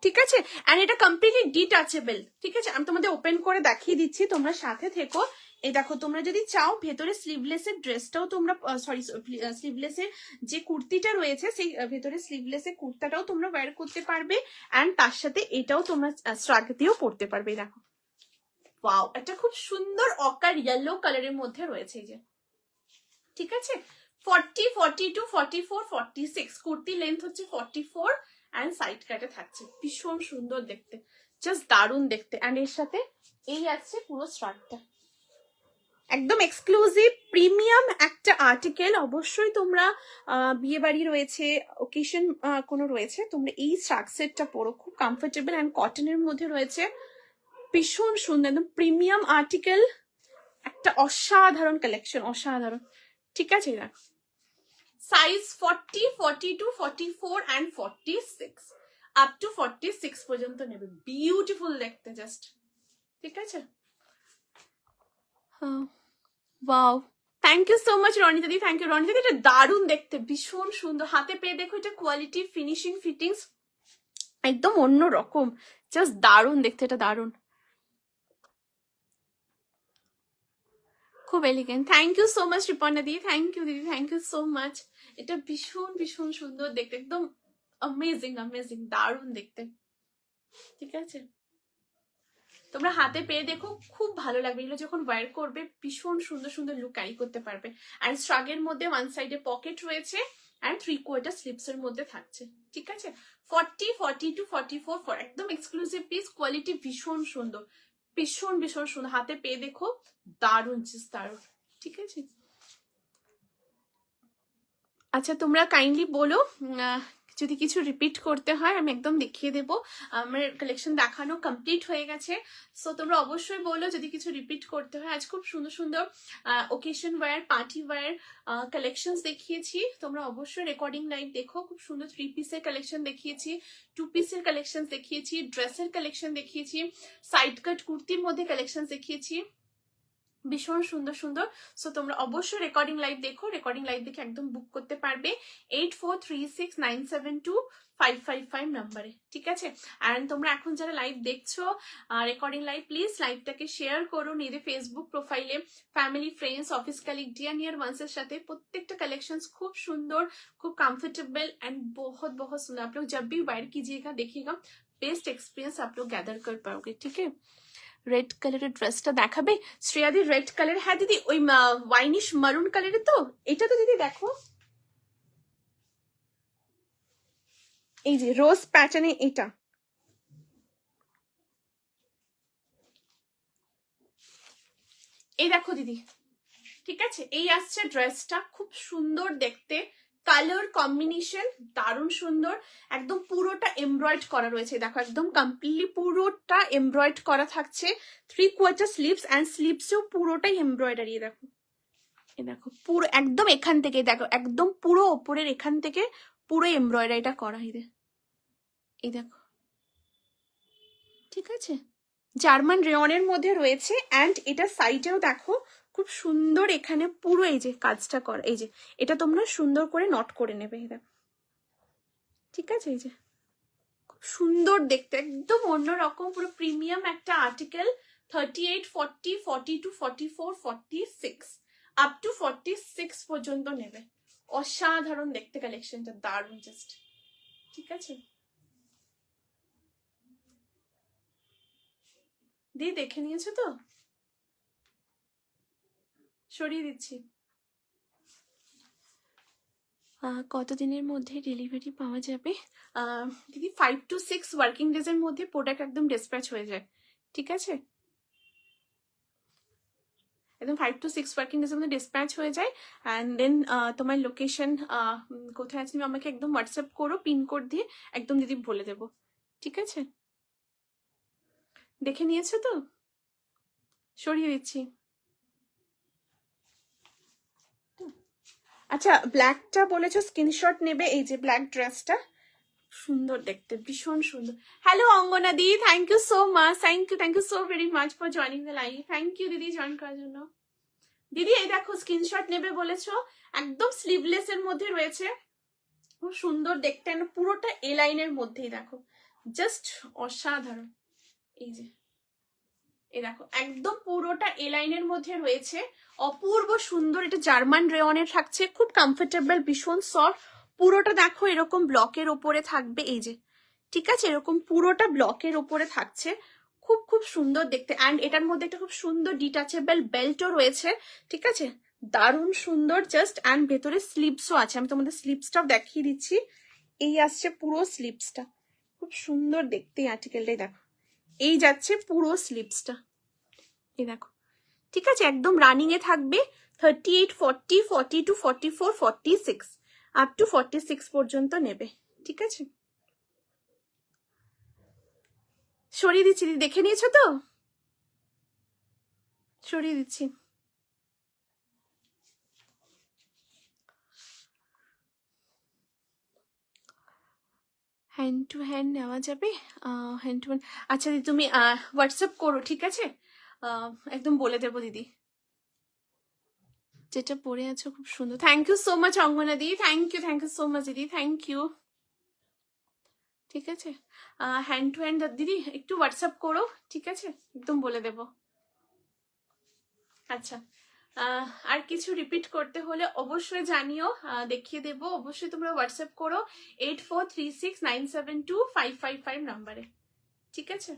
ঠিক আছে, এন্ড এটা কমপ্লিটলি ডিটাচেবল। ঠিক আছে, আমি তোমাদের ওপেন করে দেখিয়ে দিচ্ছি, তোমরা সাথে থেকো। এই দেখো, তোমরা যদি চাও ভেতরে স্লিভলেসের ড্রেসটাও তোমরা স্লিভলেসের যে কুর্তিটা রয়েছে সেই ভেতরে স্লিভলেসের কুর্তাটাও তোমরা ওয়্যার করতে পারবে। এন্ড তার সাথে এটাও তোমরা শ্রাগ দিয়েও পড়তে পারবে। দেখো ওয়াও, এটা খুব সুন্দর অকার ইয়েলো কালারের মধ্যে রয়েছে এই যে। ঠিক আছে, 40, 42, 44, 46 কুর্তি লেন্থ হচ্ছে 44 এন্ড সাইড কাটে থাকছে। ভীষণ সুন্দর দেখতে, জাস্ট দারুণ দেখতে। এন্ড এর সাথে এই আছে পুরো স্ট্রাকটা, একদম এক্সক্লুসিভ প্রিমিয়াম একটা আর্টিকেল। অবশ্যই তোমরা বিয়ে বাড়ি রয়েছে, ওকেশন কোনো রয়েছে, তোমরা এই স্ট্রাক সেটটা পরো, খুব কমফোর্টেবল এন্ড কটনের মধ্যে রয়েছে। ভীষণ সুন্দর, একদম প্রিমিয়াম আর্টিকেল, একটা অসাধারণ কালেকশন, অসাধারণ। ঠিক আছে, দেখো সাইজ 40, 42, 44 and 46 আপ টু 46 পর্যন্ত নেবে। বিউটিফুল দেখতে জাস্ট। ঠিক আছে, wow, thank you so much Ronita di, thank you Ronita di. এটা দারুণ দেখতে, ভীষণ সুন্দর, হাতে পেয়ে দেখো এটা কোয়ালিটি, ফিনিশিং, ফিটিংস একদম অন্য রকম, জাস্ট দারুণ দেখতে, এটা দারুণ, খুব elegant. Thank you so much Riparna di, thank you দিদি, থ্যাংক ইউ সো মাচ। এটা ভীষণ ভীষণ সুন্দর দেখতে, একদম অ্যামেজিং অ্যামেজিং, দারুণ দেখতে। ঠিক আছে, তোমরা হাতে পেয়ে দেখো, খুব ভালো লাগবে। এগুলো যখন ওয়্যার করবে ভীষণ সুন্দর সুন্দর লুক ক্যারি করতে পারবে। অ্যান্ড স্ট্রাগের মধ্যে ওয়ান সাইডে পকেট রয়েছে অ্যান্ড 3/4 স্লিভস এর মধ্যে থাকছে। ঠিক আছে, 40, 42, 44 একদম এক্সক্লুসিভ পিস, কোয়ালিটি ভীষণ সুন্দর, ভীষণ ভীষণ সুন্দর। হাতে পেয়ে দেখো, দারুণ চিজ, দারুণ। ঠিক আছে, আচ্ছা তোমরা কাইন্ডলি বলো যদি কিছু রিপিট করতে হয়, আমি একদম দেখিয়ে দেবো। আমার কালেকশন দেখানো কমপ্লিট হয়ে গেছে। সো তোমরা অবশ্যই বলো যদি কিছু রিপিট করতে হয়। আজ খুব সুন্দর সুন্দর occasion wear, party wear collection দেখিয়েছি। তোমরা অবশ্যই রেকর্ডিং লাইভ দেখো। খুব সুন্দর 3 পিসের কালেকশন দেখিয়েছি, 2 পিসের কালেকশন দেখিয়েছি, ড্রেসের কালেকশন দেখিয়েছি, সাইড কাট কুর্তির মধ্যে কালেকশন দেখিয়েছি, ভীষণ সুন্দর সুন্দর। সো তোমরা অবশ্যই রেকর্ডিং লাইভ দেখো, রেকর্ডিং লাইভ দেখে একদম বুক করতে পারবে 8436972555 নাম্বারে। ঠিক আছে, অ্যান্ড তোমরা এখন যারা লাইভ দেখছো রেকর্ডিং লাইভ, প্লিজ লাইভটাকে শেয়ার করো নিজেদের ফেসবুক প্রোফাইলে, family, friends, office colleague, dear near ওয়ান্সের সাথে। प्रत्येकটা कलेक्शंस खूब सुंदर, खूब कंफर्टेबल एंड बहुत बहुत सुंदर। आप लोग जब भी वेयर कीजिएगा देखिएगा, बेस्ट एक्सपीरियंस आप लोग गैदर कर पाओगे। ठीक है, রেড কালারের ড্রেসটা দেখাবে শ্রেয়াদি? রেড কালার, হ্যাঁ দিদি, ওই ওয়াইনিশ মারুন কালারের তো এটা তো দিদি। দেখো এই যে রোজ প্যাটার্নে, এটা এই দেখো দিদি। ঠিক আছে, এই আসছে ড্রেসটা, খুব সুন্দর দেখতে, কালার কম্বিনেশন দারুণ সুন্দর, একদম পুরোটা এমব্রয়েড করা রয়েছে। দেখো একদম কমপ্লিটলি পুরোটা এমব্রয়েড করা থাকছে। 3/4 স্লিভস অ্যান্ড স্লিভসেও পুরোটাই এমব্রয়ডারি। দেখো এই দেখো পুরো একদম এখান থেকে, দেখো একদম পুরো ওপরের এখান থেকে পুরো এমব্রয়ডারিটা করা। এই দেখো, ঠিক আছে, জার্মান রেয়নের মধ্যে রয়েছে। অ্যান্ড এটা সাইডেও দেখো খুব সুন্দর, এখানে পুরো এই যে কাজটা করা, এই যে এটা তোমরা সুন্দর করে নট করে নেবে, এটা ঠিক আছে। এই যে খুব সুন্দর দেখতে, একদম অন্যরকম, পুরো প্রিমিয়াম একটা আর্টিকেল। 38, 40, 42, 44, 46 আপ টু 46 পর্যন্ত নেবে। অসাধারণ দেখতে কালেকশনটা, দারুণ জাস্ট, ঠিক আছে। দি দেখে নিয়েছো তো? সরিয়ে দিচ্ছি। কতদিনের মধ্যে ডেলিভারি পাওয়া যাবে? দিদি 5 to 6 ওয়ার্কিং ডেজের মধ্যে প্রোডাক্ট একদম ডিসপ্যাচ হয়ে যায়, ঠিক আছে। একদম 5 to 6 ওয়ার্কিং ডেজের মধ্যে ডিসপ্যাচ হয়ে যায়। অ্যান্ড দেন তোমার লোকেশন কোথায় আছে তুমি আমাকে একদম হোয়াটসঅ্যাপ করো, পিনকোড দিয়ে একদম দিদি বলে দেবো, ঠিক আছে। দেখে নিয়েছো তো? সরিয়ে দিচ্ছি। আচ্ছা, ব্ল্যাকটা বলেছো স্ক্রিনশট নেবে, এই যে ব্ল্যাক ড্রেসটা সুন্দর দেখতে, ভীষণ সুন্দর। হ্যালো অঙ্গনা দি, thank you so much, thank you so very much for joining the live. Thank you দিদি জয়েন করার জন্য। দিদি এই দেখো স্ক্রিনশট নেবে বলেছো, একদম স্লিভলেস এর মধ্যে রয়েছে, খুব সুন্দর দেখতে, পুরোটা এ লাইনের মধ্যেই দেখো, জাস্ট অসাধারণ। এই যে এই দেখো একদম পুরোটা এ লাইনের মধ্যে রয়েছে, অপূর্ব সুন্দর। এটা জার্মান রেয়নের থাকছে, খুব কমফোর্টেবল, ভীষণ সফট। পুরোটা দেখো এরকম ব্লকের ওপরে থাকবে, এই যে ঠিক আছে, এরকম পুরোটা ব্লকের ওপরে থাকছে, খুব খুব সুন্দর দেখতে। অ্যান্ড এটার মধ্যে একটা খুব সুন্দর ডিটাচেবল বেল্টও রয়েছে, ঠিক আছে, দারুণ সুন্দর জাস্ট। অ্যান্ড ভেতরে স্লিভসও আছে, আমি তোমাদের স্লিভসটাও দেখিয়ে দিচ্ছি। এই আসছে পুরো স্লিভসটা, খুব সুন্দর দেখতে আর্টিকেলটাই দেখো, এই যাচ্ছে পুরো স্লিভসটা, এই দেখো, ঠিক আছে, একদম রানিং এ থাকবে। 38, 40, 42, 44, 46 আপ টু 46 পর্যন্ত নেবে, ঠিক আছে। সরিয়ে দিচ্ছি দিদি, দেখে নিয়েছো তো? সরিয়ে দিচ্ছি। হ্যান্ড টু হ্যান্ড নেওয়া যাবে? হ্যান্ড টু হ্যান্ড, আচ্ছা দিদি তুমি হোয়াটসঅ্যাপ করো, ঠিক আছে, একদম বলে দেবো দিদি। যেটা পরে আছো খুব সুন্দর। থ্যাংক ইউ সো মাচ অঙ্গনা দিদি, থ্যাংক ইউ সো মাচ দিদি, থ্যাংক ইউ, ঠিক আছে। হ্যান্ড টু হ্যান্ড দিদি একটু হোয়াটসঅ্যাপ করো, ঠিক আছে, একদম বলে দেব। আচ্ছা, আর কিছু রিপিট করতে হলে অবশ্যই জানিও, দেখিয়ে দেব। অবশ্যই তোমরা হোয়াটসঅ্যাপ করো 8436972555 নাম্বারে, ঠিক আছে।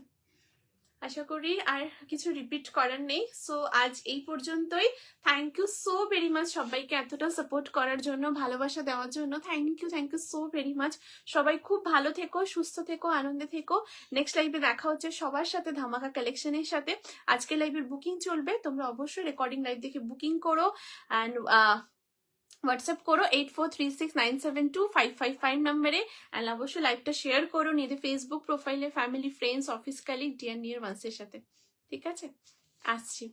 আশা করি আর কিছু রিপিট করার নেই। সো আজ এই পর্যন্তই। Thank you so very much সবাইকে এতটা সাপোর্ট করার জন্য, ভালোবাসা দেওয়ার জন্য। Thank you so very much. সবাই খুব ভালো থেকো, সুস্থ থেকো, আনন্দে থেকো। নেক্সট লাইভে দেখা হচ্ছে সবার সাথে, ধামাকা কালেকশনের সাথে। আজকে লাইভের বুকিং চলবে, তোমরা অবশ্যই রেকর্ডিং লাইভ দেখে বুকিং করো। অ্যান্ড হোয়াটসঅ্যাপ করো 8436972555 নাম্বারে। অ্যান্ড অবশ্যই লাইভটা শেয়ার করো নিজেদের ফেসবুক প্রোফাইলে, family, friends, office colleague, dear near ওয়ান্সের সাথে, ঠিক আছে। আসছি।